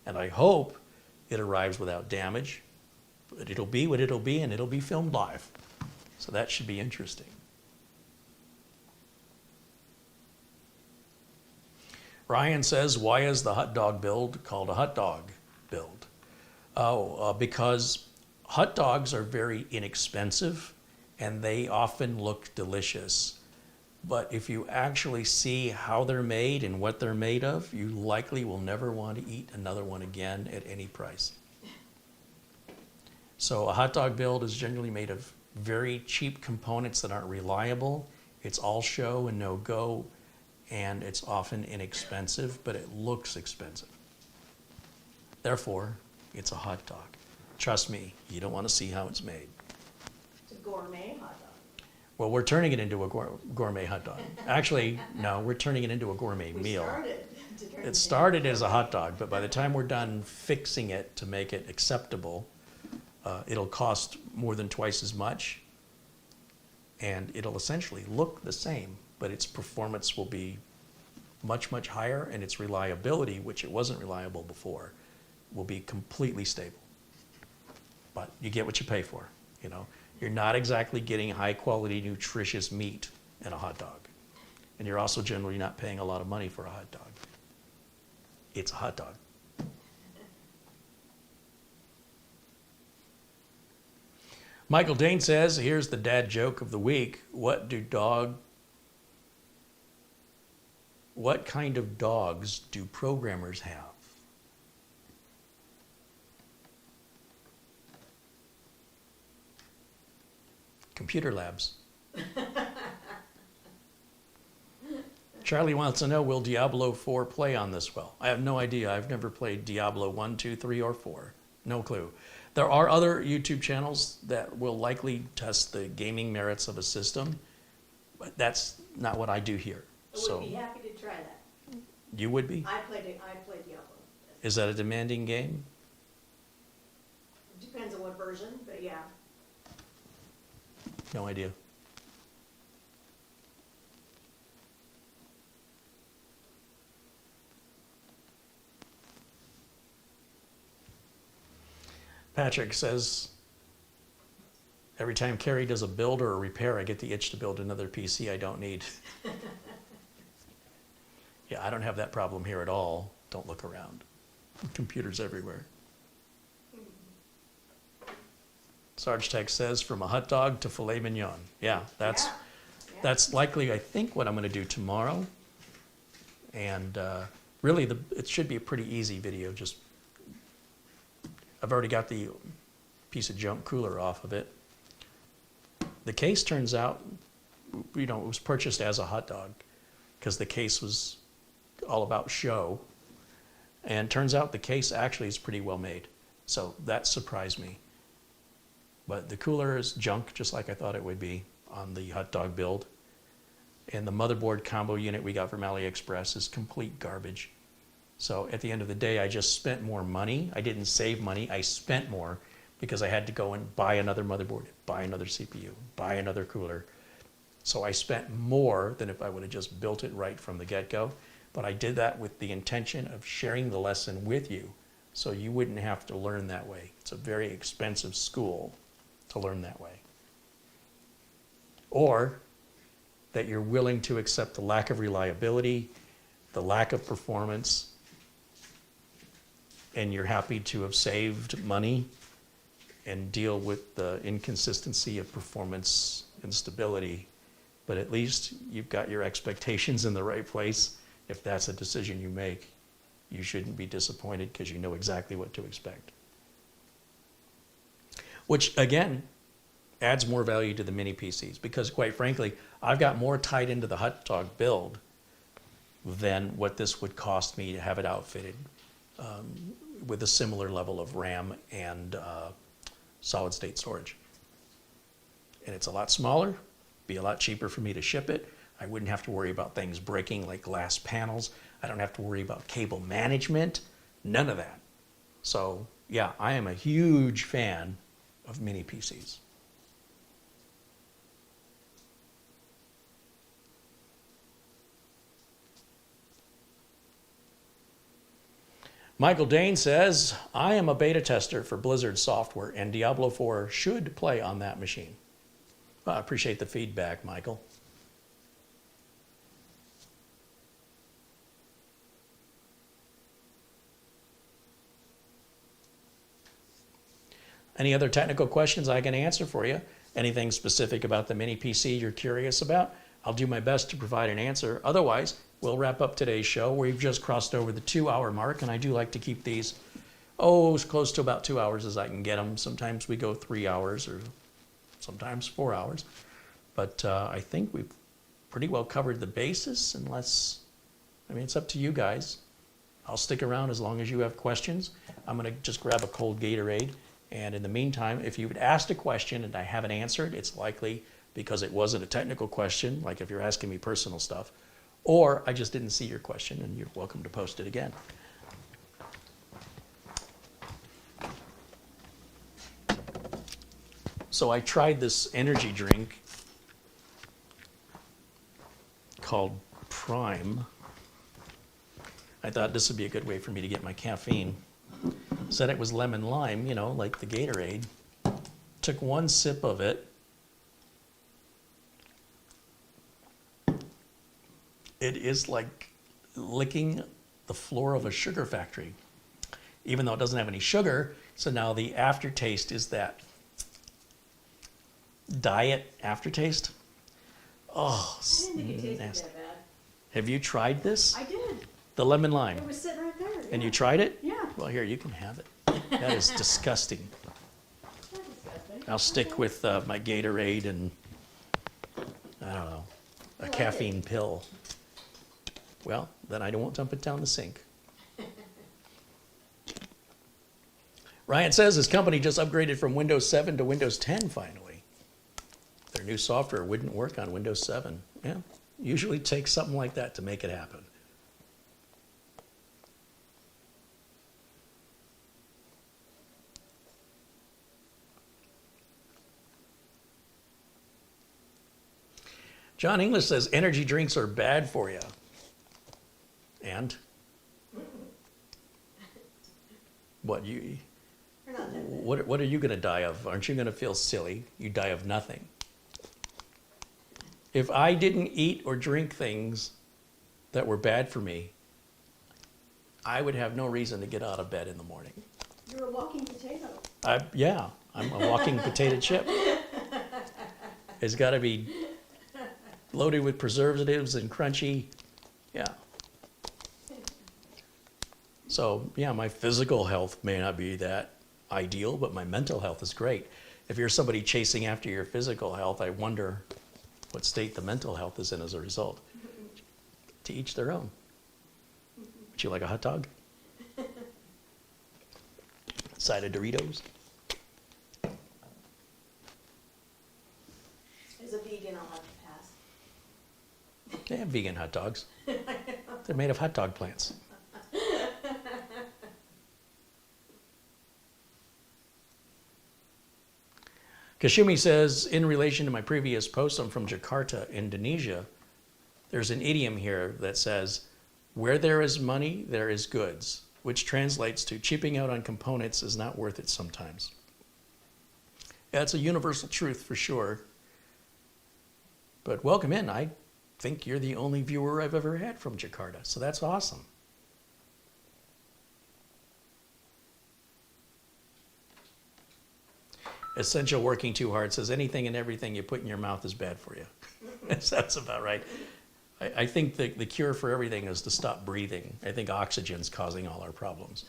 And I hope it arrives without damage, but it'll be what it'll be, and it'll be filmed live. So that should be interesting. Ryan says, why is the hot dog build called a hot dog build? Because hot dogs are very inexpensive and they often look delicious. But if you actually see how they're made and what they're made of, you likely will never want to eat another one again at any price. So a hot dog build is generally made of very cheap components that aren't reliable. It's all show and no go, and it's often inexpensive, but it looks expensive. Therefore, it's a hot dog. Trust me, you don't want to see how it's made. It's a gourmet hot dog. Well, we're turning it into a gourmet hot dog. Actually, no, we're turning it into a gourmet meal. It started as a hot dog, but by the time we're done fixing it to make it acceptable, it'll cost more than twice as much, and it'll essentially look the same, but its performance will be much, much higher, and its reliability, which it wasn't reliable before, will be completely stable. But you get what you pay for, you know. You're not exactly getting high quality, nutritious meat in a hot dog. And you're also generally not paying a lot of money for a hot dog. It's a hot dog. Michael Dane says, here's the dad joke of the week. What kind of dogs do programmers have? Computer labs. Charlie wants to know, will Diablo 4 play on this well? I have no idea. I've never played Diablo 1, 2, 3, or 4. No clue. There are other YouTube channels that will likely test the gaming merits of a system, but that's not what I do here. I would be happy to try that. You would be? I played Diablo. Is that a demanding game? It depends on what version, but yeah. No idea. Patrick says, every time Carey does a build or a repair, I get the itch to build another PC I don't need. Yeah, I don't have that problem here at all. Don't look around. Computers everywhere. Sarge Tech says from a hot dog to filet mignon. Yeah, that's likely, I think, what I'm going to do tomorrow. And really, it should be a pretty easy video. Just I've already got the piece of junk cooler off of it. The case turns out, it was purchased as a hot dog because the case was all about show. And turns out the case actually is pretty well made. So that surprised me. But the cooler is junk, just like I thought it would be on the hot dog build. And the motherboard combo unit we got from AliExpress is complete garbage. So at the end of the day, I just spent more money. I didn't save money, I spent more because I had to go and buy another motherboard, buy another CPU, buy another cooler. So I spent more than if I would have just built it right from the get-go. But I did that with the intention of sharing the lesson with you so you wouldn't have to learn that way. It's a very expensive school to learn that way. Or that you're willing to accept the lack of reliability, the lack of performance, and you're happy to have saved money and deal with the inconsistency of performance and stability. But at least you've got your expectations in the right place. If that's a decision you make, you shouldn't be disappointed because you know exactly what to expect. Which, again, adds more value to the mini PCs because, quite frankly, I've got more tied into the hot dog build than what this would cost me to have it outfitted with a similar level of RAM and solid-state storage. And it's a lot smaller, be a lot cheaper for me to ship it. I wouldn't have to worry about things breaking like glass panels. I don't have to worry about cable management, none of that. So yeah, I am a huge fan of mini PCs. Michael Dane says, I am a beta tester for Blizzard software and Diablo 4 should play on that machine. Well, I appreciate the feedback, Michael. Any other technical questions I can answer for you? Anything specific about the mini PC you're curious about? I'll do my best to provide an answer. Otherwise, we'll wrap up today's show. We've just crossed over the 2-hour mark, and I do like to keep these, as close to about 2 hours as I can get them. Sometimes we go 3 hours or sometimes 4 hours. But I think we've pretty well covered the basis, unless, it's up to you guys. I'll stick around as long as you have questions. I'm going to just grab a cold Gatorade. And in the meantime, if you've asked a question and I haven't answered, it's likely because it wasn't a technical question, like if you're asking me personal stuff, or I just didn't see your question and you're welcome to post it again. So I tried this energy drink called Prime. I thought this would be a good way for me to get my caffeine. Said it was lemon lime, like the Gatorade. Took one sip of it. It is like licking the floor of a sugar factory, even though it doesn't have any sugar. So now the aftertaste is that diet aftertaste. Oh, I didn't think it tasted nasty. that bad. Have you tried this? I did. The lemon lime. It was sitting right there. And yeah. you tried it? Yeah. Well, here, you can have it. That is disgusting. Not disgusting. I'll stick Okay. with my Gatorade and, I don't know, a like caffeine pill. Well, then I won't dump it down the sink. Ryan says his company just upgraded from Windows 7 to Windows 10 finally. Their new software wouldn't work on Windows 7. Yeah, usually takes something like that to make it happen. John English says energy drinks are bad for you. And? What They're not that bad. what are you going to die of? Aren't you going to feel silly? You die of nothing. If I didn't eat or drink things that were bad for me, I would have no reason to get out of bed in the morning. You're a walking potato. Yeah, I'm a walking potato chip. It's got to be loaded with preservatives and crunchy. Yeah. So, yeah, my physical health may not be that ideal, but my mental health is great. If you're somebody chasing after your physical health, I wonder what state the mental health is in as a result. To each their own. Would you like a hot dog? Side of Doritos? As a vegan, I'll have to pass. They have vegan hot dogs. They're made of hot dog plants. Kashumi says, in relation to my previous post, I'm from Jakarta, Indonesia. There's an idiom here that says, where there is money, there is goods, which translates to cheaping out on components is not worth it sometimes. That's a universal truth for sure. But welcome in. I think you're the only viewer I've ever had from Jakarta, so that's awesome. Essential Working Too Hard says anything and everything you put in your mouth is bad for you. That's about right. I think the cure for everything is to stop breathing. I think oxygen's causing all our problems.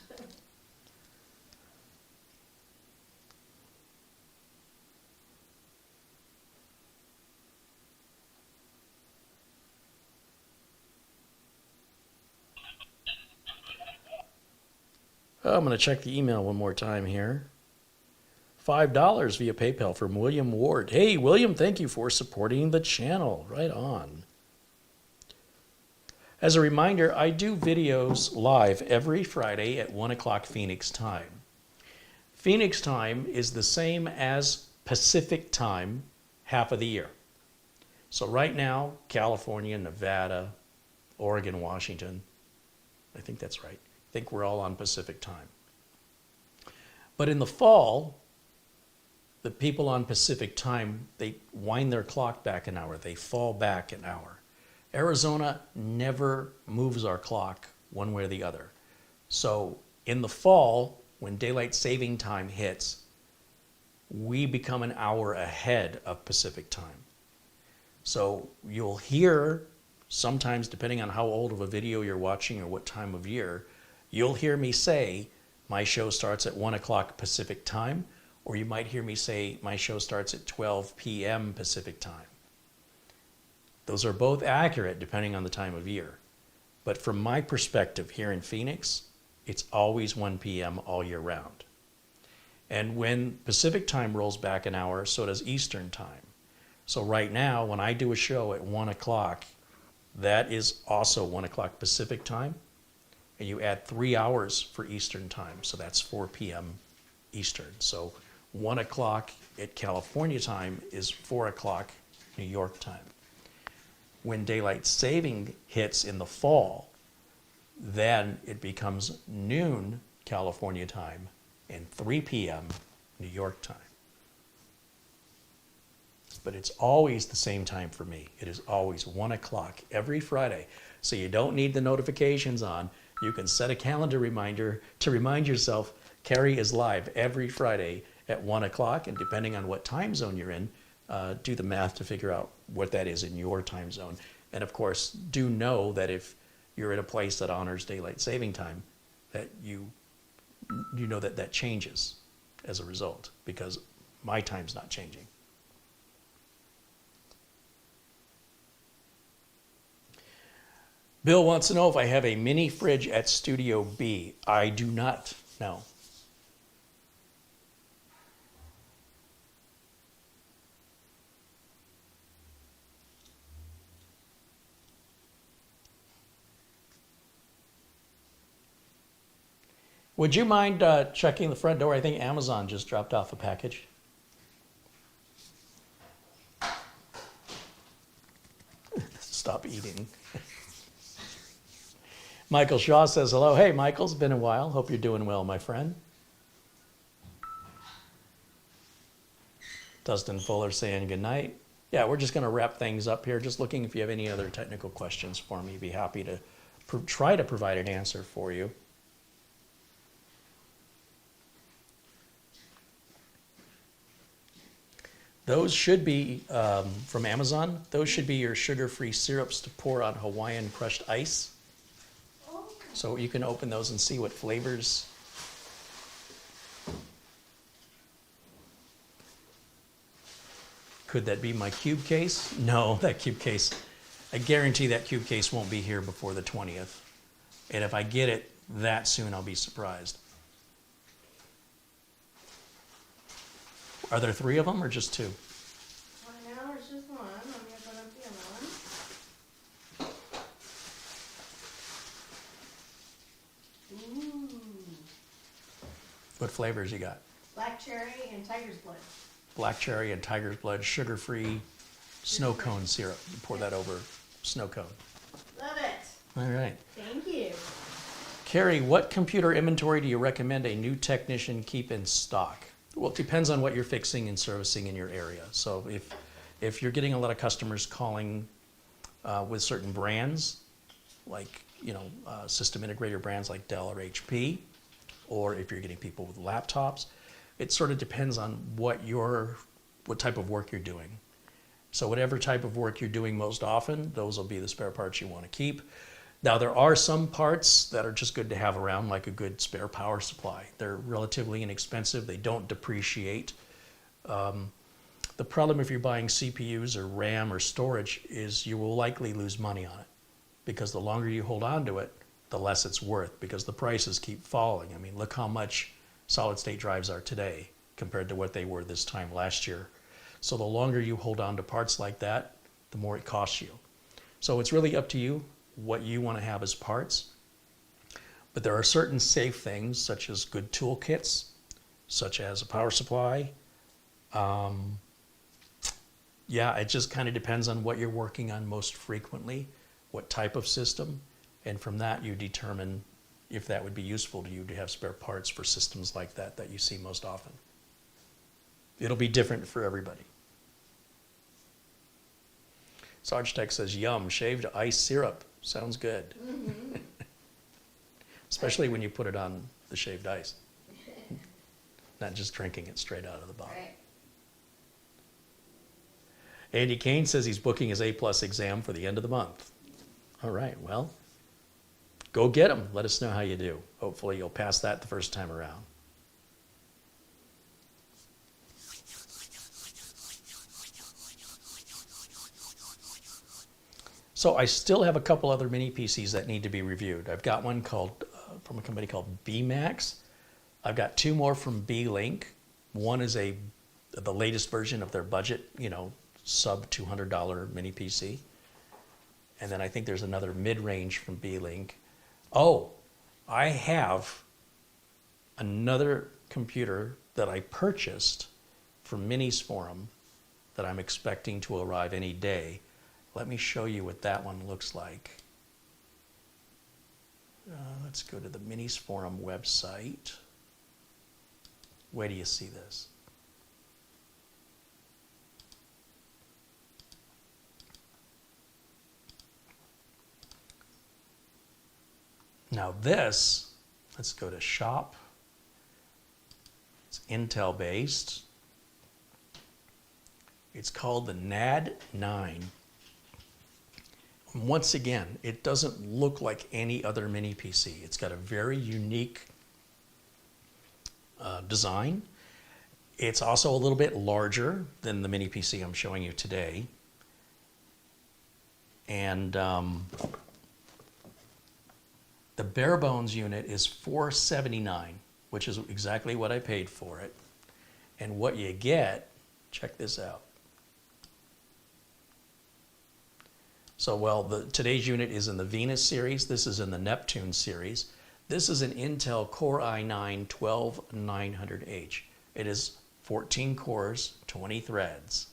I'm going to check the email one more time here. $5 via PayPal from William Ward. Hey, William, thank you for supporting the channel. Right on. As a reminder, I do videos live every Friday at 1 o'clock Phoenix time. Phoenix time is the same as Pacific time half of the year. So right now, California, Nevada, Oregon, Washington, I think that's right. I think we're all on Pacific time. But in the fall, the people on Pacific time, they wind their clock back an hour. They fall back an hour. Arizona never moves our clock one way or the other. So in the fall, when daylight saving time hits, we become an hour ahead of Pacific time. So you'll hear, sometimes depending on how old of a video you're watching or what time of year, you'll hear me say, my show starts at 1 o'clock Pacific time, or you might hear me say, my show starts at 12 p.m. Pacific time. Those are both accurate depending on the time of year. But from my perspective here in Phoenix, it's always 1 p.m. all year round. And when Pacific time rolls back an hour, so does Eastern time. So right now, when I do a show at 1 o'clock, that is also 1 o'clock Pacific time. And you add 3 hours for Eastern time, so that's 4 p.m. Eastern. So 1 o'clock at California time is 4 o'clock New York time. When daylight saving hits in the fall, then it becomes noon California time and 3 p.m. New York time. But it's always the same time for me. It is always 1 o'clock every Friday. So you don't need the notifications on. You can set a calendar reminder to remind yourself Carey is live every Friday at 1 o'clock. And depending on what time zone you're in, do the math to figure out what that is in your time zone. And of course, do know that if you're at a place that honors daylight saving time, that you know that that changes as a result, because my time's not changing. Bill wants to know if I have a mini fridge at Studio B. I do not, no. Would you mind checking the front door? I think Amazon just dropped off a package. Stop eating. Michael Shaw says hello. Hey, Michael, it's been a while. Hope you're doing well, my friend. Dustin Fuller saying good night. Yeah, we're just going to wrap things up here. Just looking if you have any other technical questions for me. Be happy to try to provide an answer for you. Those should be from Amazon. Those should be your sugar-free syrups to pour on Hawaiian crushed ice. Oh. So you can open those and see what flavors. Could that be my cube case? No, that cube case, I guarantee that cube case won't be here before the 20th. And if I get it that soon, I'll be surprised. Are there 3 of them or just 2? Right now it's just one. I'm gonna put up the other one. Ooh. What flavors you got? Black cherry and tiger's blood. Black cherry and tiger's blood, sugar-free snow cone syrup. You pour that over snow cone. Love it. All right. Thank you. Carey, what computer inventory do you recommend a new technician keep in stock? Well, it depends on what you're fixing and servicing in your area. So if you're getting a lot of customers calling with certain brands, like system integrator brands like Dell or HP, or if you're getting people with laptops, it sort of depends on what type of work you're doing. So whatever type of work you're doing most often, those will be the spare parts you want to keep. Now there are some parts that are just good to have around, like a good spare power supply. They're relatively inexpensive, they don't depreciate. The problem if you're buying CPUs or RAM or storage is you will likely lose money on it, because the longer you hold on to it, the less it's worth, because the prices keep falling. I mean, look how much solid state drives are today compared to what they were this time last year. So the longer you hold on to parts like that, the more it costs you. So it's really up to you what you want to have as parts. But there are certain safe things, such as good toolkits, such as a power supply. Yeah, it just kind of depends on what you're working on most frequently, what type of system, and from that you determine if that would be useful to you to have spare parts for systems like that you see most often. It'll be different for everybody. Sarge Tech says, yum, shaved ice syrup. Sounds good. Mm-hmm. Especially when you put it on the shaved ice. Not just drinking it straight out of the bottle. Right. Andy Kane says he's booking his A+ exam for the end of the month. All right, well, go get them. Let us know how you do. Hopefully you'll pass that the first time around. So I still have a couple other mini PCs that need to be reviewed. I've got one called from a company called BMax. I've got 2 more from B-Link. One is the latest version of their budget, sub $200 mini PC. And then I think there's another mid-range from B-Link. Oh, I have another computer that I purchased from MinisForum that I'm expecting to arrive any day. Let me show you what that one looks like. Let's go to the MinisForum website. Where do you see this? Now this, let's go to shop. It's Intel based. It's called the NAD9. Once again, it doesn't look like any other mini PC. It's got a very unique design. It's also a little bit larger than the mini PC I'm showing you today. And the bare bones unit is $479, which is exactly what I paid for it. And what you get, check this out. So, today's unit is in the Venus series. This is in the Neptune series. This is an Intel Core i9-12900H. It is 14 cores, 20 threads.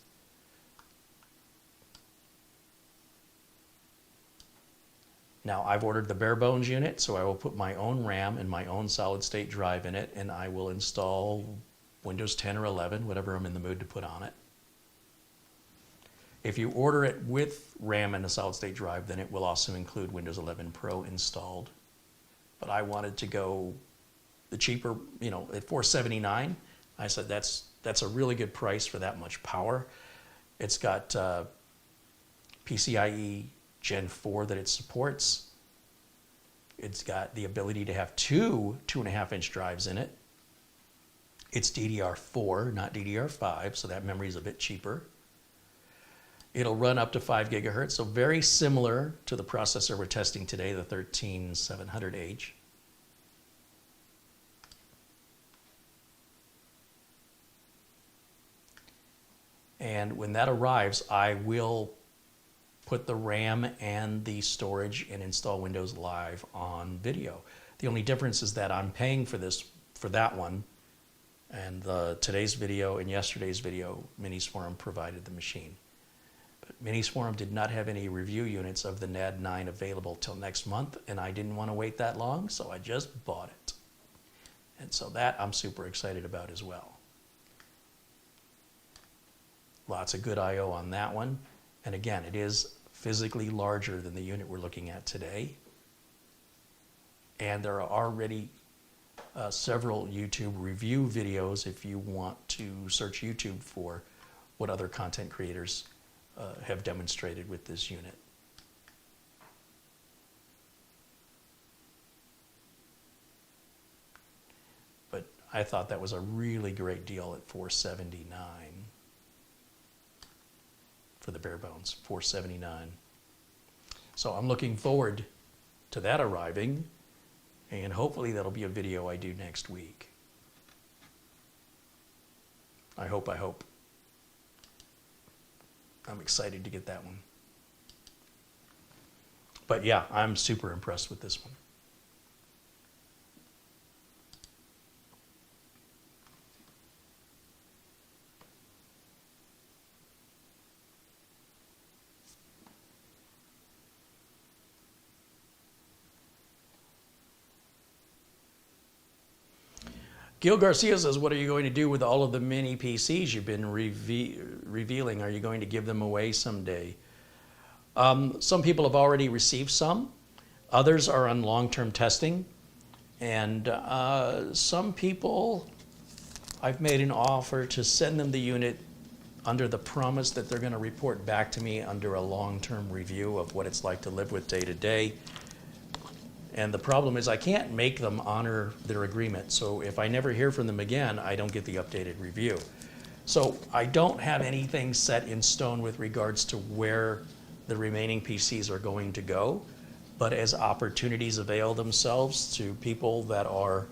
Now, I've ordered the bare bones unit, so I will put my own RAM and my own solid state drive in it, and I will install Windows 10 or 11, whatever I'm in the mood to put on it. If you order it with RAM and a solid state drive, then it will also include Windows 11 Pro installed. But I wanted to go the cheaper, at $479. I said that's that's a really good price for that much power. It's got PCIe Gen 4 that it supports. It's got the ability to have two 2.5-inch drives in it. It's DDR4, not DDR5, so that memory is a bit cheaper. It'll run up to 5 gigahertz, so very similar to the processor we're testing today, the 13700H. And when that arrives, I will put the RAM and the storage and install Windows Live on video. The only difference is that I'm paying for that one, and today's video and yesterday's video, MinisForum provided the machine. But MinisForum did not have any review units of the NAD 9 available till next month, and I didn't want to wait that long, so I just bought it. And so that I'm super excited about as well. Lots of good I/O on that one. And again, it is physically larger than the unit we're looking at today. And there are already several YouTube review videos if you want to search YouTube for what other content creators have demonstrated with this unit. But I thought that was a really great deal at $479 for the bare bones, $479. So I'm looking forward to that arriving, and hopefully that'll be a video I do next week. I hope. I'm excited to get that one. But yeah, I'm super impressed with this one. Gil Garcia says, what are you going to do with all of the mini PCs you've been revealing? Are you going to give them away someday? Some people have already received some. Others are on long-term testing. And some people, I've made an offer to send them the unit under the promise that they're going to report back to me under a long-term review of what it's like to live with day to day. And the problem is I can't make them honor their agreement. So if I never hear from them again, I don't get the updated review. So I don't have anything set in stone with regards to where the remaining PCs are going to go. But as opportunities avail themselves to people that are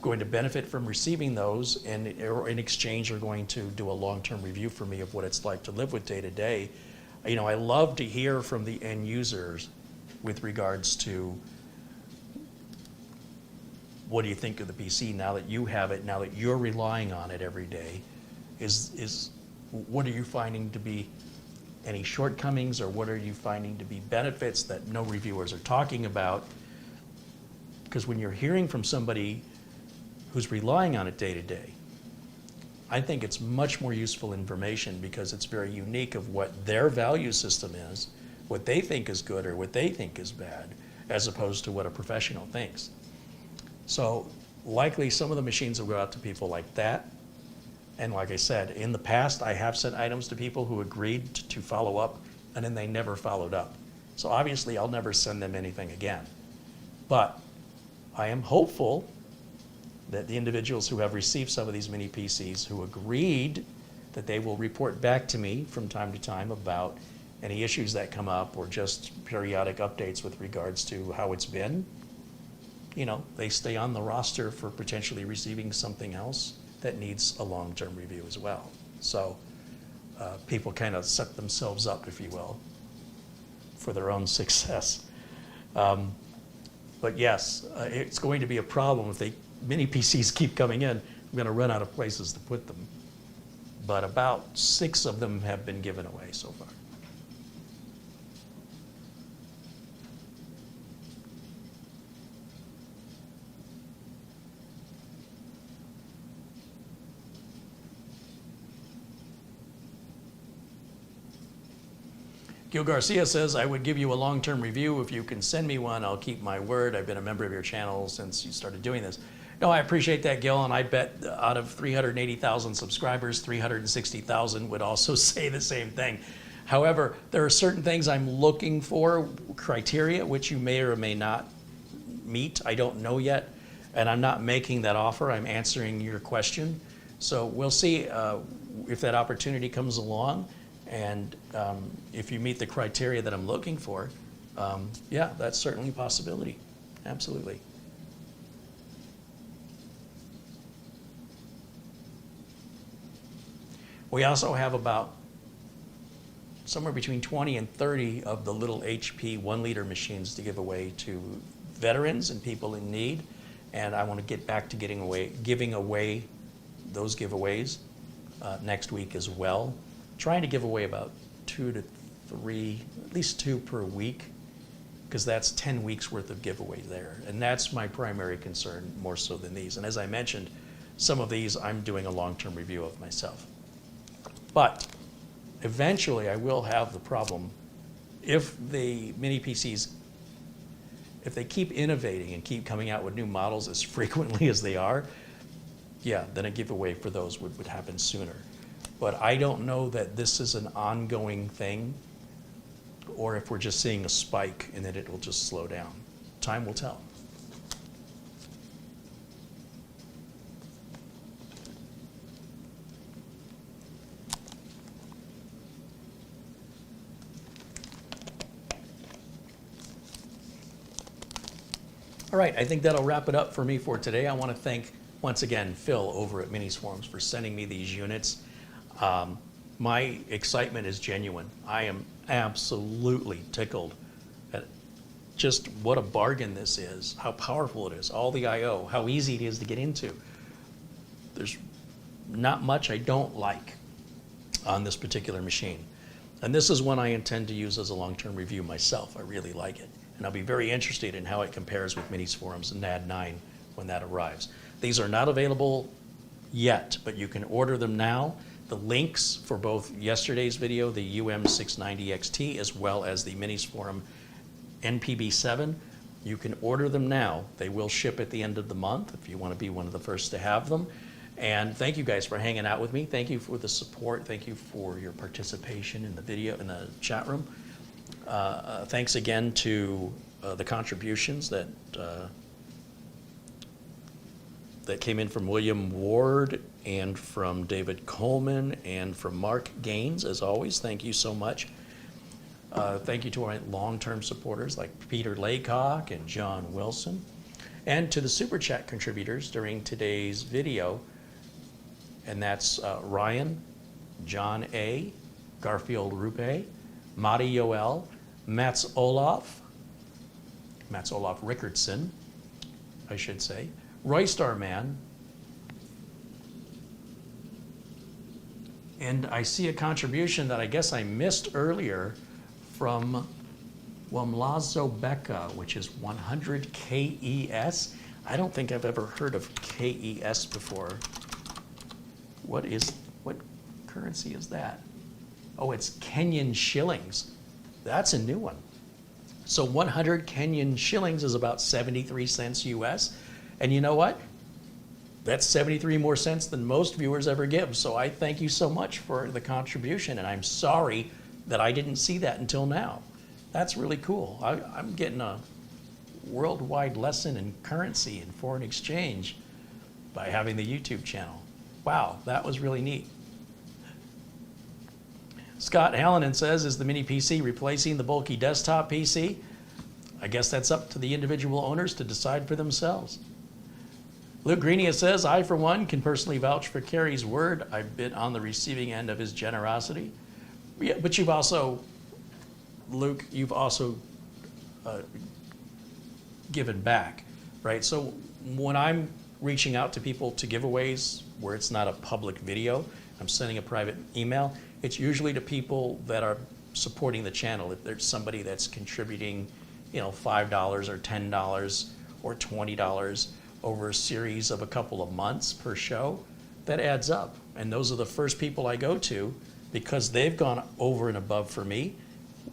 going to benefit from receiving those and in exchange are going to do a long-term review for me of what it's like to live with day to day, you know, I love to hear from the end users with regards to what do you think of the PC now that you have it, now that you're relying on it every day? What are you finding to be any shortcomings, or what are you finding to be benefits that no reviewers are talking about? Because when you're hearing from somebody who's relying on it day to day, I think it's much more useful information because it's very unique of what their value system is, what they think is good or what they think is bad, as opposed to what a professional thinks. So likely some of the machines will go out to people like that. And like I said, in the past, I have sent items to people who agreed to follow up, and then they never followed up. So obviously I'll never send them anything again. But I am hopeful that the individuals who have received some of these mini PCs who agreed that they will report back to me from time to time about any issues that come up or just periodic updates with regards to how it's been, you know, they stay on the roster for potentially receiving something else that needs a long-term review as well. So people kind of set themselves up, if you will, for their own success. But yes, it's going to be a problem if mini PCs keep coming in. I'm going to run out of places to put them. But about 6 of them have been given away so far. Gil Garcia says, I would give you a long-term review. If you can send me one, I'll keep my word. I've been a member of your channel since you started doing this. No, I appreciate that, Gil, and I bet out of 380,000 subscribers, 360,000 would also say the same thing. However, there are certain things I'm looking for, criteria, which you may or may not meet. I don't know yet, and I'm not making that offer. I'm answering your question. So we'll see if that opportunity comes along, and if you meet the criteria that I'm looking for, yeah, that's certainly a possibility. Absolutely. We also have about somewhere between 20 and 30 of the little HP 1-liter machines to give away to veterans and people in need. And I want to get back to giving away those giveaways next week as well. Trying to give away about 2 to 3, at least 2 per week, because that's 10 weeks worth of giveaway there. And that's my primary concern, more so than these. And as I mentioned, some of these I'm doing a long-term review of myself. But eventually I will have the problem if the mini PCs, if they keep innovating and keep coming out with new models as frequently as they are, yeah, then a giveaway for those would happen sooner. But I don't know that this is an ongoing thing or if we're just seeing a spike and then it will just slow down. Time will tell. All right, I think that'll wrap it up for me for today. I want to thank, once again, Phil over at MinisForums for sending me these units. My excitement is genuine. I am absolutely tickled at just what a bargain this is, how powerful it is, all the I/O, how easy it is to get into. There's not much I don't like on this particular machine. And this is one I intend to use as a long-term review myself. I really like it. And I'll be very interested in how it compares with MinisForums and NAD9 when that arrives. These are not available yet, but you can order them now. The links for both yesterday's video, the UM690XT, as well as the MinisForum NPB7, you can order them now. They will ship at the end of the month if you want to be one of the first to have them. And thank you guys for hanging out with me. Thank you for the support. Thank you for your participation in the video, in the chat room. Thanks again to the contributions that came in from William Ward and from David Coleman and from Mark Gaines, as always. Thank you so much. Thank you to our long-term supporters like Peter Laycock and John Wilson, and to the Super Chat contributors during today's video, and that's Ryan, John A., Garfield Rupe, Madi Yoel, Mats Olaf Rickardson, I should say, Roy Starman, and I see a contribution that I guess I missed earlier from Wamlazo Becca, which is 100 KES. I don't think I've ever heard of KES before. What currency is that? Oh, it's Kenyan shillings. That's a new one. So 100 Kenyan shillings is about 73 cents US. And you know what? That's 73 more cents than most viewers ever give. So I thank you so much for the contribution, and I'm sorry that I didn't see that until now. That's really cool. I'm getting a worldwide lesson in currency and foreign exchange by having the YouTube channel. Wow, that was really neat. Scott Hallinan says, is the mini PC replacing the bulky desktop PC? I guess that's up to the individual owners to decide for themselves. Luke Greenia says, I, for one, can personally vouch for Carey's word. I've been on the receiving end of his generosity. Yeah, but you've also, Luke, you've also given back, right? So when I'm reaching out to people to giveaways where it's not a public video, I'm sending a private email, it's usually to people that are supporting the channel. If there's somebody that's contributing, you know, $5 or $10 or $20 over a series of a couple of months per show, that adds up. And those are the first people I go to because they've gone over and above for me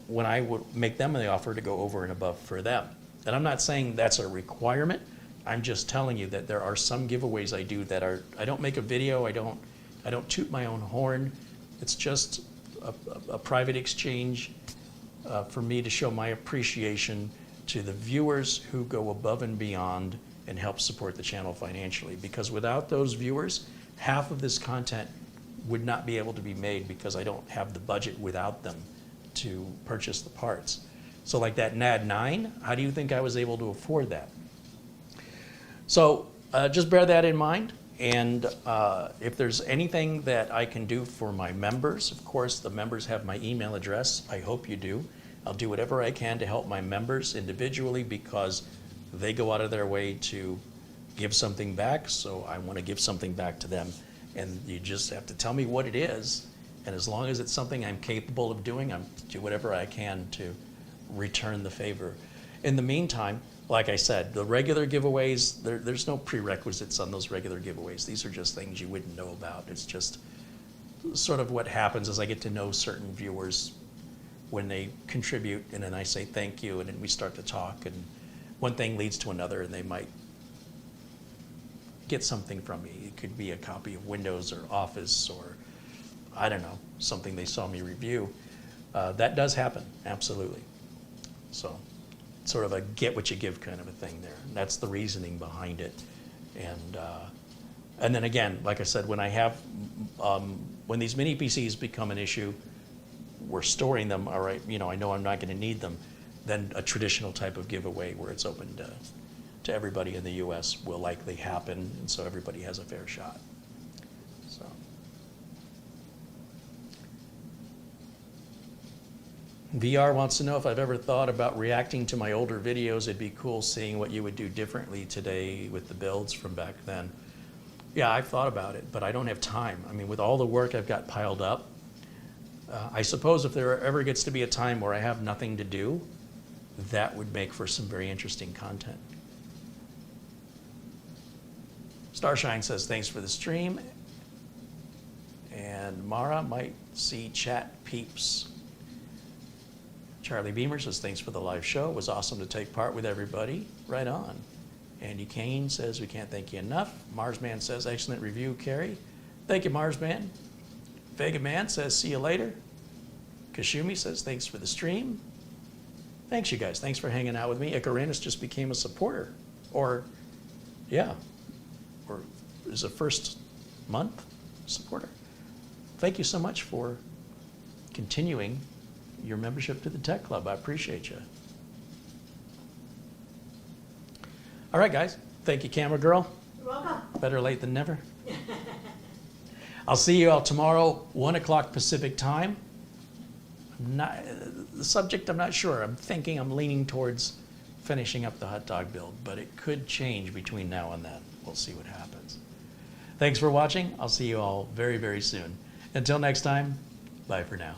when I would make them the offer to go over and above for them. And I'm not saying that's a requirement. I'm just telling you that there are some giveaways I do that are, I don't make a video, I don't toot my own horn. It's just a private exchange for me to show my appreciation to the viewers who go above and beyond and help support the channel financially. Because without those viewers, half of this content would not be able to be made because I don't have the budget without them to purchase the parts. So like that NAD 9, how do you think I was able to afford that? So just bear that in mind. And if there's anything that I can do for my members, of course, the members have my email address. I hope you do. I'll do whatever I can to help my members individually because they go out of their way to give something back. So I want to give something back to them. And you just have to tell me what it is. And as long as it's something I'm capable of doing, I'll do whatever I can to return the favor. In the meantime, like I said, the regular giveaways, there's no prerequisites on those regular giveaways. These are just things you wouldn't know about. It's just sort of what happens as I get to know certain viewers when they contribute, and then I say thank you, and then we start to talk, and one thing leads to another, and they might get something from me. It could be a copy of Windows or Office or, I don't know, something they saw me review. That does happen, absolutely. So sort of a get what you give kind of a thing there. And that's the reasoning behind it. And then again, like I said, when I have, when these mini PCs become an issue, we're storing them, all right, you know, I know I'm not going to need them, then a traditional type of giveaway where it's open to everybody in the US will likely happen, and so everybody has a fair shot. So. VR wants to know if I've ever thought about reacting to my older videos. It'd be cool seeing what you would do differently today with the builds from back then. Yeah, I've thought about it, but I don't have time. I mean, with all the work I've got piled up, I suppose if there ever gets to be a time where I have nothing to do, that would make for some very interesting content. Starshine says, thanks for the stream. And Mara might see chat peeps. Charlie Beamer says, thanks for the live show. It was awesome to take part with everybody. Right on. Andy Kane says, we can't thank you enough. Marsman says, excellent review, Carey. Thank you, Marsman. Vega Man says, see you later. Kashumi says, thanks for the stream. Thanks, you guys. Thanks for hanging out with me. Icarus just became a supporter. Or, yeah, or is a first month supporter. Thank you so much for continuing your membership to the Tech Club. I appreciate you. All right, guys. Thank you, camera girl. You're welcome. Better late than never. I'll see you all tomorrow, 1 o'clock Pacific time. The subject, I'm not sure. I'm leaning towards finishing up the hot dog build, but it could change between now and then. We'll see what happens. Thanks for watching. I'll see you all very, very soon. Until next time, bye for now.